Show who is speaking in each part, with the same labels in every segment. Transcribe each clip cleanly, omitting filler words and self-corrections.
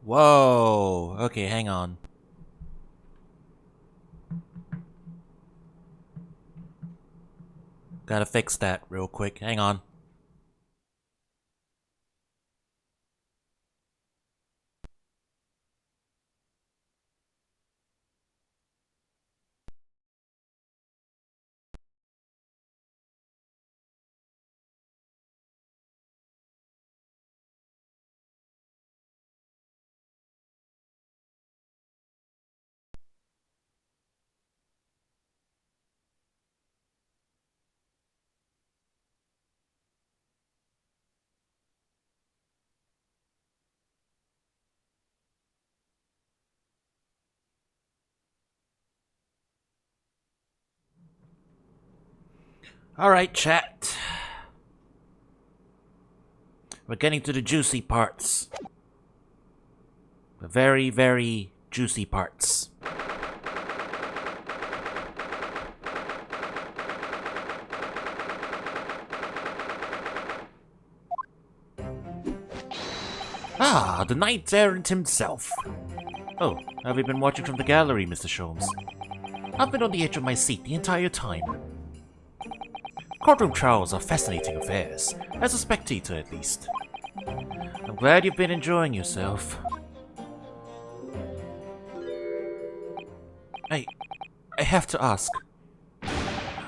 Speaker 1: Whoa. Okay, hang on. Gotta fix that real quick. Hang on. Alright, chat. We're getting to the juicy parts. The very, very juicy parts. Ah, the knight errant himself. Oh, have you been watching from the gallery, Mr. Sholmes? I've been on the edge of my seat the entire time. Courtroom trials are fascinating affairs, as a spectator at least. I'm glad you've been enjoying yourself. I have to ask.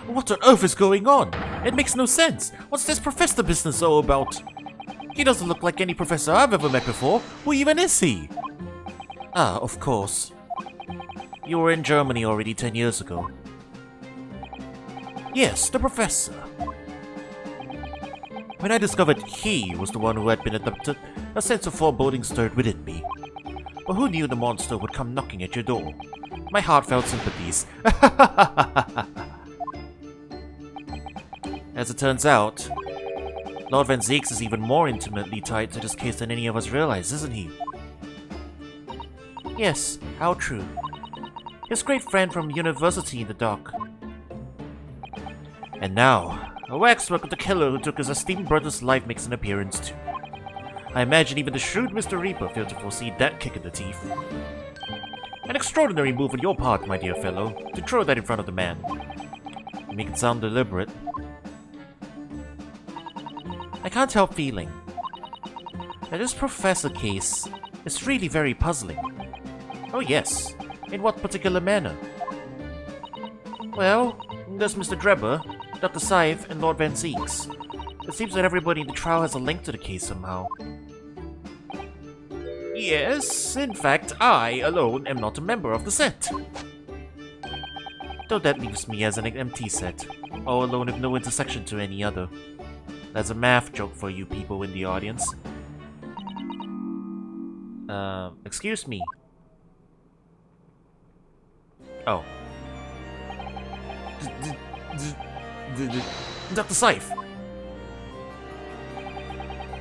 Speaker 1: What on earth is going on? It makes no sense. What's this professor business all about? He doesn't look like any professor I've ever met before. Who even is he? Ah, of course. You were in Germany already 10 years ago. Yes, the professor. When I discovered he was the one who had been abducted, a sense of foreboding stirred within me. But who knew the monster would come knocking at your door? My heartfelt sympathies. As it turns out, Lord Van Zieks is even more intimately tied to this case than any of us realize, isn't he? Yes, how true. His great friend from university in the dock. And now, a waxwork of the killer who took his esteemed brother's life makes an appearance too. I imagine even the shrewd Mr. Reaper failed to foresee that kick in the teeth. An extraordinary move on your part, my dear fellow, to throw that in front of the man. You make it sound deliberate. I can't help feeling that this professor case is really very puzzling. Oh yes, in what particular manner? Well, there's Mr. Drebber, Dr. Scythe, and Lord Van Zieks. It seems that everybody in the trial has a link to the case somehow. Yes, in fact, I alone am not a member of the set. Though that leaves me as an empty set, all alone with no intersection to any other. That's a math joke for you people in the audience. Excuse me. Oh. Dr. Scythe.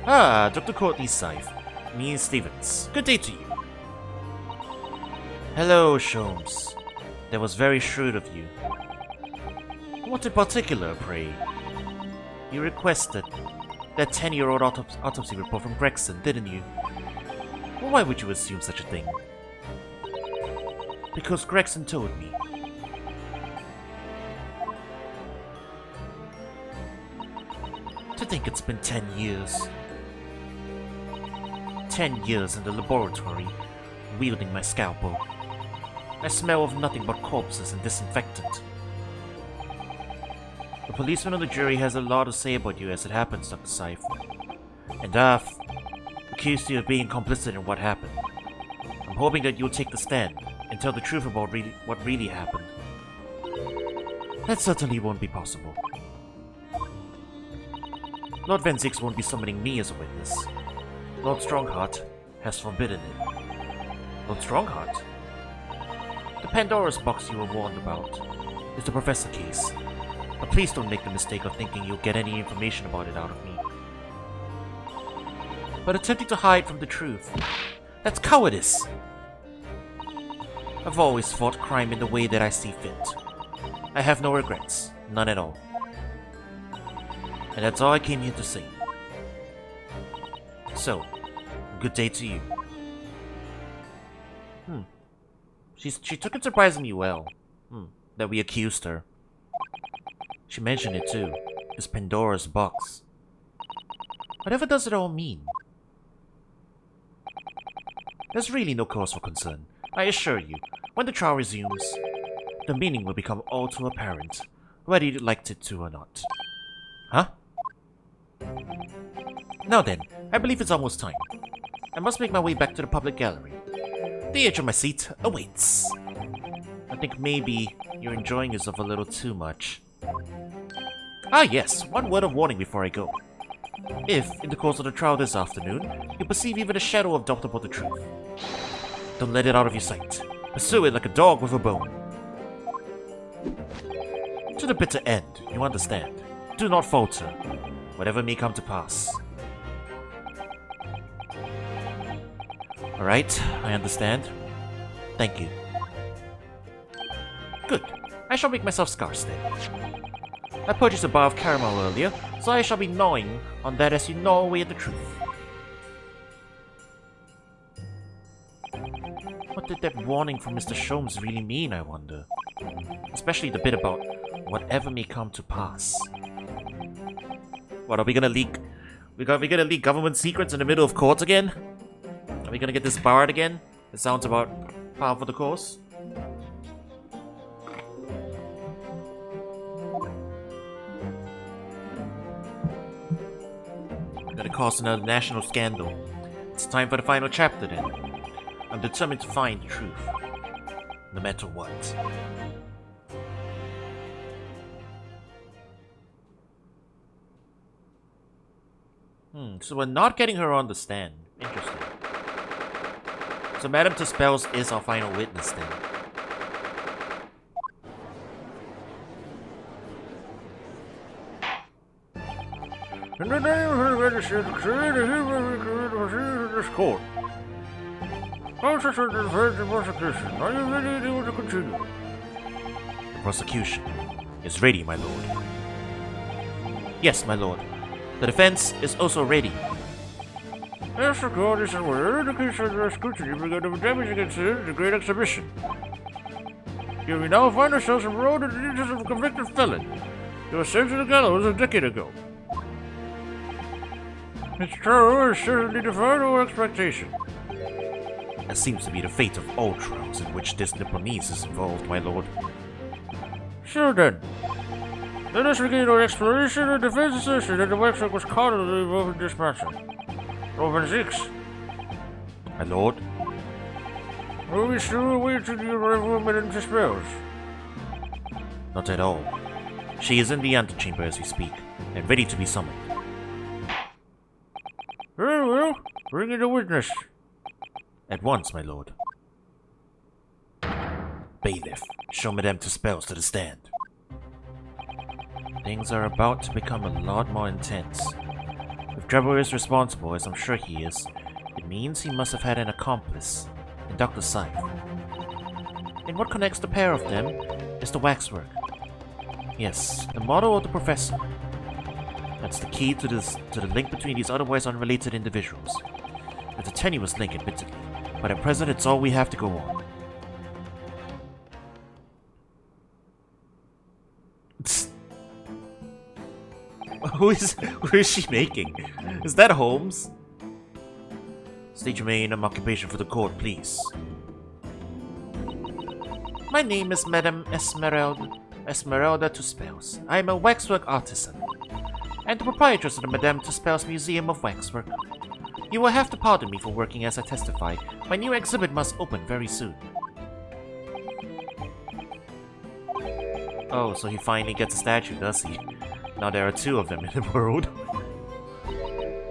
Speaker 1: Ah, Dr. Courtney Scythe. Me Stevens. Good day to you. Hello, Sholmes. That was very shrewd of you. What in particular, pray? You requested that 10-year-old autopsy report from Gregson, didn't you? Well, why would you assume such a thing? Because Gregson told me. To think it's been 10 years. 10 years in the laboratory, wielding my scalpel. I smell of nothing but corpses and disinfectant. The policeman on the jury has a lot to say about you as it happens, Dr. Scythe. And I've accused you of being complicit in what happened. I'm hoping that you'll take the stand and tell the truth about what really happened. That certainly won't be possible. Lord Van Zieks won't be summoning me as a witness. Lord Strongheart has forbidden it. Lord Strongheart? The Pandora's box you were warned about is the Professor case. But please don't make the mistake of thinking you'll get any information about it out of me. But attempting to hide from the truth, that's cowardice! I've always fought crime in the way that I see fit. I have no regrets, none at all. And that's all I came here to say. So, good day to you. She took it surprisingly well. That we accused her. She mentioned it too. It's Pandora's box. Whatever does it all mean? There's really no cause for concern. I assure you, when the trial resumes, the meaning will become all too apparent, whether you liked it to or not. Huh? Now then, I believe it's almost time. I must make my way back to the public gallery. The edge of my seat awaits. I think maybe you're enjoying yourself a little too much. Ah yes, one word of warning before I go. If, in the course of the trial this afternoon, you perceive even a shadow of doubt about the truth, don't let it out of your sight. Pursue it like a dog with a bone. To the bitter end, you understand. Do not falter, whatever may come to pass. Alright, I understand. Thank you. Good. I shall make myself scarce then. I purchased a bar of caramel earlier, so I shall be gnawing on that as you gnaw away at the truth. What did that warning from Mr. Sholmes really mean, I wonder? Especially the bit about whatever may come to pass. What, are we gonna leak? We gonna leak government secrets in the middle of court again? Are we gonna get this barred again? It sounds about par for the course. Gonna cause another national scandal. It's time for the final chapter then. I'm determined to find the truth, no matter what. So we're not getting her on the stand. Interesting. So Madame Tuspels is our final witness then. In the name of the registered this court. Process of the prosecution. Are you ready to continue? The prosecution is ready, my lord. Yes, my lord. The defense is also ready. As the court is aware, the case under scrutiny began to damage against the Great Exhibition. Here we now find ourselves embroiled in the interests of a convicted felon. He was sent to the gallows a decade ago. Its trial is certainly defied our expectation. That seems to be the fate of all trials in which this Nipponese is involved, my lord. So then, let us begin our exploration of the defense assertion that the waxwork was causally involved in this matter. Open 6. My lord. Are we still awaiting the arrival of Madame Tuspels? Not at all. She is in the antechamber as we speak, and ready to be summoned. Very well. Bring in the witness. At once, my lord. Bailiff, show Madame Tuspels to the stand. Things are about to become a lot more intense. If Drebber is responsible, as I'm sure he is, it means he must have had an accomplice in Dr. Scythe. And what connects the pair of them is the waxwork. Yes, the model of the professor. That's the key to the link between these otherwise unrelated individuals. It's a tenuous link, admittedly, but at present it's all we have to go on. Who is she making? Is that Holmes? State your name and occupation for the court, please. My name is Madame Esmeralda Tuspels. I am a waxwork artisan, and the proprietress of the Madame Tuspels Museum of Waxwork. You will have to pardon me for working as I testify. My new exhibit must open very soon. Oh, so he finally gets a statue, does he? Now there are 2 of them in the world.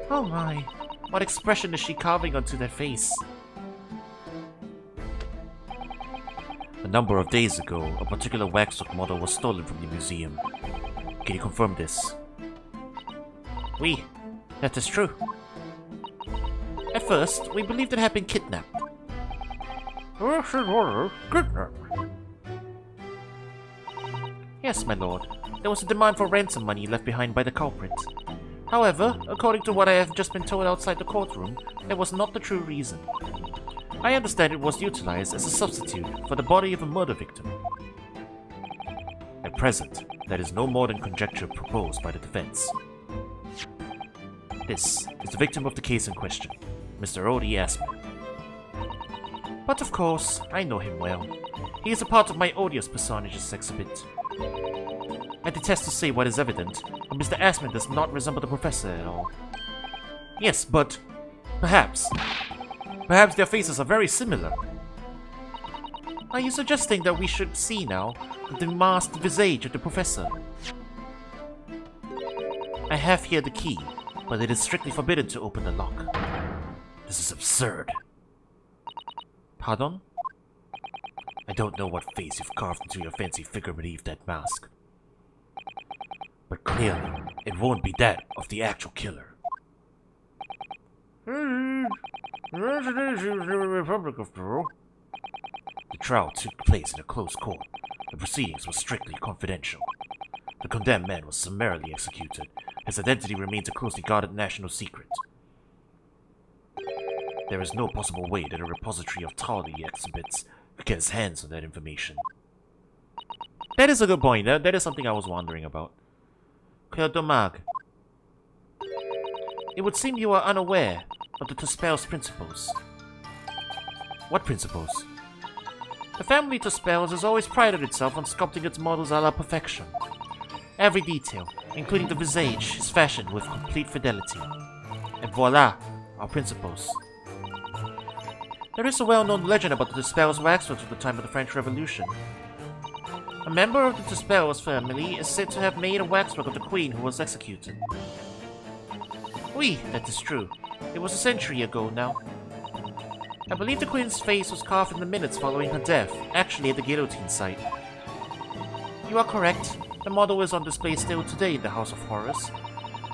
Speaker 1: Oh my, what expression is she carving onto that face? A number of days ago, a particular waxwork model was stolen from the museum. Can you confirm this? Oui, that is true. At first, we believed it had been kidnapped. Kidnapped? Yes, my lord. There was a demand for ransom money left behind by the culprit. However, according to what I have just been told outside the courtroom, that was not the true reason. I understand it was utilized as a substitute for the body of a murder victim. At present, that is no more than conjecture proposed by the defense. This is the victim of the case in question, Mr. O.D. Asman. But of course, I know him well. He is a part of my odious personages exhibit. I detest to say what is evident, but Mr. Asman does not resemble the professor at all. Yes, but perhaps their faces are very similar. Are you suggesting that we should see now the masked visage of the professor? I have here the key, but it is strictly forbidden to open the lock. This is absurd. Pardon? I don't know what face you've carved into your fancy figure beneath that mask. But clearly, it won't be that of the actual killer. The Republic after all. The trial took place in a closed court. The proceedings were strictly confidential. The condemned man was summarily executed. His identity remains a closely guarded national secret. There is no possible way that a repository of Tali exhibits could get his hands on that information. That is a good point. That is something I was wondering about. Domag. It would seem you are unaware of the Tuspel's principles. What principles? The family Tuspels has always prided itself on sculpting its models a la perfection. Every detail, including the visage, is fashioned with complete fidelity. And voila, our principles. There is a well-known legend about the Tuspels waxworks at the time of the French Revolution. A member of the Tuspels family is said to have made a waxwork of the queen who was executed. Oui, that is true. It was a century ago now. I believe the queen's face was carved in the minutes following her death, actually at the guillotine site. You are correct. The model is on display still today in the House of Horrors.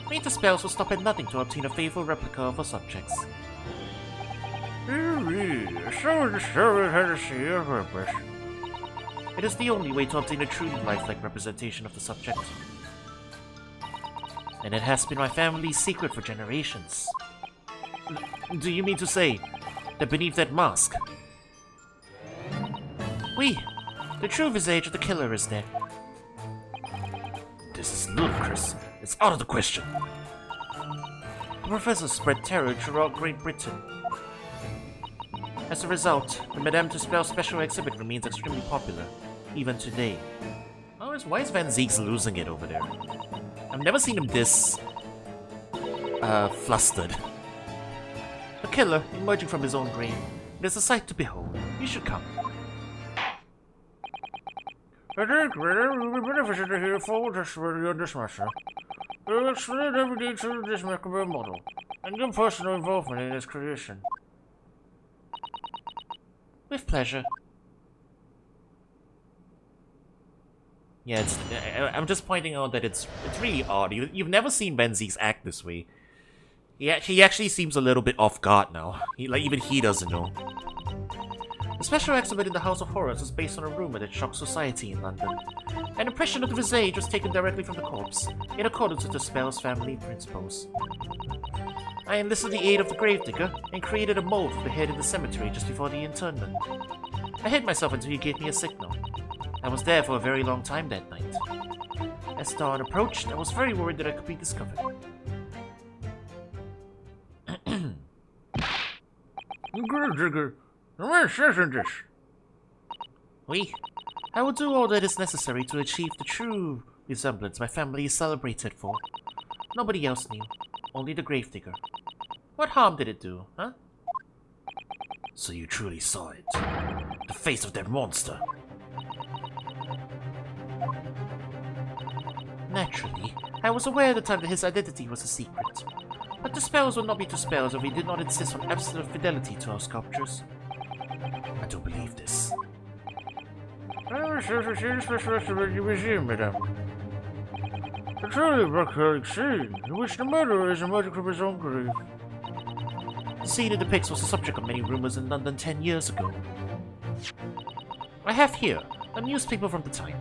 Speaker 1: Made the spells will stop at nothing to obtain a faithful replica of her subjects. It is the only way to obtain a truly lifelike representation of the subject. And it has been my family's secret for generations. Do you mean to say that beneath that mask? Oui, the true visage of the killer is there. This is ludicrous. It's out of the question. The professor spread terror throughout Great Britain. As a result, the Madame Tuspel special exhibit remains extremely popular, even today. Why is Van Zieks losing it over there? I've never seen him this flustered. A killer emerging from his own grave. It is a sight to behold. You should come. I think it would be beneficial to hear full testimony on this matter. We will explain every detail of this macabre model, and your personal involvement in its creation. With pleasure. Yeah, I'm just pointing out that it's really odd. You've never seen Van Zieks act this way. He actually seems a little bit off guard now. Even he doesn't know. The special exhibit in the House of Horrors was based on a rumor that shocked society in London. An impression of the visage was taken directly from the corpse, in accordance with the Spell's family principles. I enlisted the aid of the gravedigger and created a mold for the head in the cemetery just before the interment. I hid myself until he gave me a signal. I was there for a very long time that night. As dawn approached, I was very worried that I could be discovered. Gravedigger, the man says in this. Oui, I will do all that is necessary to achieve the true resemblance my family is celebrated for. Nobody else knew, only the gravedigger. What harm did it do, huh? So you truly saw it. The face of that monster. Naturally, I was aware at the time that his identity was a secret. But the spells would not be spells if we did not insist on absolute fidelity to our sculptures. I don't believe this. I wish I should see the special exhibit in the museum, madame. A truly bucolic scene, in which the murderer is emerging from his own grave. The scene it depicts was the subject of many rumors in London 10 years ago. I have here a newspaper from the time.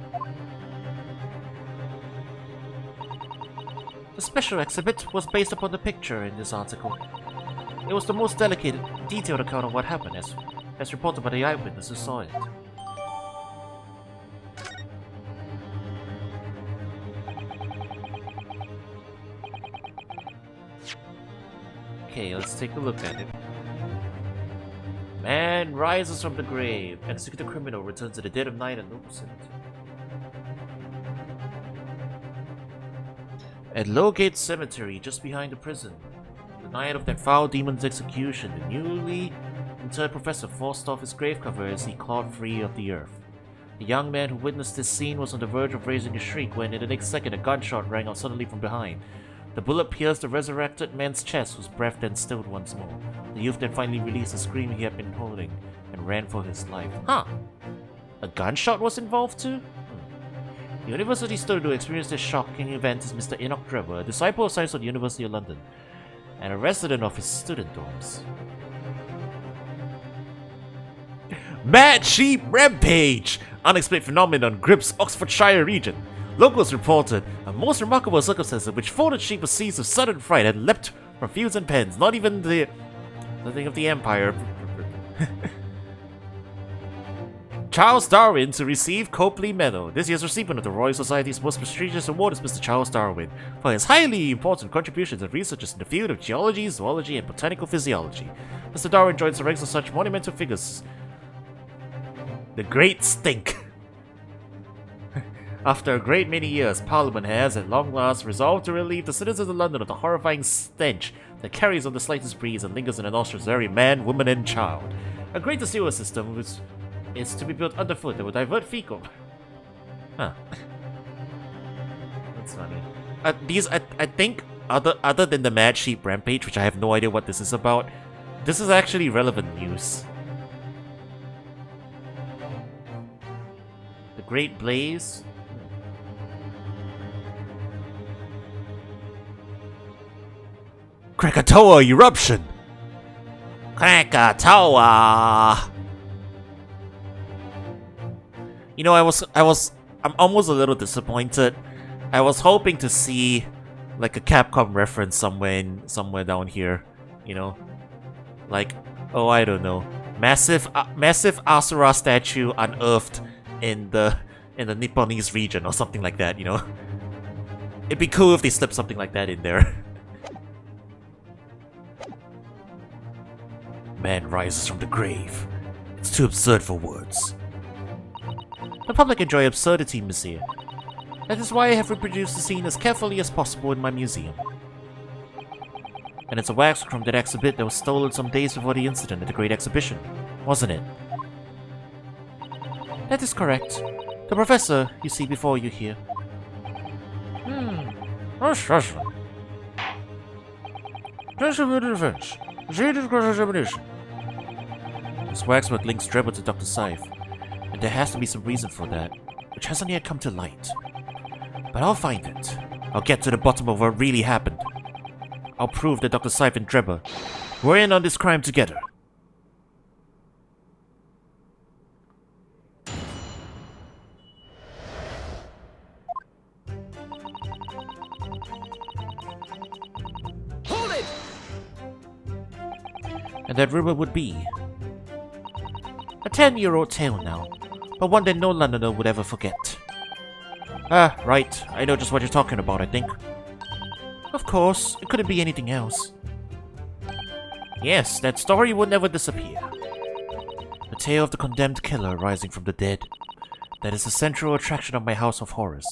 Speaker 1: The special exhibit was based upon the picture in this article. It was the most delicate, detailed account of what happened, as reported by the eyewitness who saw it. Okay, let's take a look at it. Man rises from the grave, and the criminal returns at the dead of night and opens it. At Lowgate Cemetery, just behind the prison, the night of that foul demon's execution, the newly interred professor forced off his grave cover as he clawed free of the earth. The young man who witnessed this scene was on the verge of raising a shriek when, in the next second, a gunshot rang out suddenly from behind. The bullet pierced the resurrected man's chest, whose breath then stilled once more. The youth then finally released the scream he had been holding and ran for his life. Huh. A gunshot was involved too? The university student who experienced this shocking event is Mr. Enoch Drebber, a disciple of science at the University of London, and a resident of his student dorms. Mad Sheep Rampage! Unexplained phenomenon grips Oxfordshire region. Locals reported a most remarkable circumstance in which folded sheep were seized with sudden fright and leapt from fields and pens. Not even the thing of the Empire. Charles Darwin to receive Copley Medal. This year's recipient of the Royal Society's most prestigious award is Mr. Charles Darwin for his highly important contributions and researches in the field of geology, zoology, and botanical physiology. Mr. Darwin joins the ranks of such monumental figures. The Great Stink. After a great many years, Parliament has, at long last, resolved to relieve the citizens of London of the horrifying stench that carries on the slightest breeze and lingers in the nostrils of every man, woman, and child. A greater sewer system is to be built underfoot that will divert fecal. Huh. That's funny. I think, other than the Mad Sheep Rampage, which I have no idea what this is about, this is actually relevant news. The Great Blaze. Krakatoa eruption! Krakatoa! You know, I'm almost a little disappointed. I was hoping to see like a Capcom reference somewhere down here, you know? Like, oh, I don't know. Massive Asura statue unearthed in the Nipponese region or something like that, you know? It'd be cool if they slipped something like that in there. Man rises from the grave. It's too absurd for words. The public enjoy absurdity, monsieur. That is why I have reproduced the scene as carefully as possible in my museum. And it's a wax from that exhibit that was stolen some days before the incident at the Great Exhibition, wasn't it? That is correct. The professor you see before you here. This waxwork links Drebber to Dr. Scythe, and there has to be some reason for that, which hasn't yet come to light. But I'll find it. I'll get to the bottom of what really happened. I'll prove that Dr. Scythe and Drebber were in on this crime together.
Speaker 2: Hold it!
Speaker 1: And that rumor would be a 10-year-old tale now, but one that no Londoner would ever forget. Ah, right. I know just what you're talking about, I think. Of course, it couldn't be anything else. Yes, that story would never disappear. The tale of the condemned killer rising from the dead. That is the central attraction of my house of horrors.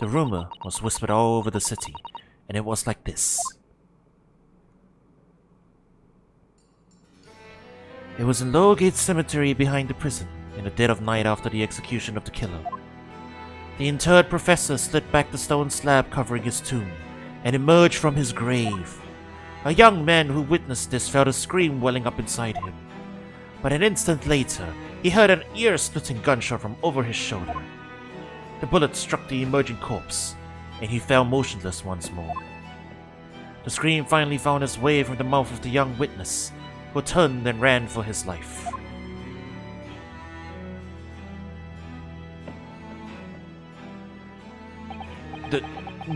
Speaker 1: The rumor was whispered all over the city, and it was like this. It was in Lowgate Cemetery behind the prison, in the dead of night after the execution of the killer. The interred professor slid back the stone slab covering his tomb, and emerged from his grave. A young man who witnessed this felt a scream welling up inside him. But an instant later, he heard an ear-splitting gunshot from over his shoulder. The bullet struck the emerging corpse, and he fell motionless once more. The scream finally found its way from the mouth of the young witness, who turned and ran for his life.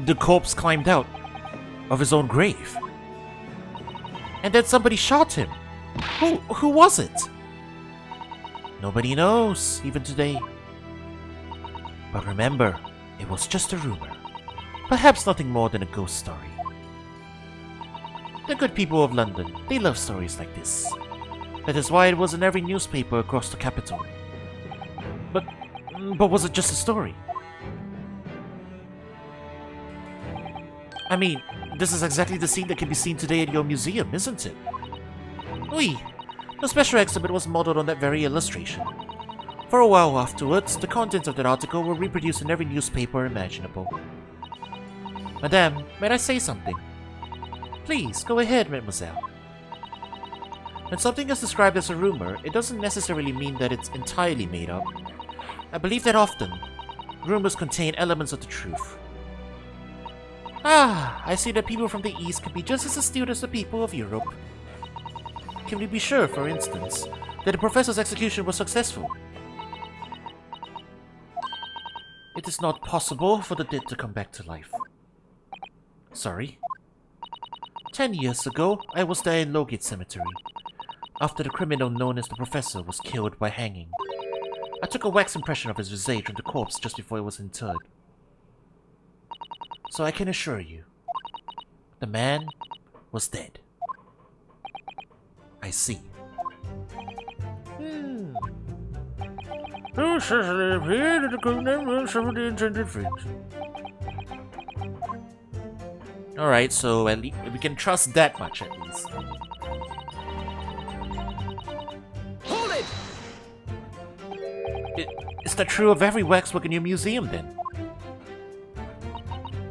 Speaker 1: The corpse climbed out of his own grave. And then somebody shot him. Who was it? Nobody knows, even today. But remember, it was just a rumor. Perhaps nothing more than a ghost story. The good people of London, they love stories like this. That is why it was in every newspaper across the capital. But was it just a story? I mean, this is exactly the scene that can be seen today at your museum, isn't it? Oui, the special exhibit was modeled on that very illustration. For a while afterwards, the contents of that article were reproduced in every newspaper imaginable. Madame, may I say something? Please, go ahead, mademoiselle. When something is described as a rumor, it doesn't necessarily mean that it's entirely made up. I believe that often, rumors contain elements of the truth. Ah, I see that people from the East can be just as astute as the people of Europe. Can we be sure, for instance, that the professor's execution was successful? It is not possible for the dead to come back to life. Sorry. 10 years ago, I was there in Lowgate Cemetery, after the criminal known as the Professor was killed by hanging. I took a wax impression of his visage from the corpse just before it was interred. So I can assure you, the man was dead. I see. Who says they appear to the good members of the intended friends? Alright, so at least we can trust that much at least.
Speaker 2: Hold it!
Speaker 1: Is that true of every waxwork in your museum then?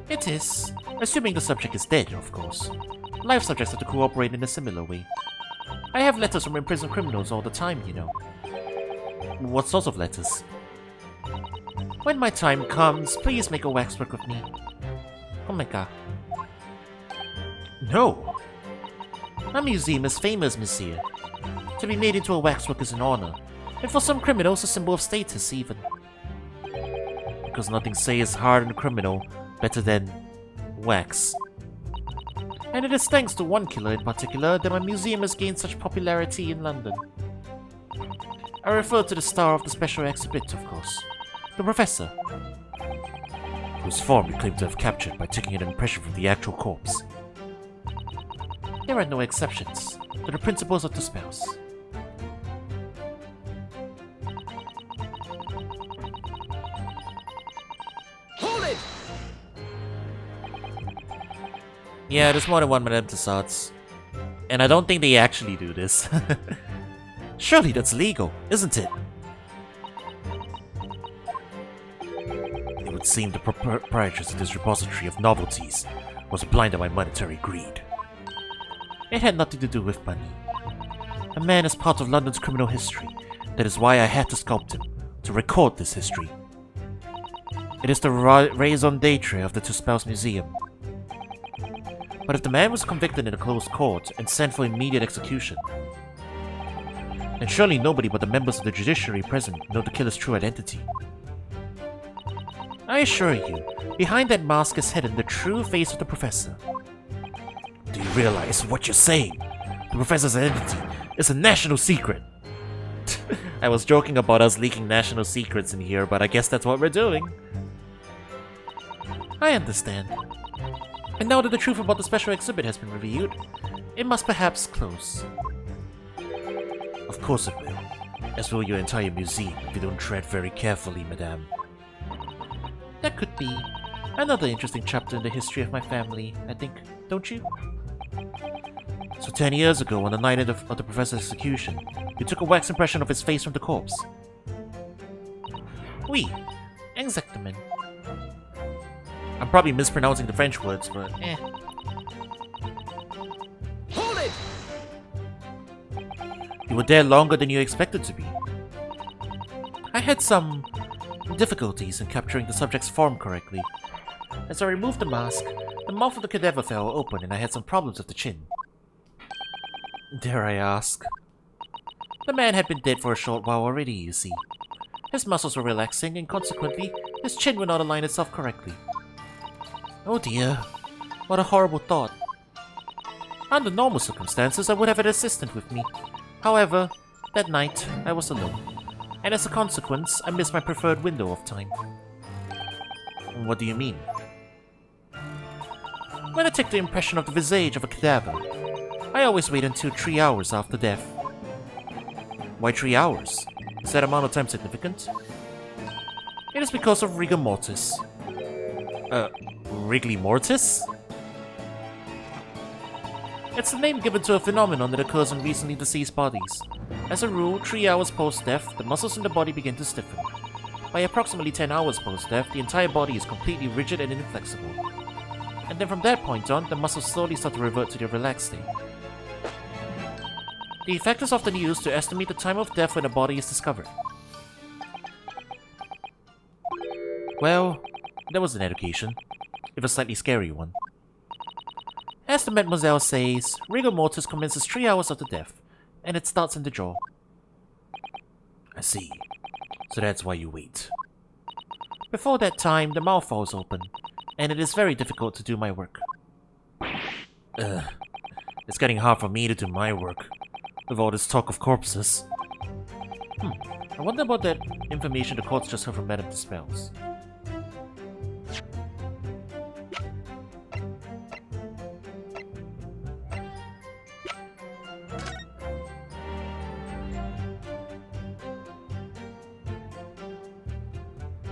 Speaker 1: It is. Assuming the subject is dead, of course. Live subjects have to cooperate in a similar way. I have letters from imprisoned criminals all the time, you know. What sort of letters? When my time comes, please make a waxwork of me. Oh my god. No! A museum is famous, monsieur. To be made into a waxwork is an honor, and for some criminals a symbol of status even. Because nothing says hardened criminal better than wax. And it is thanks to one killer in particular that my museum has gained such popularity in London. I refer to the star of the special exhibit, of course. The Professor. Whose form you claim to have captured by taking an impression from the actual corpse. There are no exceptions to the principles of the spells.
Speaker 2: Hold it!
Speaker 1: Yeah, there's more than one Madame Tussauds. And I don't think they actually do this. Surely that's legal, isn't it? It would seem the proprietress of this repository of novelties was blinded by monetary greed. It had nothing to do with money. A man is part of London's criminal history. That is why I had to sculpt him, to record this history. It is the raison d'etre of the Tussauds Museum. But if the man was convicted in a closed court and sent for immediate execution, then surely nobody but the members of the judiciary present know the killer's true identity. I assure you, behind that mask is hidden the true face of the Professor. Do you realize what you're saying? The Professor's identity is a national secret. I was joking about us leaking national secrets in here, but I guess that's what we're doing. I understand. And now that the truth about the special exhibit has been revealed, it must perhaps close. Of course it will, as will your entire museum if you don't tread very carefully, madame. That could be another interesting chapter in the history of my family, I think, don't you? So 10 years ago, on the night of the Professor's execution, you took a wax impression of his face from the corpse. Oui, exactement. I'm probably mispronouncing the French words, but eh.
Speaker 2: Hold it!
Speaker 1: You were there longer than you expected to be. I had some difficulties in capturing the subject's form correctly. As I removed the mask, the mouth of the cadaver fell open and I had some problems with the chin. Dare I ask? The man had been dead for a short while already, you see. His muscles were relaxing and consequently, his chin would not align itself correctly. Oh dear, what a horrible thought. Under normal circumstances, I would have an assistant with me. However, that night, I was alone. And as a consequence, I missed my preferred window of time. What do you mean? When I take the impression of the visage of a cadaver, I always wait until 3 hours after death. Why 3 hours? Is that amount of time significant? It is because of rigor mortis. Wriggly mortis? It's the name given to a phenomenon that occurs on recently deceased bodies. As a rule, 3 hours post-death, the muscles in the body begin to stiffen. By approximately 10 hours post-death, the entire body is completely rigid and inflexible. And then from that point on, the muscles slowly start to revert to their relaxed state. The effect is often used to estimate the time of death when a body is discovered. Well, that was an education, if a slightly scary one. As the Mademoiselle says, rigor mortis commences 3 hours after death, and it starts in the jaw. I see. So that's why you wait. Before that time, the mouth falls open, and it is very difficult to do my work. It's getting hard for me to do my work, with all this talk of corpses. I wonder about that information the courts just heard from Madame Dispels.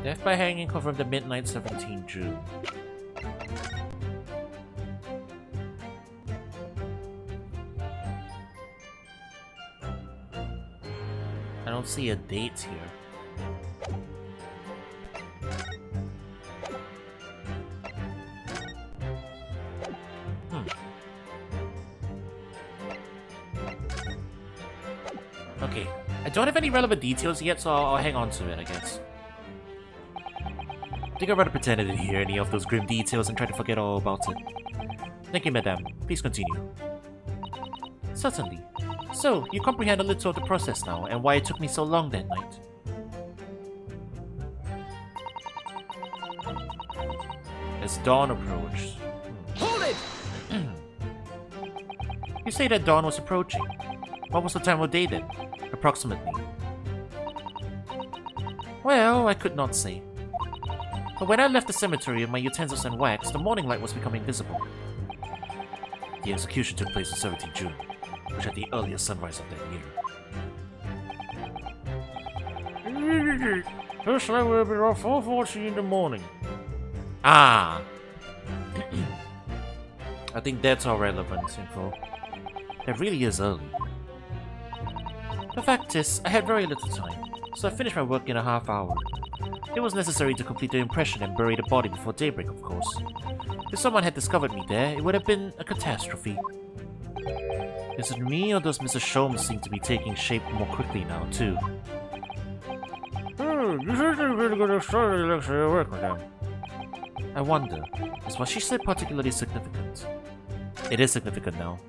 Speaker 1: Death by hanging confirmed at midnight 17 June. I don't see a date here. Okay, I don't have any relevant details yet, so I'll hang on to it, I guess. I think I'd rather pretend I didn't hear any of those grim details and try to forget all about it. Thank you, madame. Please continue. Certainly. So, you comprehend a little of the process now, and why it took me so long that night. As dawn approached...
Speaker 2: Hold it!
Speaker 1: You say that dawn was approaching. What was the time of day then? Approximately. Well, I could not say. But when I left the cemetery with my utensils and wax, the morning light was becoming visible. The execution took place on 17 June, which had the earliest sunrise of that year. First light will be around 4:40 in the morning. Ah! I think that's all relevant info. That really is early. The fact is, I had very little time, so I finished my work in a half hour. It was necessary to complete the impression and bury the body before daybreak, of course. If someone had discovered me there, it would have been a catastrophe. Is it me, or does Mrs. Sholmes seem to be taking shape more quickly now, too? You certainly really got a extraordinary lecture at work, madame. I wonder, is what she said particularly significant? It is significant now.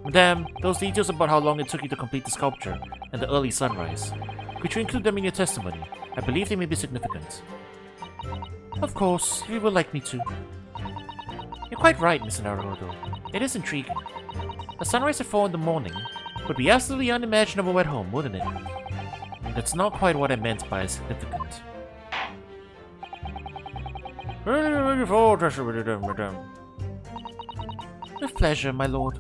Speaker 1: Madame, those details about how long it took you to complete the sculpture and the early sunrise, could you include them in your testimony? I believe they may be significant. Of course, if you would like me to. You're quite right, Miss Naruto. It is intriguing. A sunrise at 4 in the morning would be absolutely unimaginable at home, wouldn't it? That's not quite what I meant by significant. With pleasure, my lord.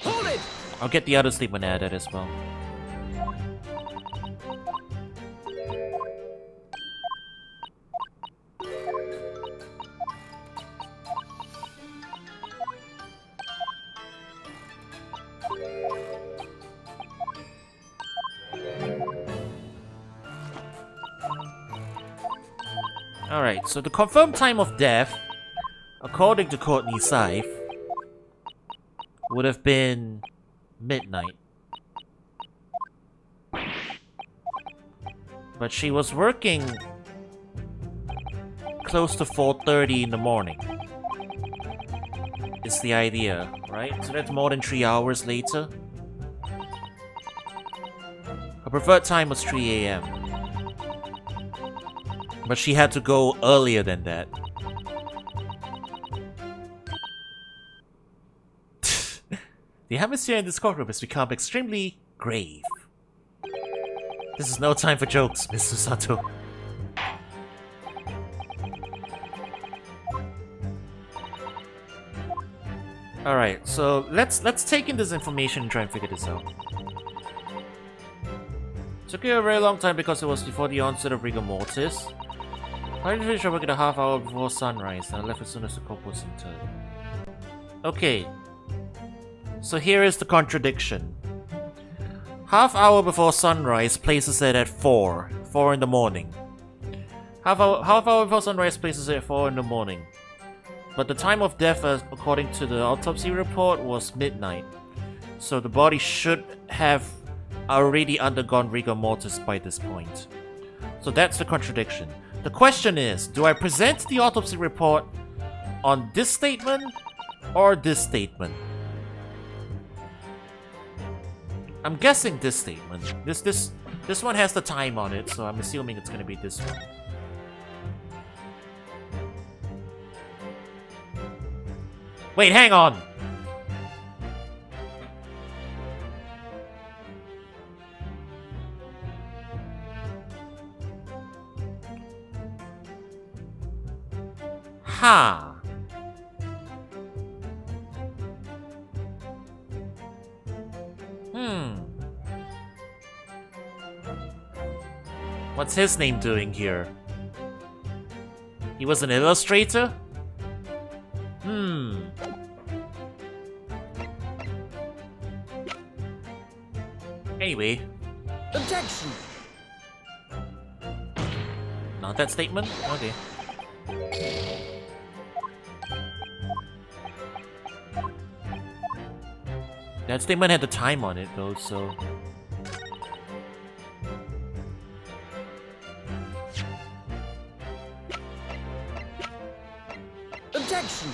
Speaker 2: Hold it!
Speaker 1: I'll get the other statement added as well. Alright, so the confirmed time of death, according to Courtney Scythe, would have been midnight. But she was working close to 4:30 in the morning. Is the idea, right? So that's more than 3 hours later. Her preferred time was 3 AM. But she had to go earlier than that. The atmosphere in this courtroom has become extremely grave. This is no time for jokes, Miss Susato. Alright, so let's take in this information and try and figure this out. Took you a very long time because it was before the onset of rigor mortis. I finished work at a half hour before sunrise, and I left as soon as the clock was interred. Okay. So here is the contradiction. Half hour before sunrise places it at 4 in the morning. Half hour before sunrise places it at 4 in the morning. But the time of death, according to the autopsy report, was midnight. So the body should have already undergone rigor mortis by this point. So that's the contradiction. The question is, do I present the autopsy report on this statement or this statement? I'm guessing this statement. This one has the time on it, so I'm assuming it's gonna be this one. Wait, hang on! Ha! What's his name doing here? He was an illustrator? Anyway.
Speaker 2: Objection!
Speaker 1: Not that statement? Okay. That statement had the time on it though, so...
Speaker 2: Objection!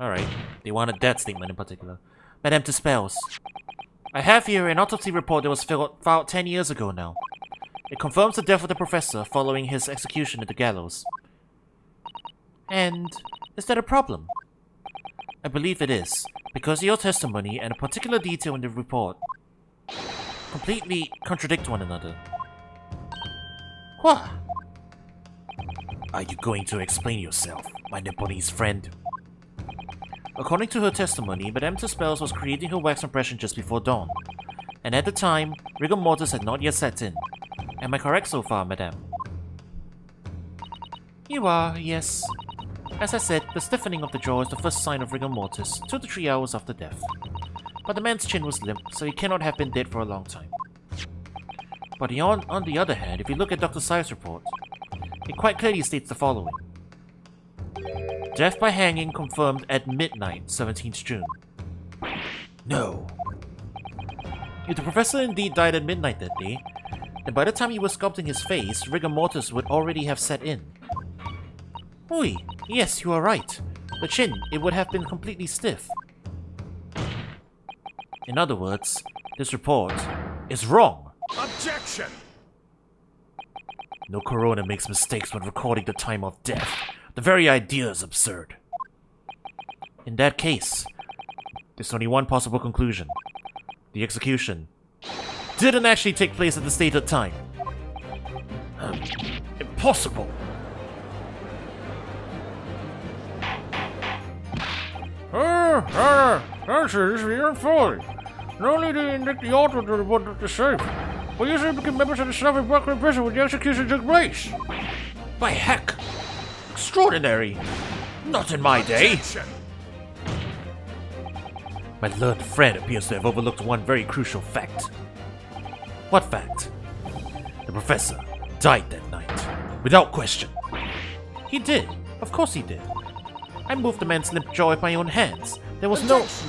Speaker 1: Alright. They wanted that statement in particular. Madame Dispels. I have here an autopsy report that was filed 10 years ago now. It confirms the death of the professor following his execution at the gallows. And is that a problem? I believe it is, because your testimony and a particular detail in the report completely contradict one another. What? Are you going to explain yourself, my Nepalese friend? According to her testimony, Madame Dispels was creating her wax impression just before dawn, and at the time, rigor mortis had not yet set in. Am I correct so far, Madame? You are, yes. As I said, the stiffening of the jaw is the first sign of rigor mortis, 2 to 3 hours after death. But the man's chin was limp, so he cannot have been dead for a long time. But on the other hand, if you look at Dr. Sai's report, it quite clearly states the following. Death by hanging confirmed at midnight, 17th June. No. If the professor indeed died at midnight that day, then by the time he was sculpting his face, rigor mortis would already have set in. Oi, yes, you are right. The chin, it would have been completely stiff. In other words, this report is wrong.
Speaker 2: Objection!
Speaker 1: No coroner makes mistakes when recording the time of death. The very idea is absurd. In that case, there's only one possible conclusion. The execution didn't actually take place at the stated time. Impossible! That's your folly. Not only did you indict the author to report the safe, but you also became members of the Slavic Buckler prison when the execution took place. By heck! Extraordinary! Not in my day!
Speaker 2: Objection!
Speaker 1: My learned friend appears to have overlooked one very crucial fact. What fact? The professor died that night, without question. He did. Of course he did. I moved the man's limp jaw with my own hands. There was
Speaker 2: Objection!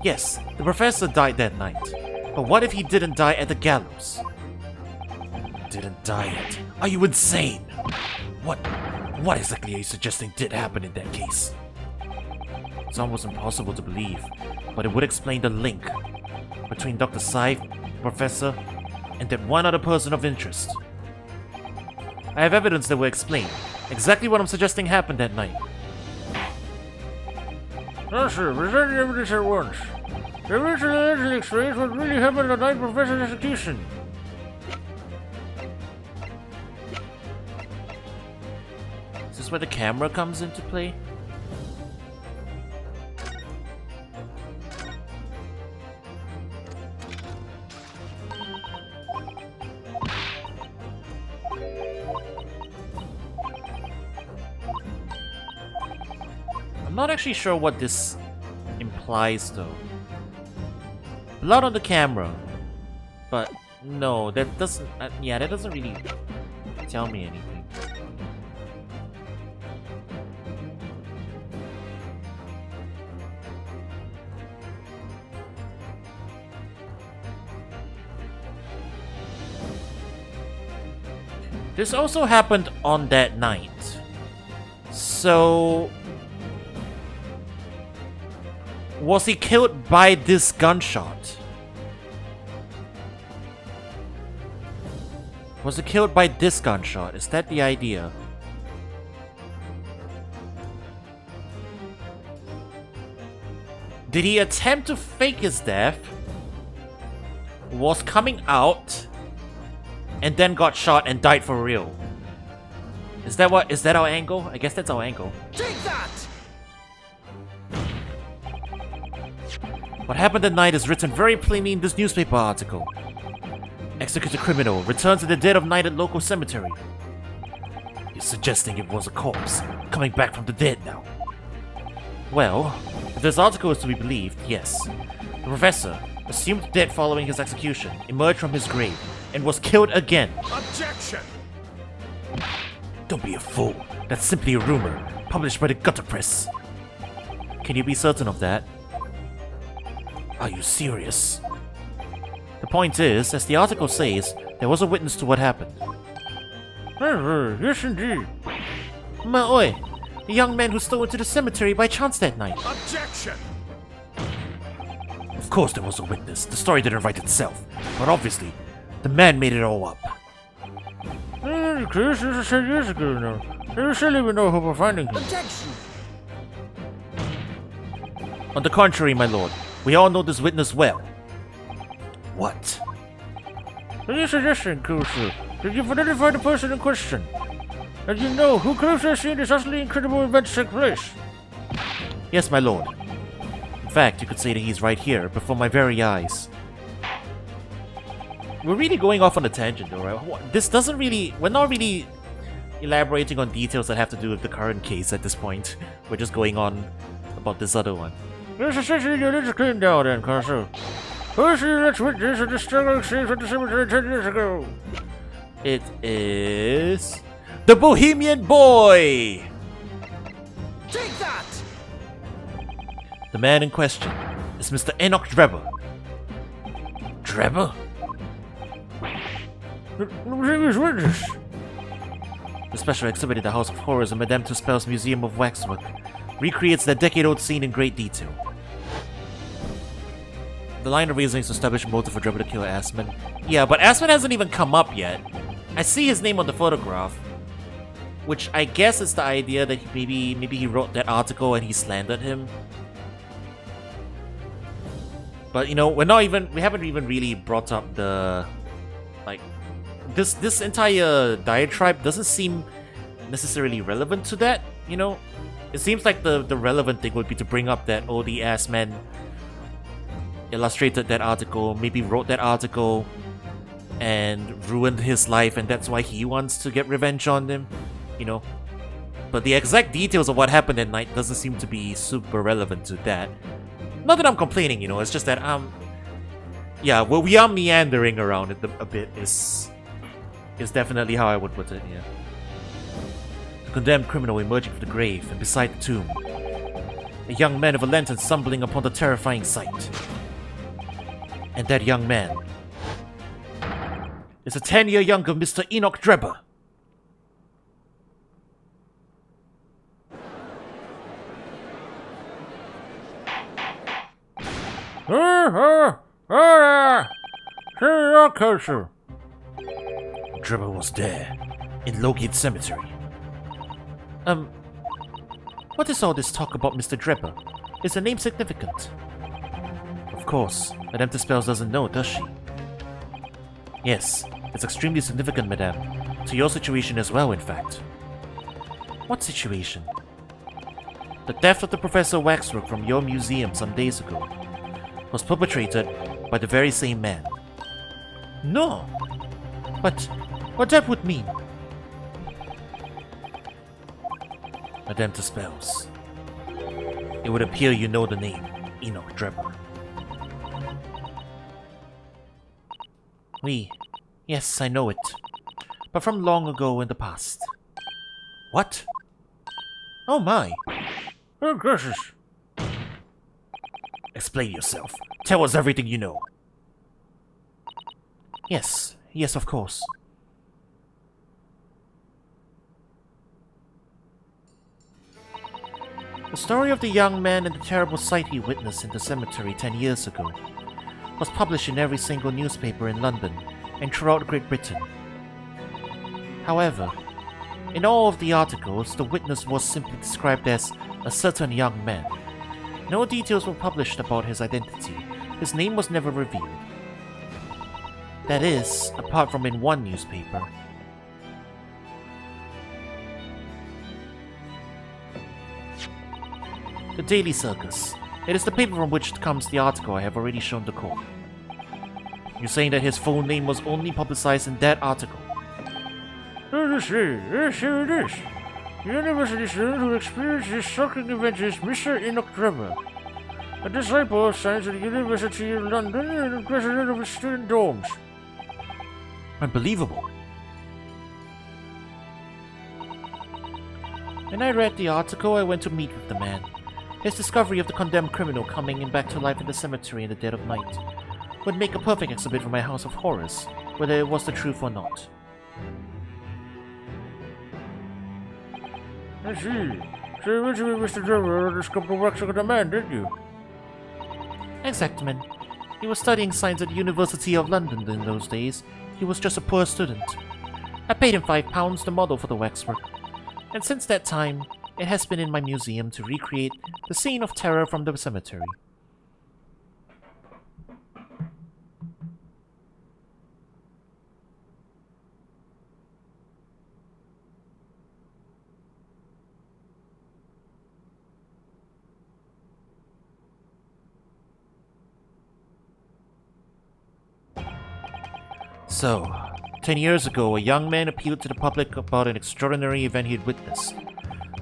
Speaker 1: Yes, the professor died that night. But what if he didn't die at the gallows? Didn't die yet? Are you insane? What exactly are you suggesting did happen in that case? It's almost impossible to believe, but it would explain the link between Dr. Sai, Professor, and that one other person of interest. I have evidence that will explain exactly what I'm suggesting happened that night.
Speaker 3: Yes, sir. Present the evidence at once. The evidence allegedly explains what really happened the night of Professor's execution.
Speaker 1: Is this where the camera comes into play? I'm not actually sure what this implies though. Blood on the camera. But no, that doesn't... yeah, that doesn't really tell me anything. This also happened on that night. So... was he killed by this gunshot? Was he killed by this gunshot? Is that the idea? Did he attempt to fake his death? Was coming out and then got shot and died for real? Is that what? Is that our angle? I guess that's our angle.
Speaker 2: Take that!
Speaker 1: What happened that night is written very plainly in this newspaper article. Executed criminal returns at the dead of night at local cemetery. You're suggesting it was a corpse coming back from the dead now. Well, if this article is to be believed, yes. The professor, assumed dead following his execution, emerged from his grave and was killed again.
Speaker 2: Objection!
Speaker 1: Don't be a fool. That's simply a rumor, published by the gutter press. Can you be certain of that? Are you serious? The point is, as the article says, there was a witness to what happened.
Speaker 3: Yes, indeed.
Speaker 1: Ma'oi, the young man who stole into the cemetery by chance that night.
Speaker 2: Objection!
Speaker 1: Of course there was a witness. The story didn't write itself. But obviously, the man made it all up.
Speaker 3: In any case, this was 10 years ago now. There still even no hope of finding him.
Speaker 2: Objection!
Speaker 1: On the contrary, my lord, we all know this witness well. What?
Speaker 3: Are you suggesting, Kusu, that you've identified the person in question? And you know who could have seen this utterly incredible event take place?
Speaker 1: Yes, my lord. In fact, you could say that he's right here, before my very eyes. We're really going off on a tangent though, right? This doesn't really... We're not really elaborating on details that have to do with the current case at this point. We're just going on about this other one.
Speaker 3: This essentially your little clean down then, Kusu. Who's the next witness of the struggle exchange at the cemetery 10 years ago?
Speaker 1: It is... the Bohemian Boy!
Speaker 2: Take that!
Speaker 1: The man in question is Mr. Enoch Drebber. Drebber?
Speaker 3: The previous witness.
Speaker 1: The special exhibit in the House of Horrors in Madame Tuspel's Museum of Waxwork recreates that decade-old scene in great detail. The line of reasoning is to establish a motive for Drebber to kill Asman. Yeah, but Asman hasn't even come up yet. I see his name on the photograph, which I guess is the idea that maybe he wrote that article and he slandered him. But you know, we haven't even really brought up the, like, this entire diatribe doesn't seem necessarily relevant to that, you know? It seems like the relevant thing would be to bring up that, oh, the Assman illustrated that article, maybe wrote that article, and ruined his life, and that's why he wants to get revenge on them, you know? But the exact details of what happened at night doesn't seem to be super relevant to that. Not that I'm complaining, you know, it's just that, yeah, well, we are meandering around it a bit, is definitely how I would put it, yeah. The condemned criminal emerging from the grave and beside the tomb. A young man with a lantern stumbling upon the terrifying sight. And that young man is a 10-year younger Mr. Enoch Drebber.
Speaker 3: Here you are, Kusu.
Speaker 1: Drebber was there, in Logate Cemetery. What is all this talk about Mr. Drebber? Is the name significant? Of course, Madame Dispels doesn't know, does she? Yes, it's extremely significant, Madame. To your situation as well, in fact. What situation? The death of the Professor Waxwork from your museum some days ago was perpetrated by the very same man. No! But what that would mean? Madame Dispels, it would appear you know the name Enoch Drebber. Oui, yes, I know it. But from long ago in the past. What? Oh my!
Speaker 3: Oh, gracious.
Speaker 1: Explain yourself. Tell us everything you know. Yes, yes, of course. The story of the young man and the terrible sight he witnessed in the cemetery 10 years ago was published in every single newspaper in London and throughout Great Britain. However, in all of the articles, the witness was simply described as a certain young man. No details were published about his identity. His name was never revealed. That is, apart from in one newspaper. The Daily Circus. It is the paper from which comes the article I have already shown the court. You're saying that his full name was only publicized in that article?
Speaker 3: Yes, here it is. The university student who experienced this shocking event is Mr. Enoch Drebber, a disciple of science at the University of London and president of the student dorms.
Speaker 1: Unbelievable. When I read the article, I went to meet with the man. His discovery of the condemned criminal coming back to life in the cemetery in the dead of night would make a perfect exhibit for my house of horrors, whether it was the truth or not.
Speaker 3: I see. So you went to meet Mr. Drebber discovered the wax of the man, didn't you?
Speaker 1: Exactly. He was studying science at the University of London in those days. He was just a poor student. I paid him £5 to model for the waxwork, and since that time, it has been in my museum to recreate the scene of terror from the cemetery. So, 10 years ago, a young man appealed to the public about an extraordinary event he had witnessed.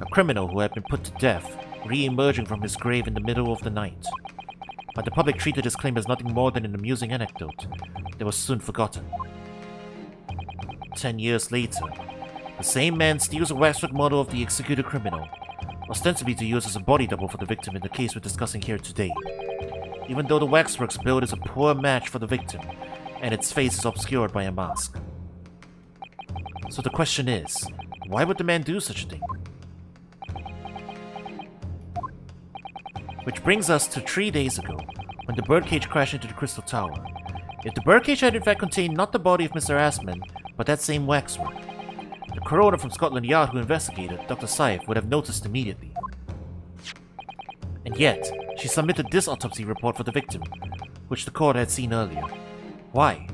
Speaker 1: A criminal who had been put to death, re-emerging from his grave in the middle of the night. But the public treated his claim as nothing more than an amusing anecdote that was soon forgotten. 10 years later, the same man steals a waxwork model of the executed criminal, ostensibly to use as a body double for the victim in the case we're discussing here today. Even though the waxwork's build is a poor match for the victim, and its face is obscured by a mask. So the question is, why would the man do such a thing? Which brings us to 3 days ago, when the birdcage crashed into the Crystal Tower. If the birdcage had in fact contained not the body of Mr. Asman, but that same waxwork, the coroner from Scotland Yard who investigated, Dr. Saif, would have noticed immediately. And yet, she submitted this autopsy report for the victim, which the court had seen earlier. Why?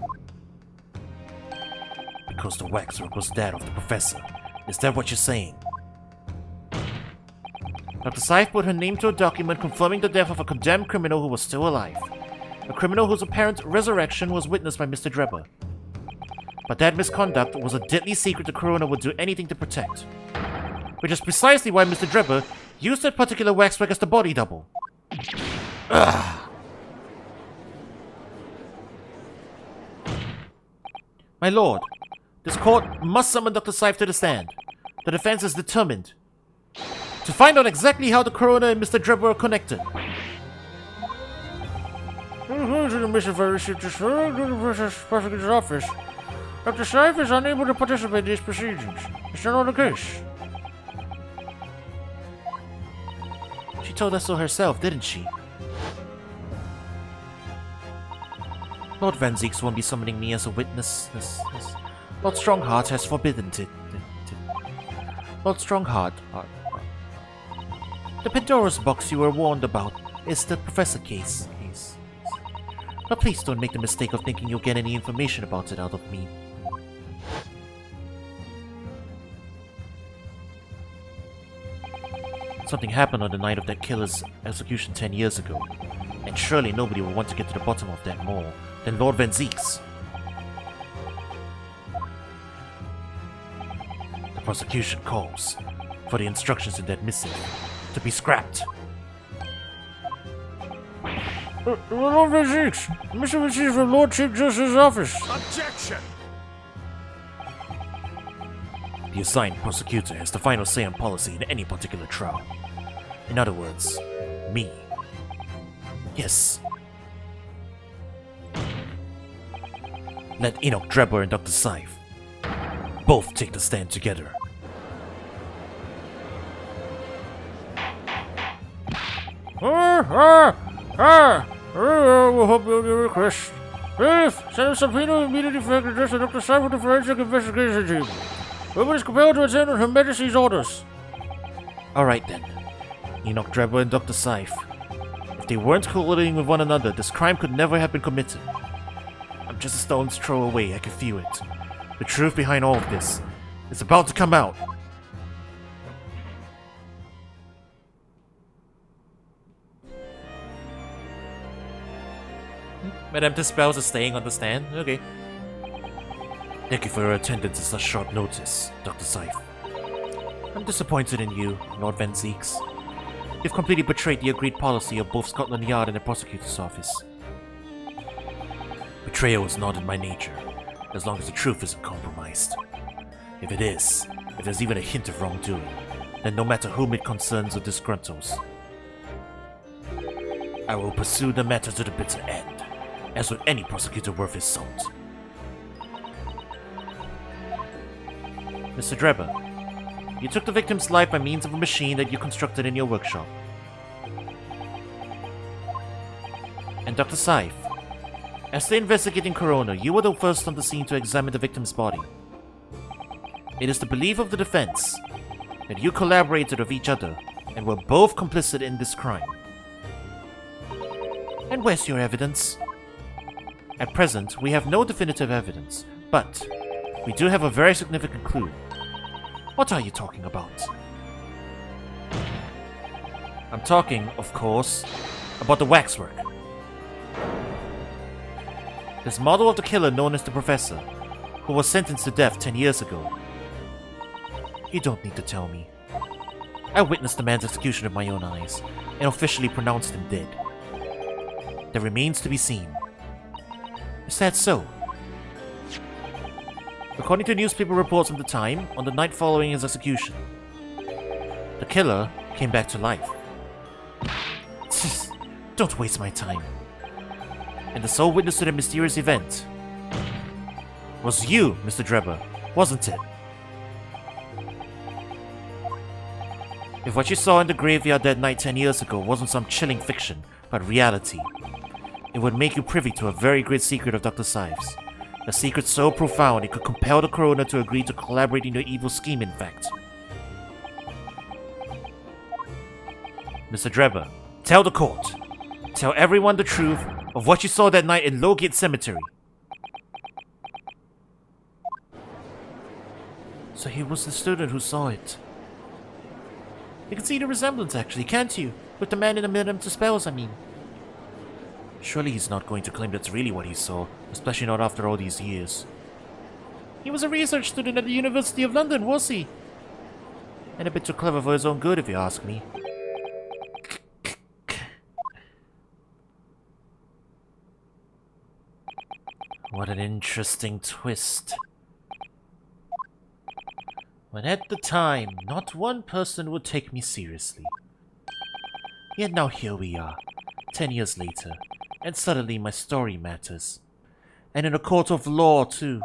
Speaker 1: Because the waxwork was that of the professor. Is that what you're saying? Dr. Saif put her name to a document confirming the death of a condemned criminal who was still alive. A criminal whose apparent resurrection was witnessed by Mr. Drebber. But that misconduct was a deadly secret the coroner would do anything to protect. Which is precisely why Mr. Drebber used that particular waxwork as the body double. Ugh. My lord, this court must summon Dr. Saif to the stand. The defense is determined to find out exactly how the coroner and Mr. Drebber are connected.
Speaker 3: According to the message I received this morning to the prosecutor's office, Dr. Saif is unable to participate in these proceedings. Is that not the case?
Speaker 1: She told us so herself, didn't she? Lord Van Zieks won't be summoning me as a witness. Lord Strongheart has forbidden it. Lord Strongheart. The Pandora's box you were warned about is the Professor case. But please don't make the mistake of thinking you'll get any information about it out of me. Something happened on the night of that killer's execution 10 years ago, and surely nobody will want to get to the bottom of that more than Lord VIII. The prosecution calls for the instructions in that missive to be scrapped.
Speaker 3: Lord VIII, Mr. Vici from Lord Chief Justice's office.
Speaker 2: Objection!
Speaker 1: The assigned prosecutor has the final say on policy in any particular trial. In other words, me. Yes. Let Enoch Drebber and Dr. Scythe both take the stand together.
Speaker 3: We'll hope you'll your request. If send a subpoena immediate effect addressed to Dr. Scythe with the Forensic Investigation Team. Whoever is compelled to attend on Her Majesty's orders.
Speaker 1: Alright then. Enoch Drebber and Dr. Scythe. If they weren't colluding with one another, this crime could never have been committed. I'm just a stone's throw away, I can feel it. The truth behind all of this is about to come out. Madame Dispels is staying on the stand? Okay. Thank you for your attendance at such short notice, Dr. Scythe. I'm disappointed in you, Lord VIII. You've completely betrayed the agreed policy of both Scotland Yard and the prosecutor's office. Betrayal is not in my nature, as long as the truth isn't compromised. If it is, if there's even a hint of wrongdoing, then no matter whom it concerns or disgruntles, I will pursue the matter to the bitter end, as with any prosecutor worth his salt. Mr. Drebber, you took the victim's life by means of a machine that you constructed in your workshop. And Dr. Scythe, as the investigating coroner, you were the first on the scene to examine the victim's body. It is the belief of the defense that you collaborated with each other and were both complicit in this crime. And where's your evidence? At present, we have no definitive evidence, but we do have a very significant clue. What are you talking about? I'm talking, of course, about the waxwork. This model of the killer known as the Professor, who was sentenced to death 10 years ago. You don't need to tell me. I witnessed the man's execution with my own eyes, and officially pronounced him dead. That remains to be seen. Is that so? According to newspaper reports from the time, on the night following his execution, the killer came back to life. Don't waste my time. And the sole witness to the mysterious event was you, Mr. Drebber, wasn't it? If what you saw in the graveyard that night 10 years ago wasn't some chilling fiction, but reality, it would make you privy to a very great secret of Dr. Scythe's. A secret so profound it could compel the coroner to agree to collaborate in your evil scheme, in fact. Mr. Drebber, tell the court. Tell everyone the truth of what you saw that night in Lowgate Cemetery. So he was the student who saw it. You can see the resemblance, actually, can't you? With the man in the Madame Dispels, I mean. Surely he's not going to claim that's really what he saw, especially not after all these years. He was a research student at the University of London, was he? And a bit too clever for his own good, if you ask me. What an interesting twist. When at the time, not one person would take me seriously. Yet now here we are, 10 years later, and suddenly my story matters. And in a court of law, too.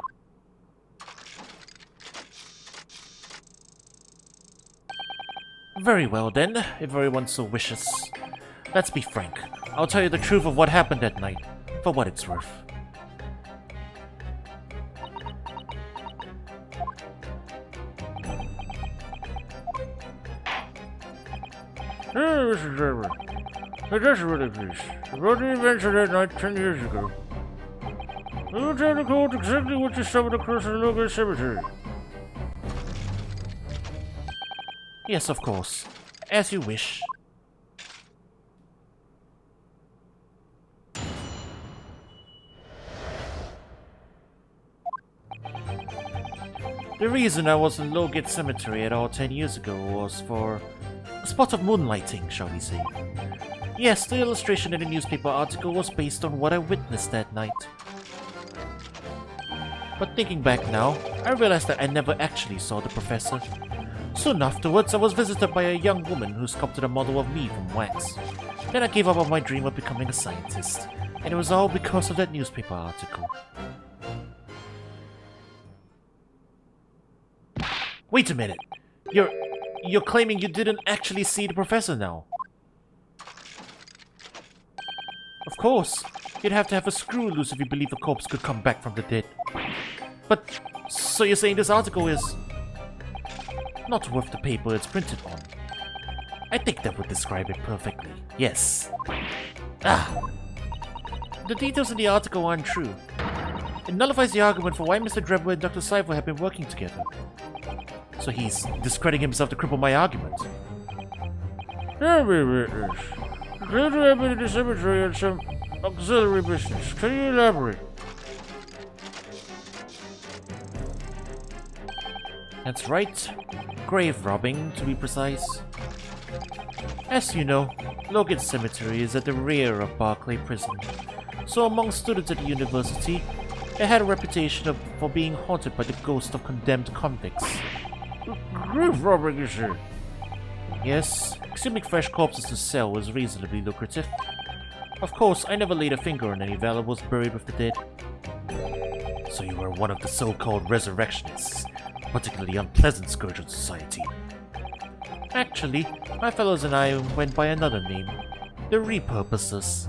Speaker 1: Very well then, if everyone so wishes. Let's be frank. I'll tell you the truth of what happened that night, for what it's worth.
Speaker 3: Hey, Mr. Trevor. I just read a piece about the events of that night 10 years ago. Will you tell the court exactly what you stumbled across in the local cemetery?
Speaker 1: Yes, of course. As you wish. The reason I was in Lowgate Cemetery at all 10 years ago was for a spot of moonlighting, shall we say. Yes, the illustration in the newspaper article was based on what I witnessed that night. But thinking back now, I realized that I never actually saw the professor. Soon afterwards, I was visited by a young woman who sculpted a model of me from wax. Then I gave up on my dream of becoming a scientist, and it was all because of that newspaper article. Wait a minute! You're claiming you didn't actually see the professor now? Of course, you'd have to have a screw loose if you believe a corpse could come back from the dead. But, so you're saying this article is not worth the paper it's printed on? I think that would describe it perfectly. Yes. The details in the article aren't true. It nullifies the argument for why Mr. Drebber and Dr. Cypher have been working together. So he's discrediting himself to cripple my argument.
Speaker 3: Tell me, witness. You claim to have been in the cemetery on some auxiliary business. Can you elaborate?
Speaker 1: That's right. Grave robbing, to be precise. As you know, Lowgate Cemetery is at the rear of Barclay Prison. So among students at the university, it had a reputation for being haunted by the ghosts of condemned convicts.
Speaker 3: Grave robbing, you say?
Speaker 1: Yes, exhuming fresh corpses to sell was reasonably lucrative. Of course, I never laid a finger on any valuables buried with the dead. So you were one of the so-called resurrectionists, a particularly unpleasant scourge of society. Actually, my fellows and I went by another name, the Repurposers.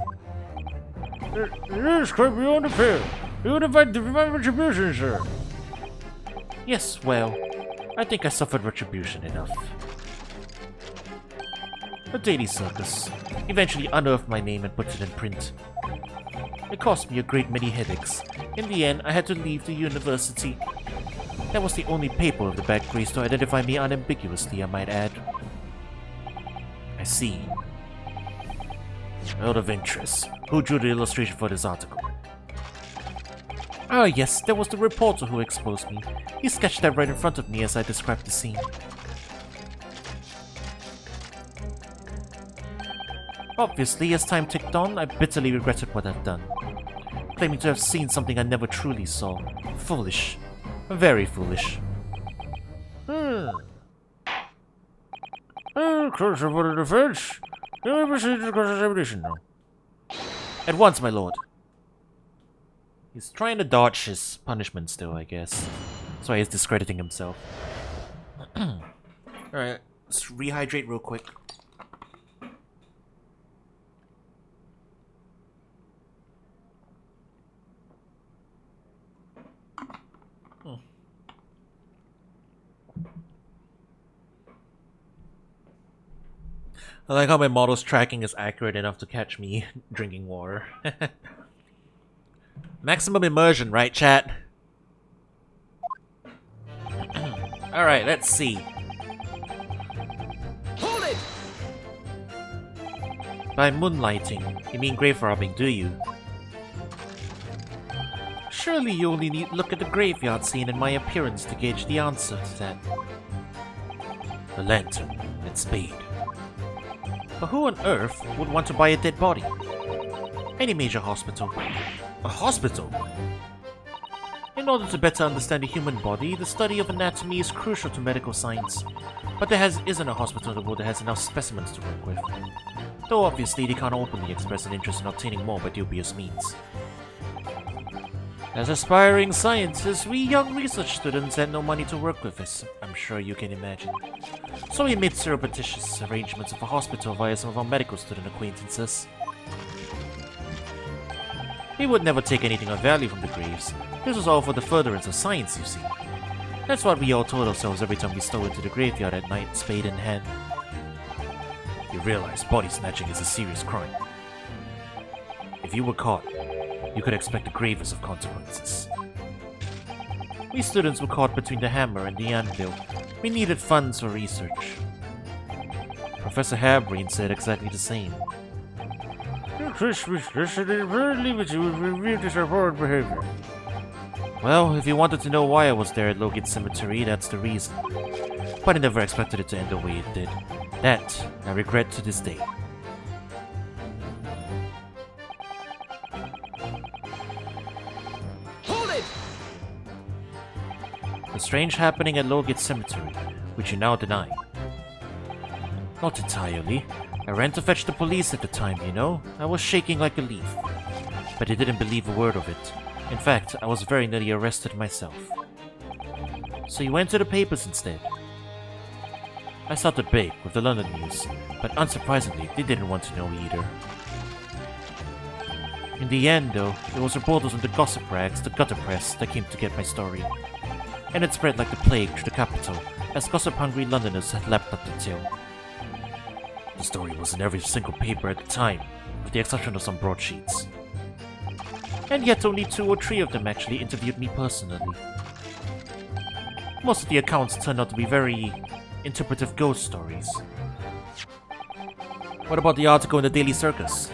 Speaker 3: It is quite beyond the pale. You would invite divine retribution, sir.
Speaker 1: Yes, well, I think I suffered retribution enough. A daily circus eventually unearthed my name and put it in print. It cost me a great many headaches. In the end, I had to leave the university. That was the only paper of the bad grace to identify me unambiguously, I might add. I see. Out of interest, who drew the illustration for this article? Ah yes, there was the reporter who exposed me. He sketched that right in front of me as I described the scene. Obviously, as time ticked on, I bitterly regretted what I've done. Claiming to have seen something I never truly saw. Foolish. Very foolish.
Speaker 3: Closer for the defense. You may proceed to cross-examination now.
Speaker 1: At once, my lord. He's trying to dodge his punishment still, I guess. That's why he's discrediting himself. Alright, let's rehydrate real quick. I like how my model's tracking is accurate enough to catch me drinking water. Maximum immersion, right, chat? Alright, let's see.
Speaker 2: Hold it!
Speaker 1: By moonlighting, you mean grave robbing, do you? Surely you only need to look at the graveyard scene and my appearance to gauge the answer to that. The lantern and spade. But who on earth would want to buy a dead body? Any major hospital. A hospital? In order to better understand the human body, the study of anatomy is crucial to medical science. But there isn't a hospital in the world that has enough specimens to work with. Though obviously they can't openly express an interest in obtaining more by dubious means. As aspiring scientists, we young research students had no money to work with, as I'm sure you can imagine. So we made surreptitious arrangements of a hospital via some of our medical student acquaintances. We would never take anything of value from the graves. This was all for the furtherance of science, you see. That's what we all told ourselves every time we stole into the graveyard at night, spade in hand. You realize body snatching is a serious crime. If you were caught, you could expect the gravest of consequences. We students were caught between the hammer and the anvil. We needed funds for research. Professor Harebrain said exactly the same.
Speaker 3: You're suspicious and apparently with you would reveal this abhorrent behavior.
Speaker 1: Well, if you wanted to know why I was there at Logan Cemetery, that's the reason. But I never expected it to end the way it did. That, I regret to this day.
Speaker 2: Hold it!
Speaker 1: The strange happening at Logan Cemetery, which you now deny. Not entirely. I ran to fetch the police at the time, you know. I was shaking like a leaf. But they didn't believe a word of it. In fact, I was very nearly arrested myself. So you went to the papers instead. I started big with the London news, but unsurprisingly, they didn't want to know either. In the end, though, it was reporters on the gossip rags, the gutter press, that came to get my story. And it spread like the plague through the capital, as gossip-hungry Londoners had lapped up the tale. The story was in every single paper at the time, with the exception of some broadsheets. And yet only 2 or 3 of them actually interviewed me personally. Most of the accounts turned out to be very interpretive ghost stories. What about the article in the Daily Circus?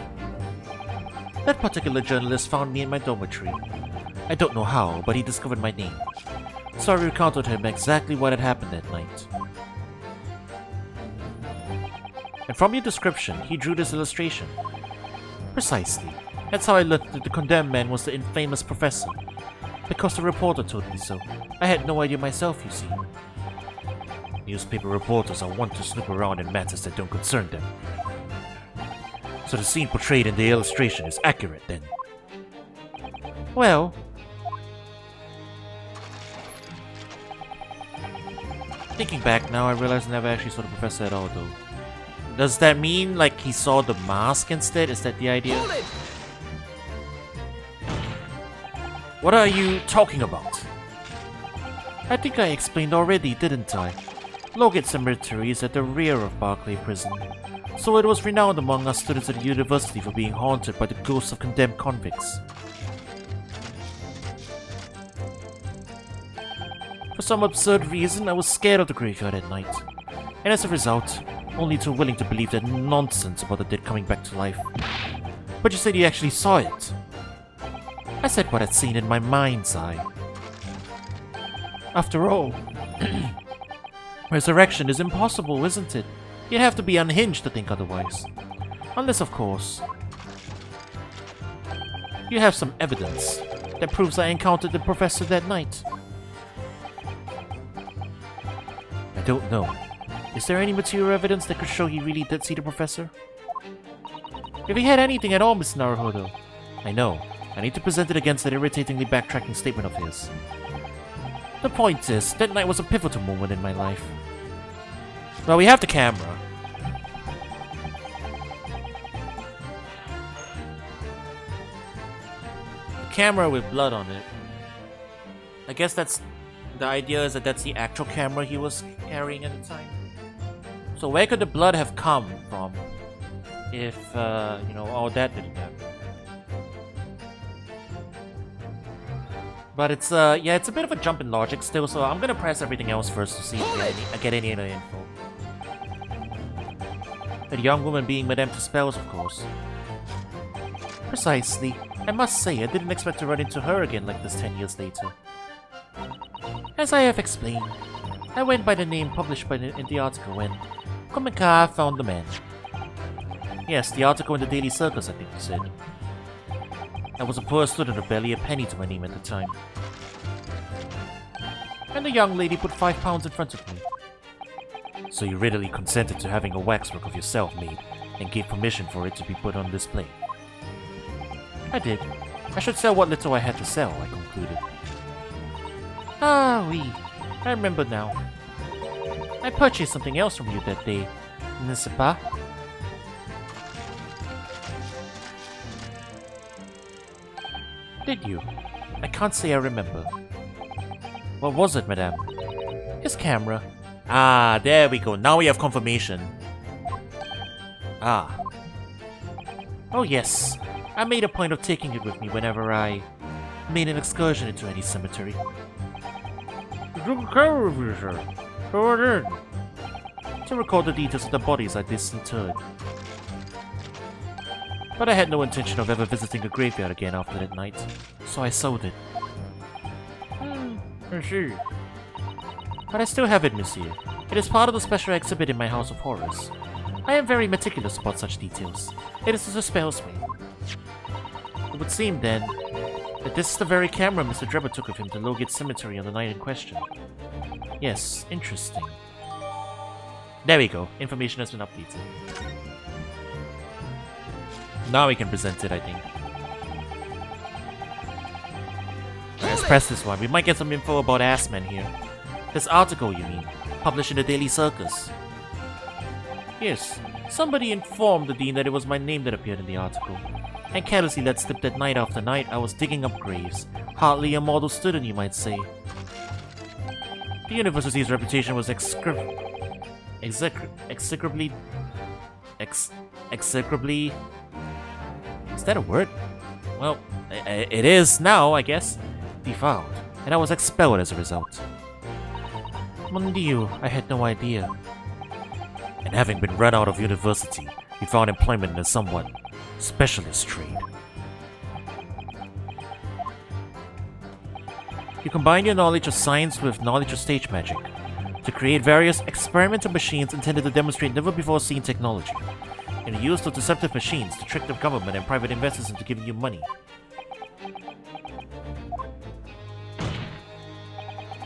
Speaker 1: That particular journalist found me in my dormitory. I don't know how, but he discovered my name. So I recounted to him exactly what had happened that night. And from your description, he drew this illustration. Precisely. That's how I learned that the condemned man was the infamous professor. Because the reporter told me so. I had no idea myself, you see. Newspaper reporters are wont to snoop around in matters that don't concern them. So the scene portrayed in the illustration is accurate, then? Well... Thinking back now, I realize I never actually saw the professor at all, though. Does that mean, like, he saw the mask instead? Is that the idea?
Speaker 2: Hold it!
Speaker 1: What are you talking about? I think I explained already, didn't I? Logan Cemetery is at the rear of Barclay Prison, so it was renowned among us students at the university for being haunted by the ghosts of condemned convicts. For some absurd reason, I was scared of the graveyard at night, and as a result, only too willing to believe that nonsense about the dead coming back to life. But you said you actually saw it. I said what I'd seen in my mind's eye. After all, resurrection is impossible, isn't it? You'd have to be unhinged to think otherwise. Unless, of course, you have some evidence that proves I encountered the professor that night. I don't know. Is there any material evidence that could show he really did see the professor? If he had anything at all, Miss Naruhodo, I know. I need to present it against that irritatingly backtracking statement of his. The point is, that night was a pivotal moment in my life. Well, we have the camera. The camera with blood on it. I guess that's... The idea is that that's the actual camera he was carrying at the time. So where could the blood have come from if, you know, all that didn't happen? But it's, yeah, it's a bit of a jump in logic still, so I'm gonna press everything else first to see if I get any other info. That young woman being Madame Tuspel's, of course. Precisely. I must say, I didn't expect to run into her again like this 10 years later. As I have explained, I went by the name published in the article when Komika found the man. Yes, the article in the Daily Circus, I think you said. I was a poor student with barely a penny to my name at the time. And the young lady put £5 in front of me. So you readily consented to having a waxwork of yourself made, and gave permission for it to be put on display. I did. I should sell what little I had to sell, I concluded. Ah, oui. I remember now. I purchased something else from you that day, n'est-ce pas? Did you? I can't say I remember. What was it, madame? His camera. Ah, there we go. Now we have confirmation. Ah. Oh yes. I made a point of taking it with me whenever I made an excursion into any cemetery.
Speaker 3: You took a camera with you, sir. For what end?
Speaker 1: To record the details of the bodies I disinterred. But I had no intention of ever visiting a graveyard again after that night, so I sold it.
Speaker 3: I see.
Speaker 1: But I still have it, monsieur. It is part of the special exhibit in my House of Horrors. I am very meticulous about such details. It is as spells me. It would seem, then, that this is the very camera Mr. Drebber took of him to Logate Cemetery on the night in question. Yes, interesting. There we go. Information has been updated. Now we can present it, I think. Let's press this one. We might get some info about Assman here. This article, you mean? Published in the Daily Circus. Yes. Somebody informed the Dean that it was my name that appeared in the article. And carelessly let slip that night after night I was digging up graves. Hardly a model student, you might say. The university's reputation was execrably... Execrably... Is that a word? Well, it is now, I guess. Defiled. And I was expelled as a result. Mon Dieu, I had no idea. And having been run out of university, we found employment in a somewhat specialist trade. You combine your knowledge of science with knowledge of stage magic to create various experimental machines intended to demonstrate never-before-seen technology, and you use those deceptive machines to trick the government and private investors into giving you money.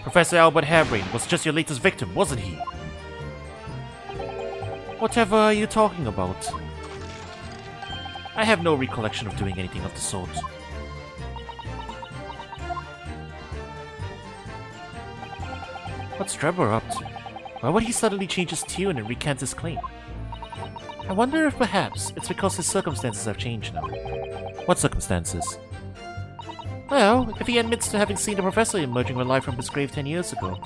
Speaker 1: Professor Albert Harebrain was just your latest victim, wasn't he? Whatever are you talking about? I have no recollection of doing anything of the sort. What's Drebber up to? Why would he suddenly change his tune and recant his claim? I wonder if perhaps it's because his circumstances have changed now. What circumstances? Well, if he admits to having seen the professor emerging alive from his grave 10 years ago,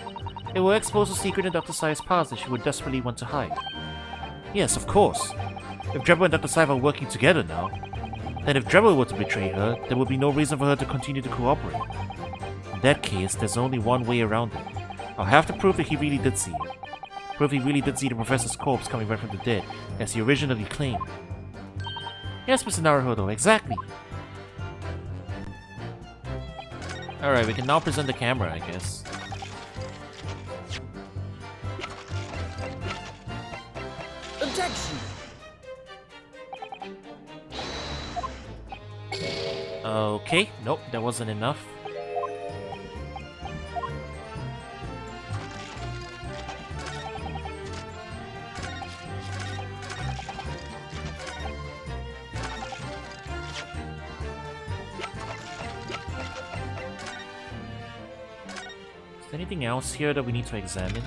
Speaker 1: it will expose a secret in Dr. Sai's past that she would desperately want to hide. Yes, of course. If Drebber and Dr. Sai are working together now, then if Drebber were to betray her, there would be no reason for her to continue to cooperate. In that case, there's only one way around it. I'll have to prove that he really did see it. Prove he really did see the professor's corpse coming back from the dead, as he originally claimed. Yes, Mr. Naruhodo, exactly. Alright, we can now present the camera, I guess.
Speaker 2: Objection!
Speaker 1: Okay, nope, that wasn't enough. Is there anything else here that we need to examine?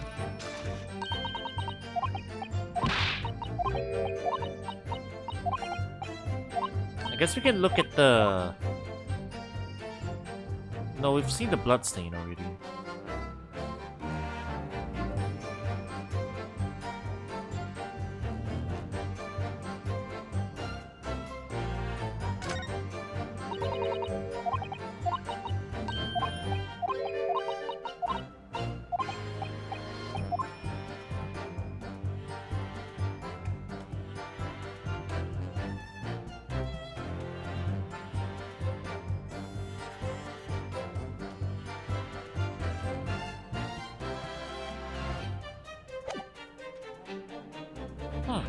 Speaker 1: I guess we can look at the... No, we've seen the bloodstain already. Huh.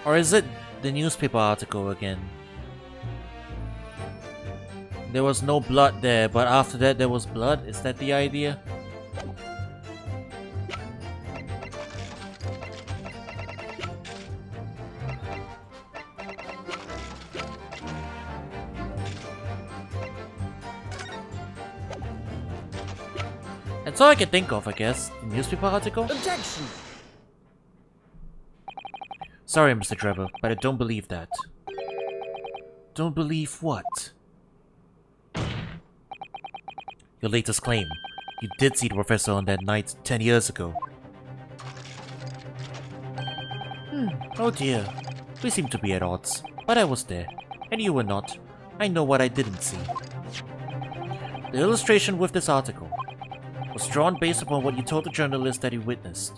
Speaker 1: Or is it the newspaper article again? There was no blood there, but after that there was blood? Is that the idea? That's all I can think of, I guess. The newspaper article?
Speaker 2: Objection!
Speaker 1: Sorry, Mr. Trevor, but I don't believe that. Don't believe what? Your latest claim. You did see the professor on that night 10 years ago. Oh dear. We seem to be at odds. But I was there, and you were not. I know what I didn't see. The illustration with this article was drawn based upon what you told the journalist that you witnessed.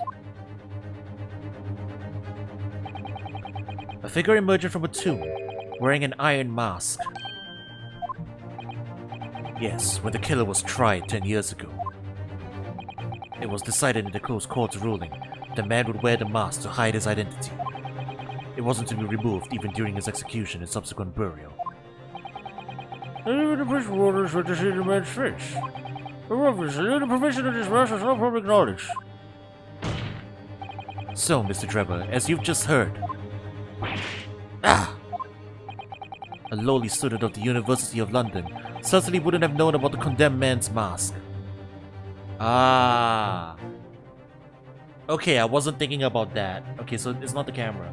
Speaker 1: A figure emerging from a tomb, wearing an iron mask. Yes, when the killer was tried 10 years ago. It was decided in the close court's ruling the man would wear the mask to hide his identity. It wasn't to be removed even during his execution and subsequent burial.
Speaker 3: And even the prison warders went to see the man's face. But obviously, the provision of this mask is not public knowledge.
Speaker 1: So, Mr. Trevor, as you've just heard... A lowly student of the University of London certainly wouldn't have known about the condemned man's mask. Okay, I wasn't thinking about that. Okay, so it's not the camera.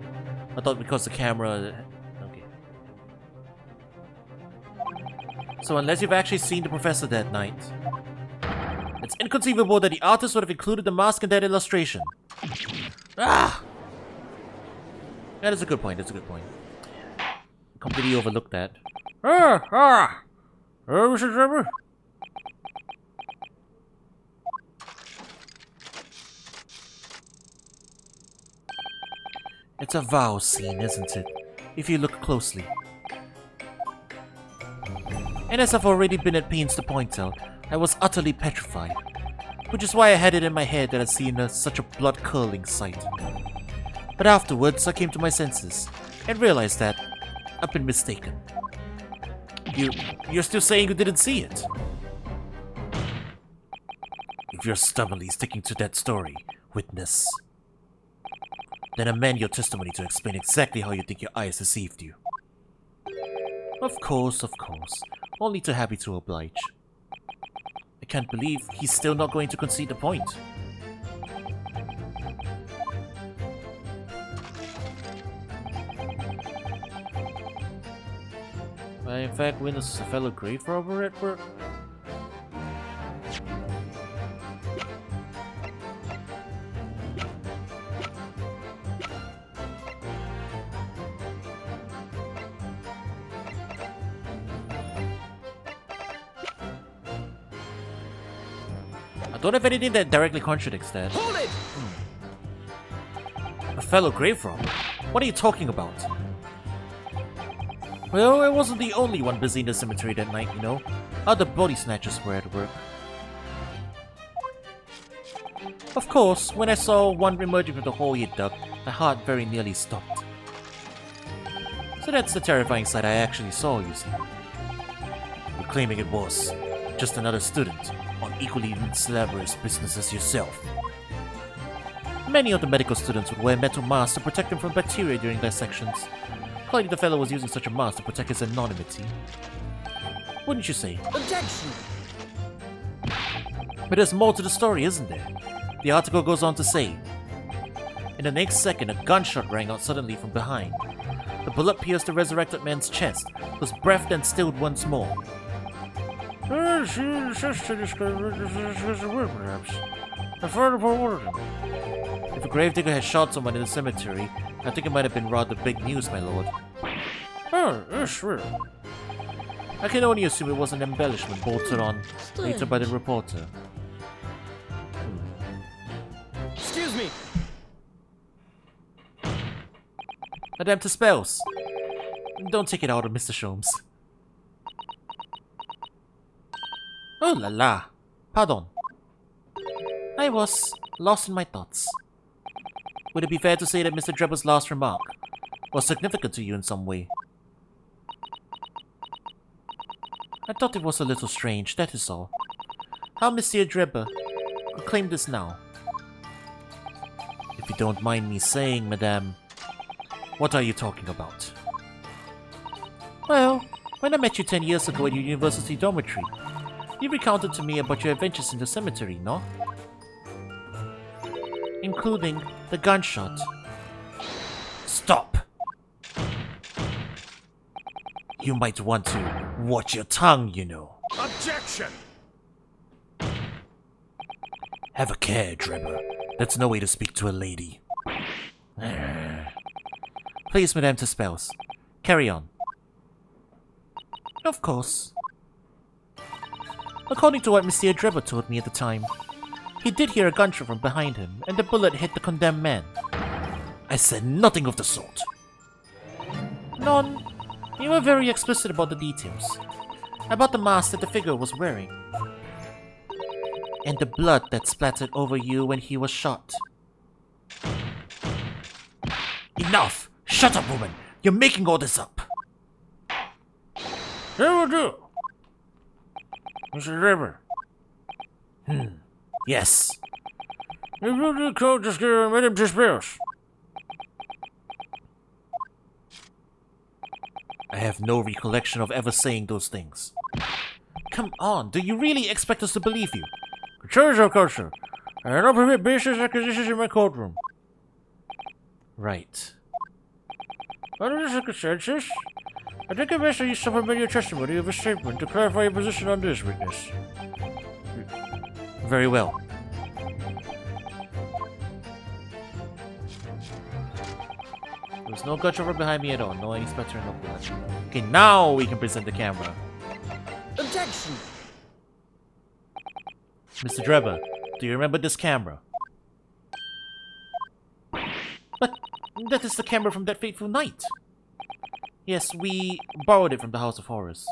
Speaker 1: I thought because the camera... Okay. So unless you've actually seen the professor that night, it's inconceivable that the artist would have included the mask in that illustration. That is a good point, that's a good point. Completely overlooked that.
Speaker 3: Mr. Trevor?
Speaker 1: It's a vow scene, isn't it? If you look closely. And as I've already been at pains to point out, I was utterly petrified. Which is why I had it in my head that I'd seen such a blood-curdling sight. But afterwards, I came to my senses, and realized that I've been mistaken. You're still saying you didn't see it? If you're stubbornly sticking to that story, witness, then amend your testimony to explain exactly how you think your eyes deceived you. Of course, only too happy to oblige. I can't believe he's still not going to concede the point. I in fact witnessed a fellow grave robber at work. I don't have anything that directly contradicts that.
Speaker 2: Hold it!
Speaker 1: A fellow grave robber? What are you talking about? Well, I wasn't the only one busy in the cemetery that night, you know. Other body snatchers were at work. Of course, when I saw one emerging from the hole he'd dug, my heart very nearly stopped. So that's the terrifying sight I actually saw, you see. You're claiming it was just another student on equally slanderous business as yourself. Many of the medical students would wear metal masks to protect them from bacteria during dissections. Clearly the fellow was using such a mask to protect his anonymity. Wouldn't you say?
Speaker 2: Objection!
Speaker 1: But there's more to the story, isn't there? The article goes on to say, in the next second, a gunshot rang out suddenly from behind. The bullet pierced the resurrected man's chest, whose breath then stilled once more.
Speaker 3: She insists to discover this is a word, perhaps. I find upon one of them.
Speaker 1: If a gravedigger had shot someone in the cemetery, I think it might have been rather big news, my lord.
Speaker 3: Oh, yes, really.
Speaker 1: I can only assume it was an embellishment bolted on later by the reporter.
Speaker 2: Excuse me!
Speaker 1: Madame to spells. Don't take it out of Mr. Sholmes. Oh la la. Pardon. I was lost in my thoughts. Would it be fair to say that Mr. Drebber's last remark was significant to you in some way? I thought it was a little strange, that is all. How Monsieur Drebber could claim this now. If you don't mind me saying, Madame, what are you talking about? Well, when I met you 10 years ago at your university dormitory, You recounted to me about your adventures in the cemetery, no? Including the gunshot. Stop! You might want to watch your tongue, you know.
Speaker 2: Objection!
Speaker 1: Have a care, Drebber. That's no way to speak to a lady. Please, Madame Tusspels, carry on. Of course. According to what Monsieur Drebber told me at the time, he did hear a gunshot from behind him, and the bullet hit the condemned man. I said nothing of the sort. None. You were very explicit about the details. About the mask that the figure was wearing. And the blood that splattered over you when he was shot. Enough! Shut up, woman! You're making all this up!
Speaker 3: They will do. Mr. Draper.
Speaker 1: Yes.
Speaker 3: If you do code, just give Madame Tusspels.
Speaker 1: I have no recollection of ever saying those things. Come on, do you really expect us to believe you?
Speaker 3: Choice of culture. I don't permit baseless acquisitions in my courtroom.
Speaker 1: Right.
Speaker 3: Under the circumstances, I think it best that you supplement your testimony of a statement to clarify your position on this witness.
Speaker 1: Very well. There was no gunshot right behind me at all, no any splattering of blood. Okay, now we can present the camera.
Speaker 2: Objection!
Speaker 1: Mr. Drebber, do you remember this camera? But that is the camera from that fateful night. Yes, we borrowed it from the House of Horrors.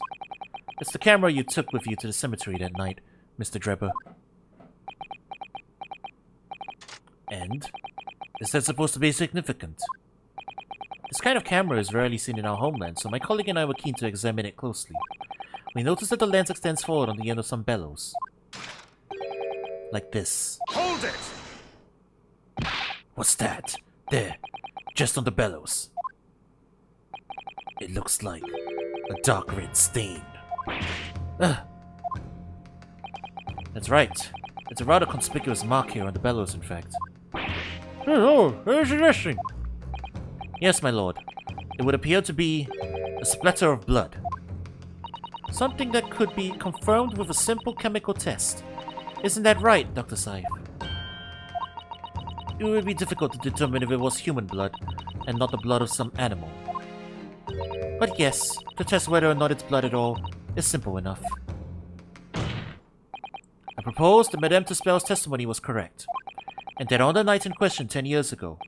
Speaker 1: It's the camera you took with you to the cemetery that night, Mr. Drebber. And? Is that supposed to be significant? This kind of camera is rarely seen in our homeland, so my colleague and I were keen to examine it closely. We noticed that the lens extends forward on the end of some bellows. Like this.
Speaker 2: Hold it!
Speaker 1: What's that? There. Just on the bellows. It looks like a dark red stain. Ugh. That's right. It's a rather conspicuous mark here on the bellows, in fact.
Speaker 3: Oh, what are you suggesting?
Speaker 1: Yes, my lord. It would appear to be a splatter of blood. Something that could be confirmed with a simple chemical test. Isn't that right, Dr. Saif? It would be difficult to determine if it was human blood and not the blood of some animal. But yes, to test whether or not it's blood at all is simple enough. I propose that Madame Tusspel's testimony was correct, and that on the night in question 10 years ago,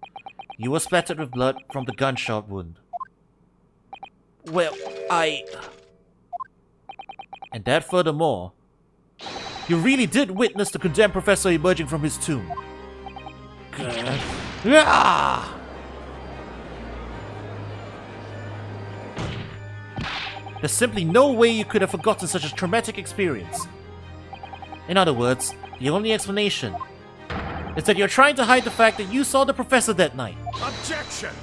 Speaker 1: you were splattered with blood from the gunshot wound. Well, And that furthermore, you really did witness the condemned professor emerging from his tomb. Ah! There's simply no way you could have forgotten such a traumatic experience. In other words, the only explanation is that you're trying to hide the fact that you saw the professor that night.
Speaker 2: Objection!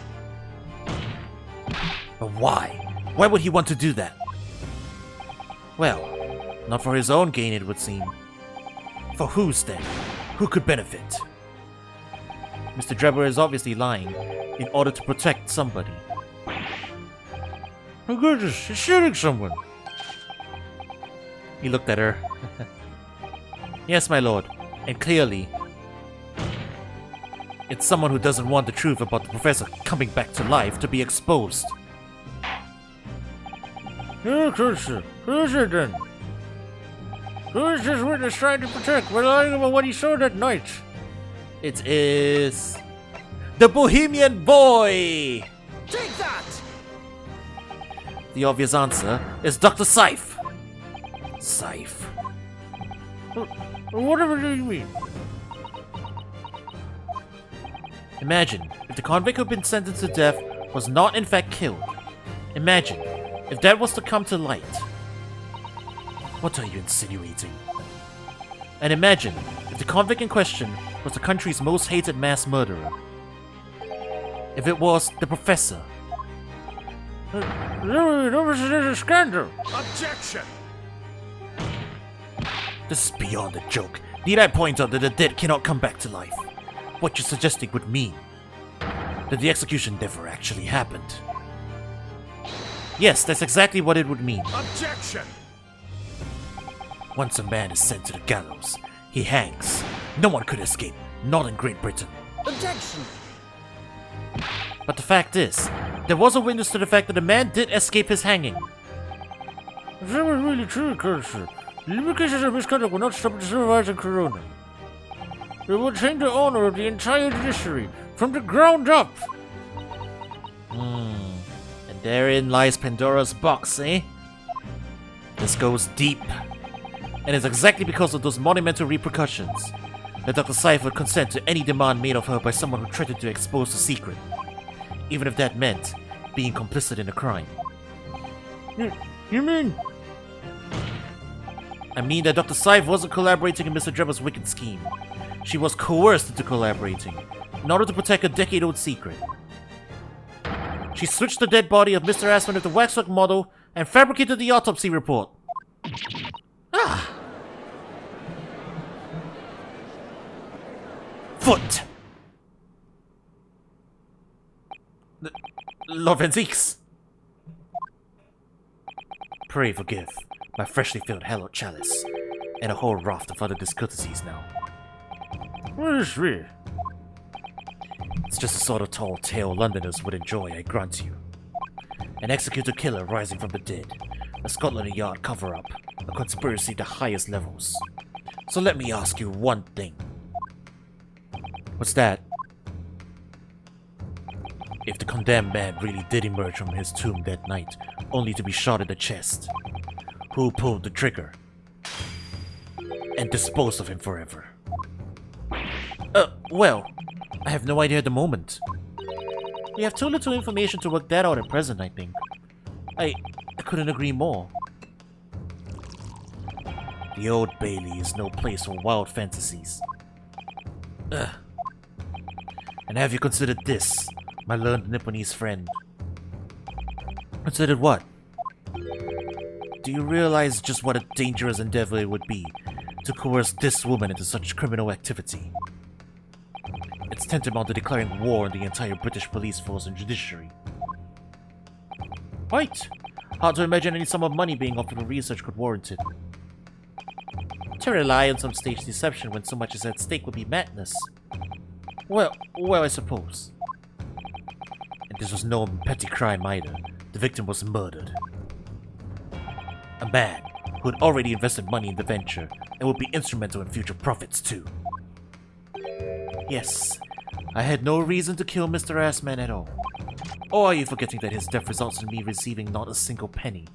Speaker 1: But why? Why would he want to do that? Well, not for his own gain, it would seem. For whose then? Who could benefit? Mr. Drebber is obviously lying in order to protect somebody.
Speaker 3: Oh goodness, he's shooting someone.
Speaker 1: He looked at her. Yes, my lord, and clearly, it's someone who doesn't want the truth about the professor coming back to life to be exposed.
Speaker 3: Who is it then? Who is this witness trying to protect by lying about what he saw that night?
Speaker 1: It is the Bohemian Boy!
Speaker 2: Take that!
Speaker 1: The obvious answer is Dr. Saif. Saif.
Speaker 3: Whatever do you mean?
Speaker 1: Imagine if the convict who'd been sentenced to death was not in fact killed. Imagine if that was to come to light. What are you insinuating? And imagine if the convict in question was the country's most hated mass murderer. If it was the professor.
Speaker 3: This is a scandal.
Speaker 2: Objection!
Speaker 1: This is beyond a joke. Need I point out that the dead cannot come back to life? What you're suggesting would mean that the execution never actually happened. Yes, that's exactly what it would mean.
Speaker 2: Objection!
Speaker 1: Once a man is sent to the gallows, he hangs. No one could escape, not in Great Britain.
Speaker 2: Objection!
Speaker 1: But the fact is, there was a witness to the fact that the man did escape his hanging.
Speaker 3: If that was really true, Cursor, the implications of misconduct will not stop the supervisor Corona. It will change the honor of the entire judiciary from the ground up.
Speaker 1: And therein lies Pandora's box, eh? This goes deep. And it's exactly because of those monumental repercussions that Dr. Seif would consent to any demand made of her by someone who threatened to expose the secret, even if that meant being complicit in a crime.
Speaker 3: You mean?
Speaker 1: I mean that Dr. Seif wasn't collaborating in Mr. Drebber's wicked scheme. She was coerced into collaborating in order to protect a decade-old secret. She switched the dead body of Mr. Assman with the waxwork model and fabricated the autopsy report. Foot! Lord Van Zeeks! Pray forgive my freshly filled hallowed chalice and a whole raft of other discourtesies now.
Speaker 3: What is this?
Speaker 1: It's just the sort of tall tale Londoners would enjoy, I grant you. An executed killer rising from the dead, a Scotland Yard cover-up, a conspiracy at the highest levels. So let me ask you one thing. What's that? If the condemned man really did emerge from his tomb that night, only to be shot in the chest, who pulled the trigger and disposed of him forever? Well, I have no idea at the moment. We have too little information to work that out at present, I think. I couldn't agree more. The Old Bailey is no place for wild fantasies. And have you considered this, my learned Nipponese friend? Considered what? Do you realize just what a dangerous endeavor it would be to coerce this woman into such criminal activity? It's tantamount to declaring war on the entire British police force and judiciary. Right. Hard to imagine any sum of money being offered for research could warrant it. To rely on some staged deception when so much is at stake would be madness. Well, I suppose. And this was no petty crime either. The victim was murdered. A man who had already invested money in the venture and would be instrumental in future profits too. Yes, I had no reason to kill Mr. Assman at all. Or are you forgetting that his death results in me receiving not a single penny?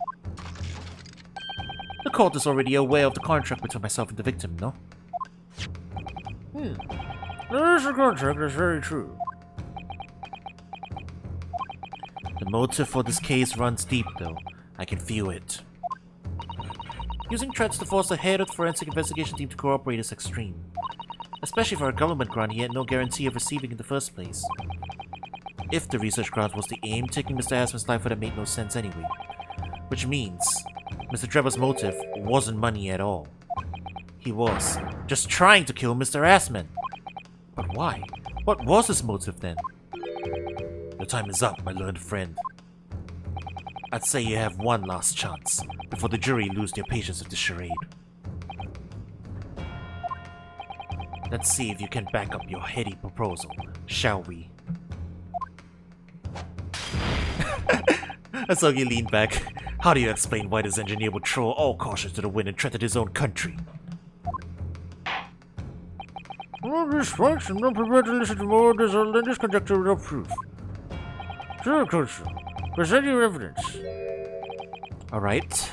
Speaker 1: The court is already aware of the contract between myself and the victim, no?
Speaker 3: There is a contract, that's very true.
Speaker 1: The motive for this case runs deep, though. I can feel it. Using threats to force the head of the forensic investigation team to cooperate is extreme. Especially for a government grant he had no guarantee of receiving in the first place. If the research grant was the aim, taking Mr. Assman's life would have made no sense anyway. Which means, Mr. Trevor's motive wasn't money at all. He was just trying to kill Mr. Assman. But why? What was his motive then? Your time is up, my learned friend. I'd say you have one last chance before the jury lose their patience with the charade. Let's see if you can back up your heady proposal, shall we? I saw you lean back. How do you explain why this engineer would throw all caution to the wind and threaten his own country?
Speaker 3: All these facts, I'm not prepared to listen to more of this outlandish conjecture without proof. Sure, Coach. Present your evidence.
Speaker 1: Alright.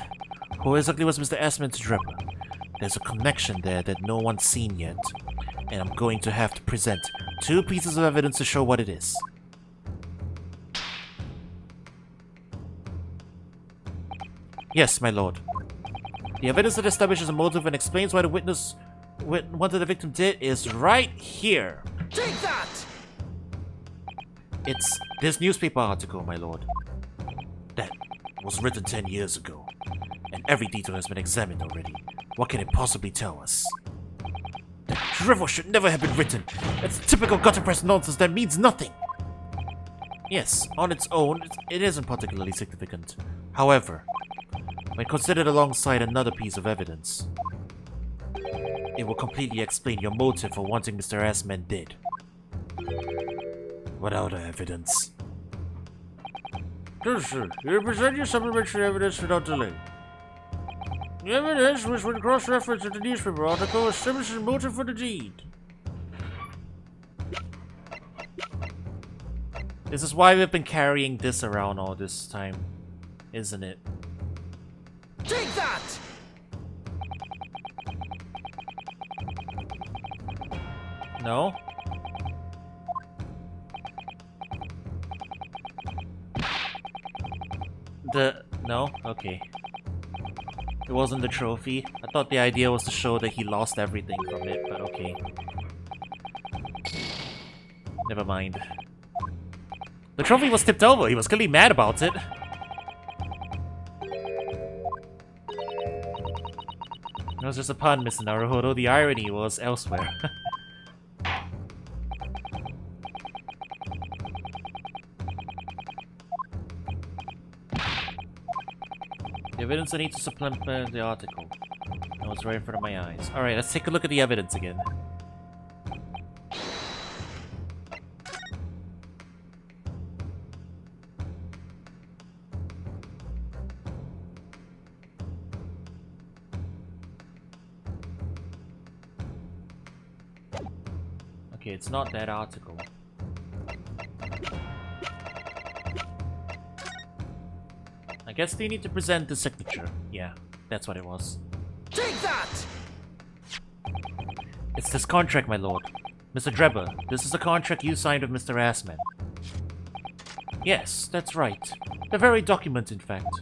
Speaker 1: Who exactly was Mr. Assman to Drebber? There's a connection there that no one's seen yet, and I'm going to have to present 2 pieces of evidence to show what it is. Yes, my lord. The evidence that establishes a motive and explains why the witness wanted the victim dead is right here.
Speaker 2: Take that!
Speaker 1: It's this newspaper article, my lord. That was written 10 years ago, And every detail has been examined already. What can it possibly tell us? That drivel should never have been written. It's typical gutter press nonsense that means nothing. Yes, on its own, it isn't particularly significant. However, when considered alongside another piece of evidence, it will completely explain your motive for wanting Mr. Assman dead. What other evidence?
Speaker 3: Yes, sir. You present your supplementary evidence without delay. The evidence, which when cross-referenced in the newspaper article, establishes motive for the deed.
Speaker 1: This is why we've been carrying this around all this time, isn't it?
Speaker 2: Take that!
Speaker 1: No? No? Okay. It wasn't the trophy. I thought the idea was to show that he lost everything from it, but okay. Never mind. The trophy was tipped over. He was clearly mad about it. It was just a pun, Mr. Naruhodo. The irony was elsewhere. The evidence I need to supplement the article. That was right in front of my eyes. Alright, let's take a look at the evidence again. Okay, it's not that article. I guess they need to present the signature. Yeah, that's what it was.
Speaker 2: Take that!
Speaker 1: It's this contract, my lord. Mr. Drebber, this is the contract you signed with Mr. Assman. Yes, that's right. The very document, in fact.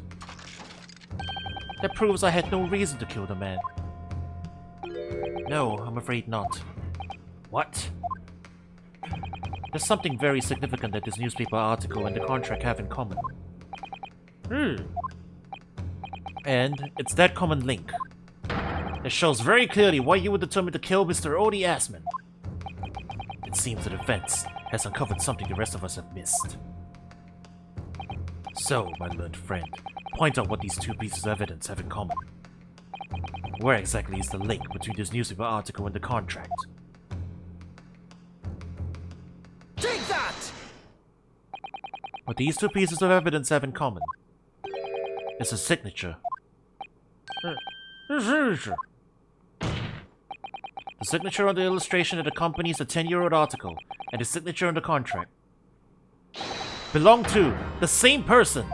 Speaker 1: That proves I had no reason to kill the man. No, I'm afraid not. What? There's something very significant that this newspaper article and the contract have in common. And it's that common link. It shows very clearly why you were determined to kill Mr. Odie Assman. It seems the defense has uncovered something the rest of us have missed. So, my learned friend, point out what these two pieces of evidence have in common. Where exactly is the link between this newspaper article and the contract?
Speaker 2: Take that!
Speaker 1: What these two pieces of evidence have in common is a signature.
Speaker 3: The signature.
Speaker 1: The signature on the illustration that accompanies the 10-year-old article and the signature on the contract belong to the same person.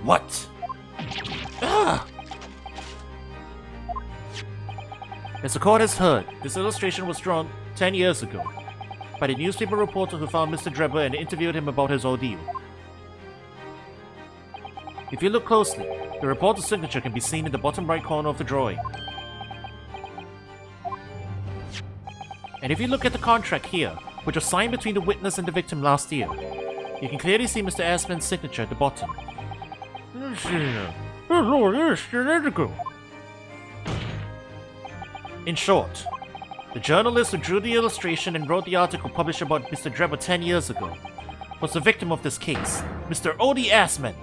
Speaker 1: What? Ah! As the court has heard, this illustration was drawn 10 years ago by the newspaper reporter who found Mr. Drebber and interviewed him about his ordeal. If you look closely, the reporter's signature can be seen in the bottom right corner of the drawing. And if you look at the contract here, which was signed between the witness and the victim last year, you can clearly see Mr. Assman's signature at the bottom.
Speaker 3: Let's see now. Oh Lord, it's identical.
Speaker 1: In short, the journalist who drew the illustration and wrote the article published about Mr. Drebber 10 years ago was the victim of this case, Mr. Odie Assman.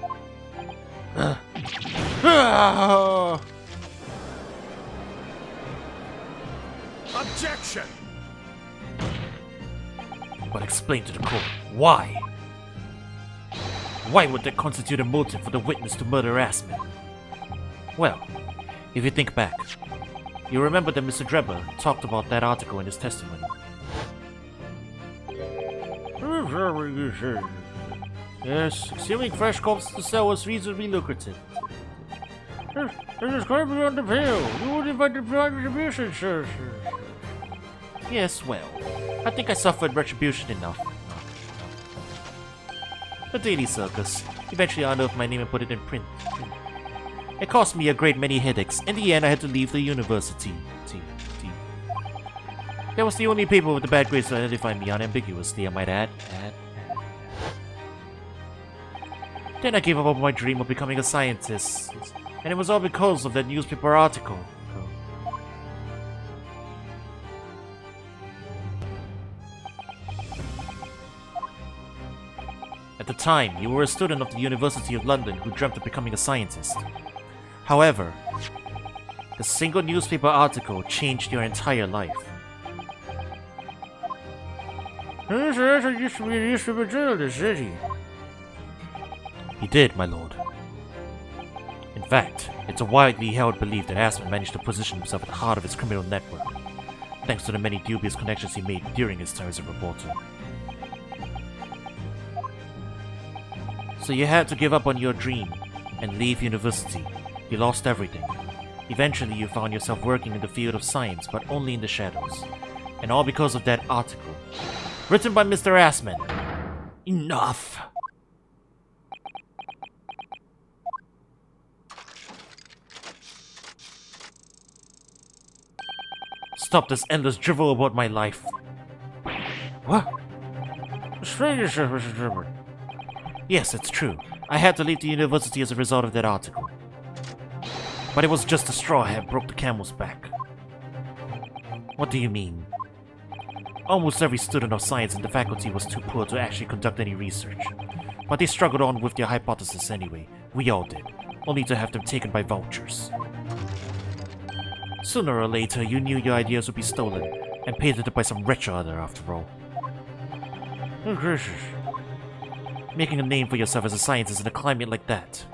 Speaker 2: Objection!
Speaker 1: But explain to the court, why? Why would that constitute a motive for the witness to murder Assman? Well, if you think back, you remember that Mr. Drebber talked about that article in his testimony. Yes, stealing fresh corpses to sell was reasonably lucrative.
Speaker 3: It is quite beyond the pale. You would invite the private abuse, sir.
Speaker 1: Yes, well, I think I suffered retribution enough. The Daily Circus. Eventually I unearthed my name and put it in print. It cost me a great many headaches. In the end, I had to leave the university. That was the only paper with the bad grades to identify me unambiguously, I might add. Then I gave up on my dream of becoming a scientist. And it was all because of that newspaper article. At the time, you were a student of the University of London who dreamt of becoming a scientist. However, the single newspaper article changed your entire life.
Speaker 3: This letter used to be a newspaper journalist, did he?
Speaker 1: He did, my lord. In fact, it's a widely held belief that Aspen managed to position himself at the heart of his criminal network, thanks to the many dubious connections he made during his time as a reporter. So you had to give up on your dream and leave university. You lost everything. Eventually you found yourself working in the field of science, but only in the shadows. And all because of that article. Written by Mr. Assman. Enough! Stop this endless drivel about my life. What?
Speaker 3: Explain yourself, Mr. Trimmer.
Speaker 1: Yes, it's true. I had to leave the university as a result of that article. But it was just a straw that broke the camel's back. What do you mean? Almost every student of science in the faculty was too poor to actually conduct any research. But they struggled on with their hypothesis anyway. We all did. Only to have them taken by vultures. Sooner or later, you knew your ideas would be stolen and patented by some wretch or other after all.
Speaker 3: Oh, gracious.
Speaker 1: Making a name for yourself as a scientist in a climate like that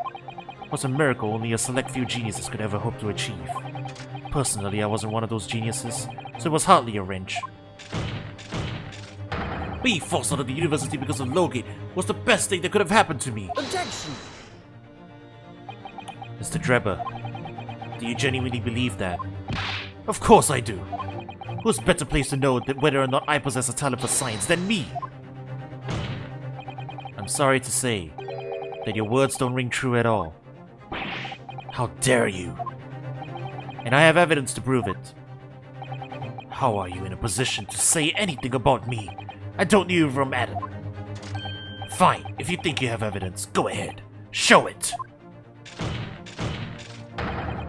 Speaker 1: was a miracle only a select few geniuses could ever hope to achieve. Personally, I wasn't one of those geniuses, so it was hardly a wrench. Being forced out of the university because of Logate was the best thing that could have happened to me.
Speaker 2: Objection!
Speaker 1: Mr. Drebber, do you genuinely believe that? Of course I do. Who's better placed to know that whether or not I possess a talent for science than me? I'm sorry to say that your words don't ring true at all. How dare you? And I have evidence to prove it. How are you in a position to say anything about me? I don't know you from Adam. Fine, if you think you have evidence, go ahead. Show it!